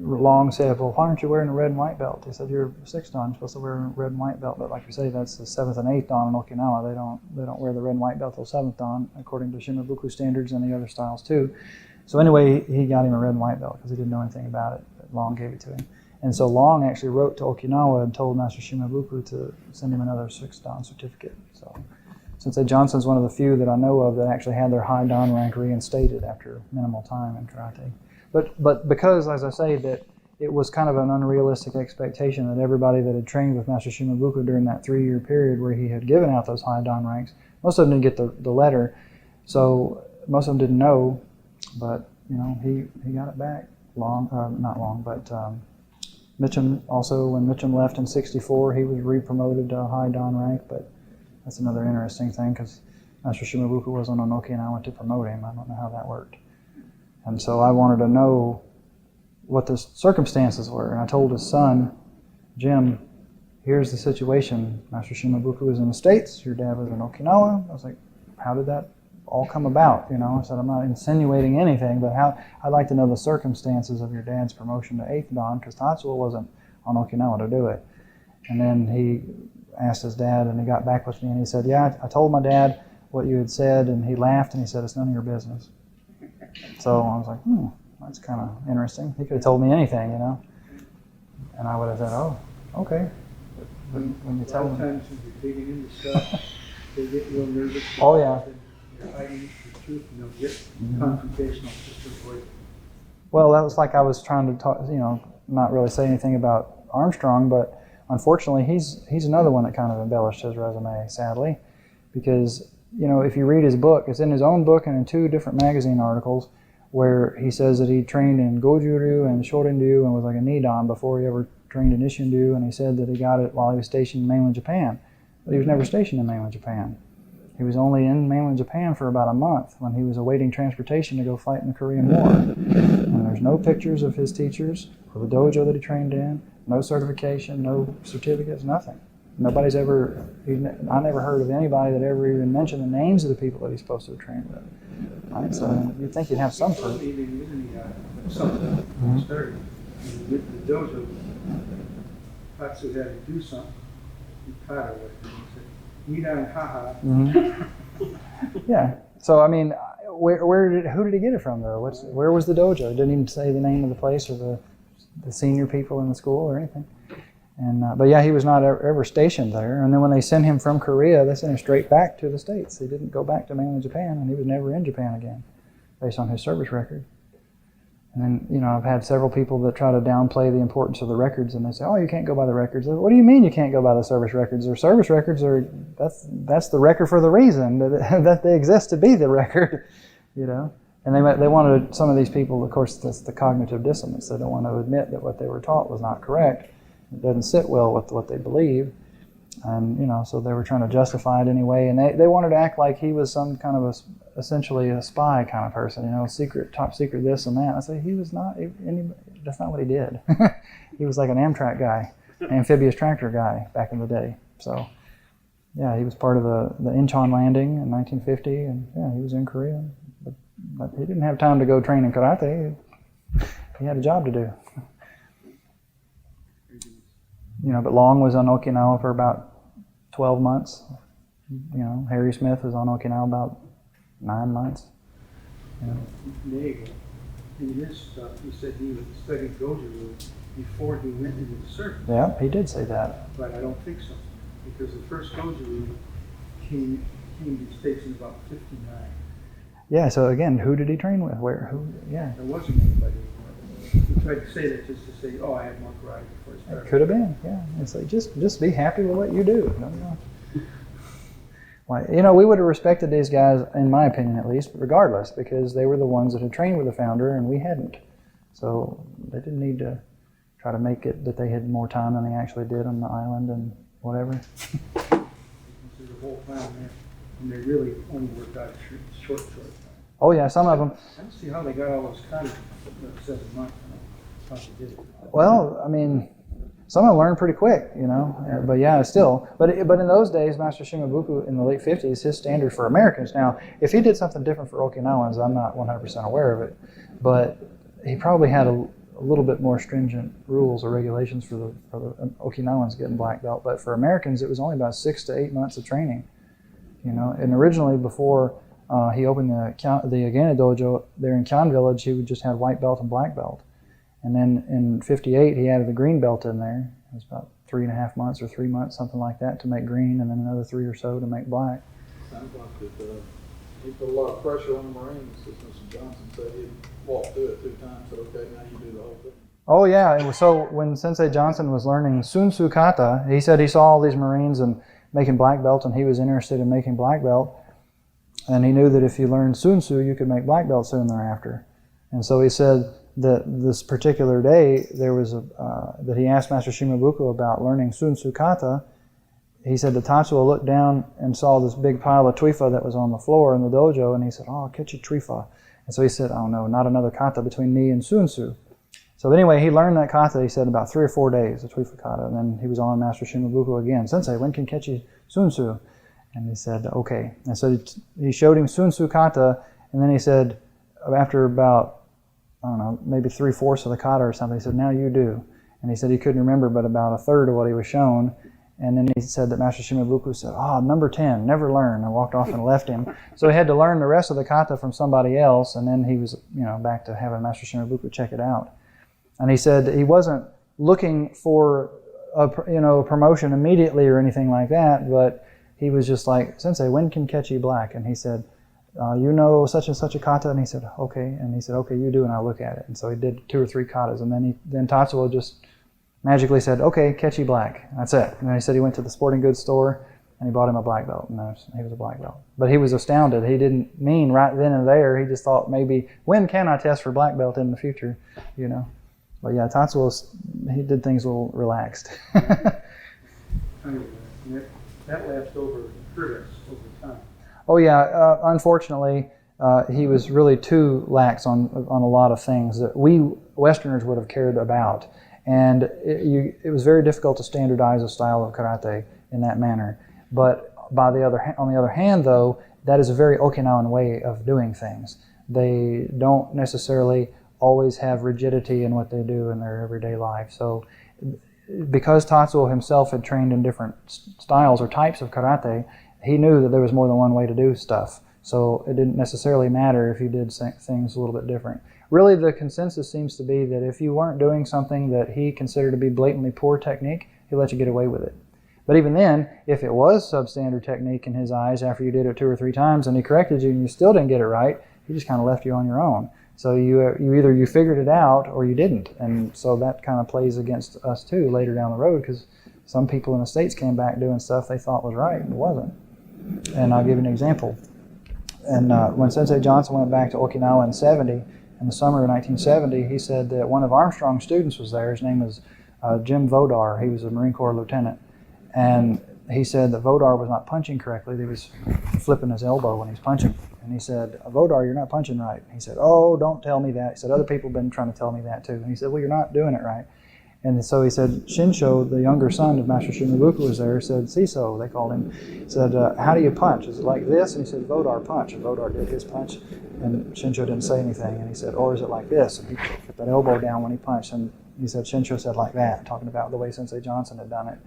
Long said, well, why aren't you wearing a red and white belt? He said, you're a 6th Dan, you're supposed to wear a red and white belt. But like you say, that's the 7th and 8th Dan in Okinawa. They don't wear the red and white belt till 7th Dan, according to Shimabuku standards and the other styles too. So anyway, he got him a red and white belt because he didn't know anything about it. But Long gave it to him. And so Long actually wrote to Okinawa and told Master Shimabuku to send him another 6th Dan certificate. So Sensei Johnson's one of the few that I know of that actually had their high Dan rank reinstated after minimal time in karate. But because, as I say, that it was kind of an unrealistic expectation that everybody that had trained with Master Shimabuku during that 3-year period where he had given out those high Dan ranks, most of them didn't get the letter, so most of them didn't know, but you know, he got it back. Not Long, but Mitchum also, when Mitchum left in '64, he was re-promoted to a high Dan rank, but that's another interesting thing because Master Shimabuku wasn't on Okinawa to promote him. I don't know how that worked. And so I wanted to know what the circumstances were. And I told his son, Jim, here's the situation. Master Shimabuku was in the States, your dad was in Okinawa. I was like, how did that all come about? You know, I said, I'm not insinuating anything, but I'd like to know the circumstances of your dad's promotion to 8th Dan, because Tatsuo wasn't on Okinawa to do it. And then he asked his dad, and he got back with me, and he said, yeah, I told my dad what you had said, and he laughed, and he said, it's none of your business. So I was like, that's kind of interesting. He could have told me anything, you know, and I would have said, oh, okay. But when you tell them, sometimes when you're digging into stuff, they get real nervous. Oh, yeah. You're hiding the truth, and they'll get confrontational just to avoid it. well, that was like I was trying to talk, you know, not really say anything about Armstrong, but unfortunately, he's another one that kind of embellished his resume, sadly, because, you know, if you read his book, it's in his own book and in 2 different magazine articles where he says that he trained in Goju-ryu and Shorin-ryu and was like a Nidan before he ever trained in Isshin-ryu, and he said that he got it while he was stationed in mainland Japan. But he was never stationed in mainland Japan. He was only in mainland Japan for about a month when he was awaiting transportation to go fight in the Korean War. And there's no pictures of his teachers or the dojo that he trained in, no certification, no certificates, nothing. Nobody's ever, I never heard of anybody that ever even mentioned the names of the people that he's supposed to have trained with. Right? So you'd think you'd have some proof. Even in the something when he started, when he went to the dojo, Tatsu had to do something. He Kata with him. He said, Nidan haha. Yeah. So I mean, who did he get it from though? Where was the dojo? It didn't even say the name of the place or the senior people in the school or anything. And but yeah, he was not ever stationed there. And then when they sent him from Korea, they sent him straight back to the States. He didn't go back to mainland Japan, and he was never in Japan again, based on his service record. And then, you know, I've had several people that try to downplay the importance of the records, and they say, "Oh, you can't go by the records." What do you mean you can't go by the service records? Or service records that's the record for the reason that they exist to be the record, you know. And they wanted, some of these people, of course, that's the cognitive dissonance. They don't want to admit that what they were taught was not correct. It doesn't sit well with what they believe. And, you know, so they were trying to justify it anyway. And they wanted to act like he was some kind of essentially a spy kind of person, you know, top secret this and that. I say he was not, that's not what he did. He was like an Amtrak guy, amphibious tractor guy back in the day. So, yeah, he was part of the Incheon landing in 1950. And, yeah, he was in Korea. But he didn't have time to go train in karate. He had a job to do. You know, but Long was on Okinawa for about 12 months. You know, Harry Smith was on Okinawa about 9 months. You know. Nagel, in his stuff, he said he would study Goju before he went into the service. Yeah, he did say that. But I don't think so, because the first Goju came to the States in about 59. Yeah, so again, who did he train with? Yeah. There wasn't anybody. He tried to say that just to say, oh, I had more karate before I started. It could have been, yeah. It's like, just be happy with what you do. Like, you know, we would have respected these guys, in my opinion at least, regardless, because they were the ones that had trained with the founder and we hadn't. So they didn't need to try to make it that they had more time than they actually did on the island and whatever. There's a whole plan there, and they really only worked out short time. Oh yeah, some of them. I don't see how they got all those cutters in 7 months. How they did it. Well, I mean, some of them learned pretty quick, you know. But yeah, still. But in those days, Master Shimabuku in the late 50s, his standard for Americans. Now, if he did something different for Okinawans, I'm not 100% aware of it. But he probably had a little bit more stringent rules or regulations for the Okinawans getting black belt. But for Americans, it was only about 6 to 8 months of training, you know. And originally, before he opened the Agana Dojo there in Kyan Village, he would just have white belt and black belt. And then in 58, he added the green belt in there. It was about 3.5 months or 3 months, something like that, to make green, and then another 3 or so to make black. Sounds like that he put a lot of pressure on the Marines. As Mr. Johnson said, he'd walked through it 2 times, said, okay, now you do the whole thing. Oh yeah, it was, so when Sensei Johnson was learning Sun Tzu Kata, he said he saw all these Marines and making black belt, and he was interested in making black belt. And he knew that if you learned Sun Tzu, you could make black belt soon thereafter. And so he said that this particular day, there was that he asked Master Shimabuku about learning Sun Tzu Kata. He said that Tatsuo looked down and saw this big pile of tuifa that was on the floor in the dojo, and he said, "Oh, Kechi tuifa." And so he said, "Oh no, not another kata between me and Sun Tzu." So anyway, he learned that kata, he said, about 3 or 4 days, the tuifa kata, and then he was on Master Shimabuku again. "Sensei, when can Kechi Sun Tzu?" And he said, "Okay." And so he showed him Sun Tzu kata, and then he said, after about, I don't know, maybe 3/4 of the kata or something, he said, "Now you do." And he said he couldn't remember but about 1/3 of what he was shown. And then he said that Master Shimabuku said, "Oh, number 10, never learn," and walked off and left him. So he had to learn the rest of the kata from somebody else, and then he was, back to having Master Shimabuku check it out. And he said he wasn't looking for a promotion immediately or anything like that, but he was just like, "Sensei, when can Kechi black?" And he said, "You know such and such a kata?" And he said, "Okay." And he said, "Okay, you do, and I'll look at it." And so he did 2 or 3 katas, and then Tatsuo just magically said, "Okay, Kechi black." That's it. And then he said he went to the sporting goods store and he bought him a black belt, and he was a black belt. But he was astounded. He didn't mean right then and there. He just thought maybe, when can I test for black belt in the future, But yeah, Tatsuo, he did things a little relaxed. That lasts over time. Oh yeah, unfortunately, he was really too lax on a lot of things that we Westerners would have cared about. And it was very difficult to standardize a style of karate in that manner. But on the other hand, though, that is a very Okinawan way of doing things. They don't necessarily always have rigidity in what they do in their everyday life. So because Tatsuo himself had trained in different styles or types of karate, he knew that there was more than one way to do stuff. So it didn't necessarily matter if you did things a little bit different. Really, the consensus seems to be that if you weren't doing something that he considered to be blatantly poor technique, he'd let you get away with it. But even then, if it was substandard technique in his eyes after you did it 2 or 3 times and he corrected you and you still didn't get it right, he just kind of left you on your own. So either you figured it out or you didn't. And so that kind of plays against us too later down the road, because some people in the States came back doing stuff they thought was right and it wasn't. And I'll give you an example. And when Sensei Johnson went back to Okinawa in the summer of 1970, he said that one of Armstrong's students was there. His name was Jim Vodar. He was a Marine Corps lieutenant. And he said that Vodar was not punching correctly. He was flipping his elbow when he was punching. And he said, "Vodar, you're not punching right." He said, "Oh, don't tell me that." He said, "Other people have been trying to tell me that too." And he said, "Well, you're not doing it right." And so he said, Shinsho, the younger son of Master Shimabuku, was there, said, Seiso, they called him, said, "How do you punch? Is it like this?" And he said, "Vodar, punch." And Vodar did his punch, and Shinsho didn't say anything. And he said, "Or is it like this?" And he put that elbow down when he punched. And he said, Shinsho said like that, talking about the way Sensei Johnson had done it.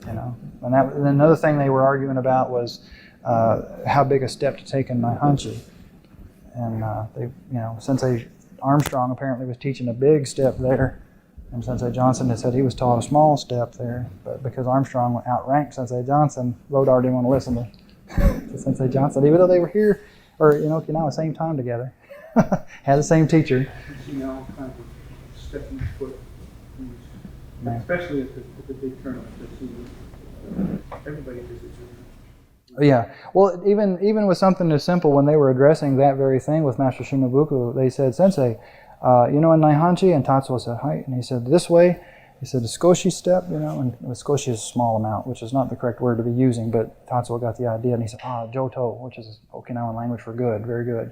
And then another thing they were arguing about was how big a step to take in Naihanchi. And Sensei Armstrong apparently was teaching a big step there. And Sensei Johnson had said he was taught a small step there, but because Armstrong outranked Sensei Johnson, Vodar didn't want to listen to Sensei Johnson, even though they were here, or Okinawa, same time together, had the same teacher. Kind of stepping his foot, especially at the big tournament. Everybody visits it. Yeah, well, even with something as simple, when they were addressing that very thing with Master Shimabuku, they said, "Sensei, in Naihanchi," and Tatsuo said, "Hi," and he said, "This way." He said, "The skoshi step," and skoshi is a small amount, which is not the correct word to be using, but Tatsuo got the idea, and he said, "Joto," which is Okinawan language for good, very good.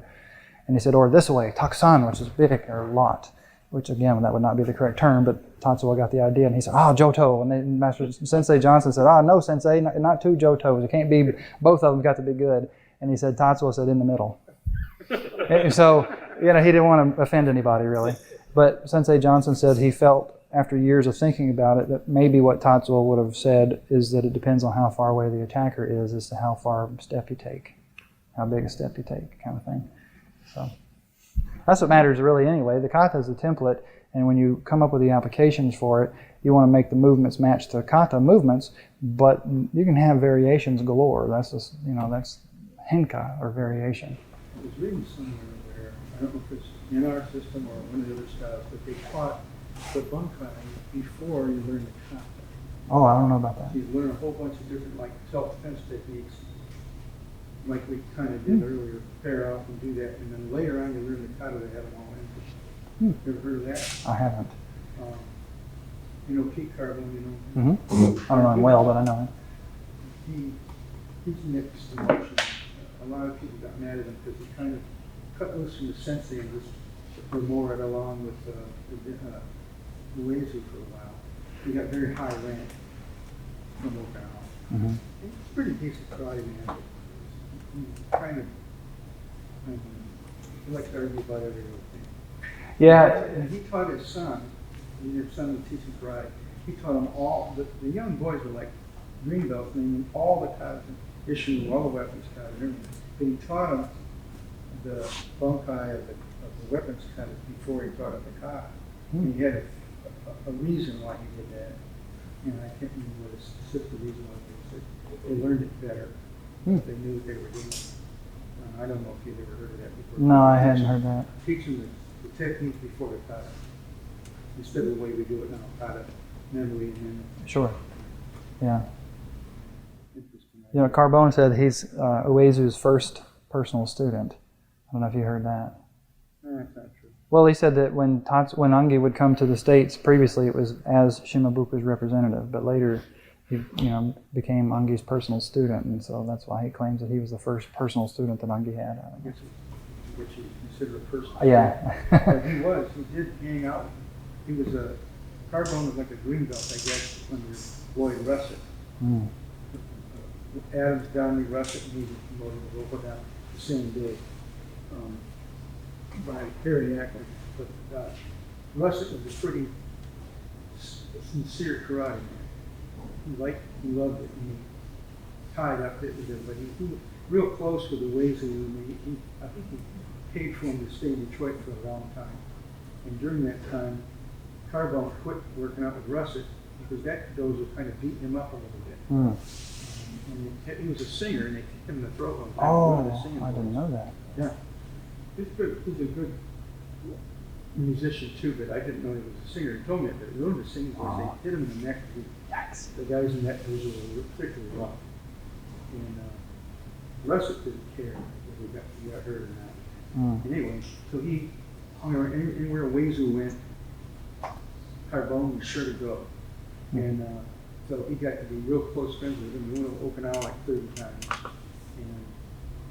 And he said, "Or this way, takusan," which is big or lot, which again, that would not be the correct term, but Tatsuo got the idea, and he said, "Joto," and then Master Sensei Johnson said, "No, Sensei, not 2 Jotos. It can't be, both of them got to be good." And he said, Tatsuo said, "In the middle." And so, he didn't want to offend anybody, really. But Sensei Johnson said he felt, after years of thinking about it, that maybe what Tatsuo would have said is that it depends on how far away the attacker is as to how far a step you take, how big a step you take, kind of thing. So that's what matters really anyway. The kata is a template, And when you come up with the applications for it, you want to make the movements match the kata movements, but you can have variations galore. That's just, that's henka, or variation. I was reading somewhere where, I don't know if it's in our system or one of the other styles, but they taught the bunkai before you learn the kata. Oh, I don't know about that. So you learn a whole bunch of different, like, self-defense techniques, like we kind of did earlier, pair off and do that, and then later on you learn the kata to have them all in. You ever heard of that? I haven't. Pete Carbone, you I don't know him well, but I know him. He's mixed emotions. A lot of people got mad at him because he kind of cut loose from the sensei and just more it along with the Uezu for a while. He got very high rank from Okinawa. He's a pretty decent karate man. He kind of, he likes to argue about every little thing. Yeah. And he taught his son, and his son was teaching karate. He taught them all, the young boys were like green belts, meaning all the katas, Isshinryu, all the weapons kata, and everything. But he taught them the bunkai of the weapons kata before he taught them the kata. And he had a reason why he did that. And I can't remember what the specific reason was. They learned it better. They knew what they were doing. I don't know if you've ever heard of that before. No, I hadn't heard that. Teaching the technique before the kata, instead of the way we do it now, kata, memory, and then. Sure. Yeah. Interesting. Carbone said he's Uezu's first personal student. I don't know if you heard that. That's not true. Well, he said that when Angi would come to the States, previously it was as Shimabuku's representative, but later he became Angi's personal student, and so that's why he claims that he was the first personal student that Angi had. I guess what you consider a person. Yeah. But he did hang out. He was Carbone was like a green belt, I guess, under Lloyd Russett. Adams, Downey, Russett, and he was promoted to local down the same day by very active. But Russett was a pretty sincere karate man. He loved it, and he tied up it with him, but he was real close with the Uezu, and I think he paid for him to stay in Detroit for a long time. And during that time, Carbone quit working out with Russett because that dojo kind of beat him up a little bit. And he was a singer, and they kicked him in the throat one time. Oh, I didn't know that. Yeah. He's a good musician too, but I didn't know he was a singer. He told me that he ruined the singing voice. They hit him in the neck. The guys in that dojo were particularly rough. And Russett didn't care if he got hurt or not. Anyway, so he hung around anywhere Uezu went, Carbone was sure to go. And so he got to be real close friends with him. He went to Okinawa like 30 times and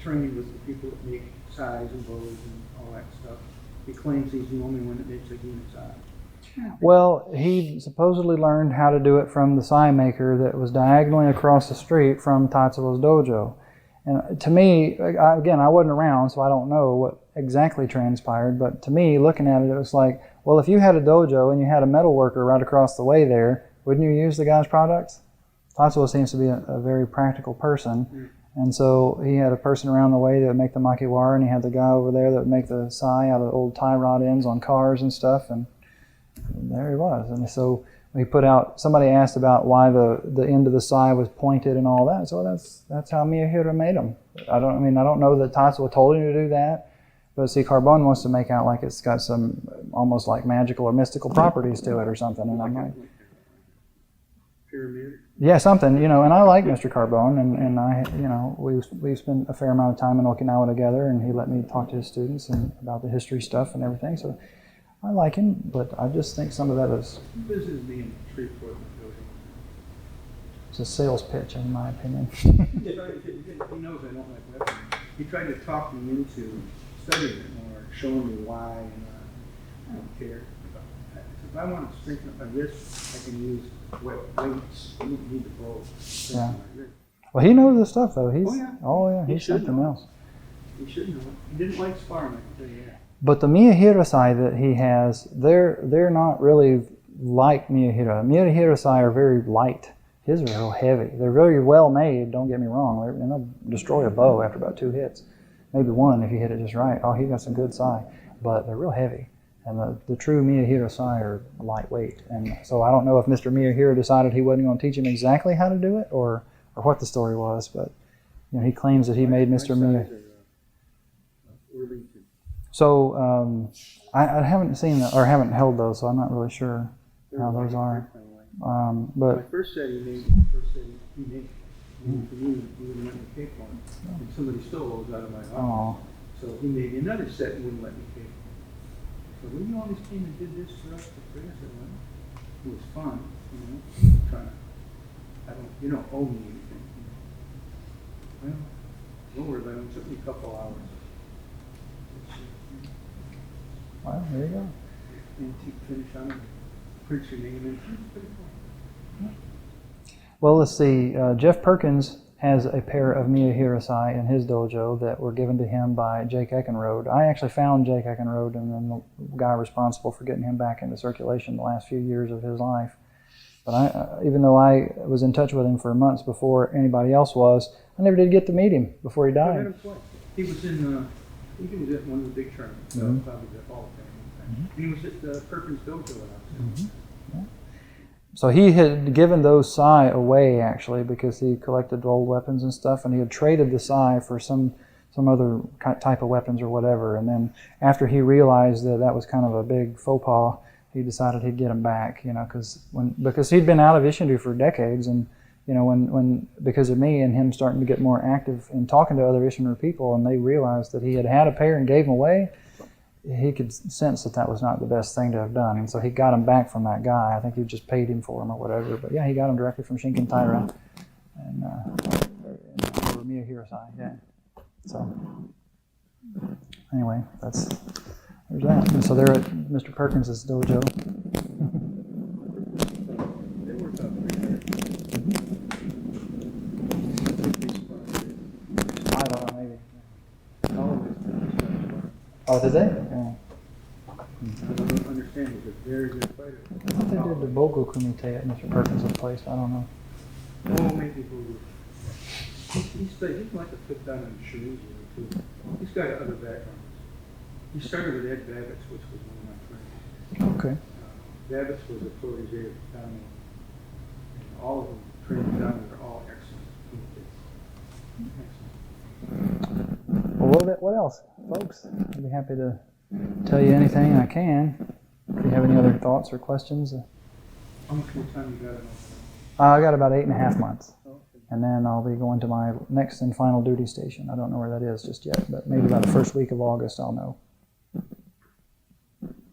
trained with the people that make sais and bows and all that stuff. He claims he's the only one that makes a human sai. Well, he supposedly learned how to do it from the sai maker that was diagonally across the street from Tatsuo's dojo. And to me, again, I wasn't around, so I don't know what exactly transpired, but to me, looking at it, it was like, well, if you had a dojo and you had a metal worker right across the way there, wouldn't you use the guy's products? Tatsuo seems to be a very practical person, and so he had a person around the way that would make the makiwara, and he had the guy over there that would make the sai out of old tie rod ends on cars and stuff, and there he was. And so he put out, somebody asked about why the end of the sai was pointed and all that, so that's how Miyahira made them. I don't know that Tatsuo told him to do that, but see, Carbone wants to make out like it's got some almost like magical or mystical properties to it or something, and I'm like, Pyramid. yeah, something, and I like Mr. Carbone, and I, we spent a fair amount of time in Okinawa together, and he let me talk to his students and about the history stuff and everything, so I like him, but I just think some of that is This is me in Shreveport. it's a sales pitch, in my opinion. He knows I don't like weapons. He tried to talk me into studying it more, showing me why, and I don't care. If I want to strengthen up my wrist, I can use weights. I don't need the bow. Yeah. Well, he knows the stuff, though. Oh, yeah. He's something else. He should know it. He didn't like sparring, I can tell you that. But the Miyahira sai that he has, they're not really like Miyahira. Miyahira sai are very light. His are real heavy. They're very well made, don't get me wrong. They'll destroy a bow after about 2 hits. Maybe one if you hit it just right. Oh, he got some good sai. But they're real heavy. And the true Miyahiro-sai are lightweight. And so I don't know if Mr. Miyahiro decided he wasn't going to teach him exactly how to do it, or what the story was, but he claims that he made Mr. Miyahiro. So I haven't seen or haven't held those, so I'm not really sure how those are. But My first set he made, for me, he wouldn't let me pay for it. And somebody stole those out of my office. So he made me another set and wouldn't let me pay for it. So when you always came and did this for us for free, I said, well, it was fun, trying to, you don't owe me anything. Well, don't worry about it, it took me a couple hours. well, there you go. Antique finish on it, print your name in, it's pretty cool. Well, let's see. Jeff Perkins has a pair of Miyahiro-sai in his dojo that were given to him by Jake Eckenrode. I actually found Jake Eckenrode and then the guy responsible for getting him back into circulation the last few years of his life. But even though I was in touch with him for months before anybody else was, I never did get to meet him before he I met died. him twice. He was in, I think he was at one of the big tournaments, probably the Hall of Fame. He was at the Perkins Dojo when I was there. So he had given those sai away, actually, because he collected old weapons and stuff, and he had traded the sai for some other type of weapons or whatever. And then after he realized that that was kind of a big faux pas, he decided he'd get them back, because he'd been out of Isshinryu for decades, and when because of me and him starting to get more active in talking to other Isshinryu people, and they realized that he had a pair and gave them away, he could sense that was not the best thing to have done, and so he got him back from that guy. I think he just paid him for them or whatever, but yeah, he got him directly from Shinken Taira, and or Miyahiro-sai, yeah. So anyway, there's that. And so they're at Mr. Perkins' dojo. They worked out pretty hard. I don't know, maybe. Always. Oh, did they? Yeah. I don't understand, he's a very good fighter. I thought they did the Bogo Kumite at Mr. Perkins' place. I don't know. Oh, maybe Voodoo. He's like a fifth down in Shimabuku too. He's got other backgrounds. He started with Ed Babbitts, which was one of my friends. Okay. Babbitts was a protege of Tommy. And all of them trained down are all excellent. Well, what else, folks? I'd be happy to tell you anything I can. If you have any other thoughts or questions. How much more time you got in I got about 8.5 months. And then I'll be going to my next and final duty station. I don't know where that is just yet, but maybe by the first week of August I'll know.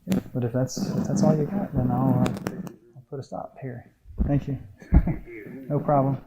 Yeah, but if that's all you got, then I'll put a stop here. Thank you. No problem.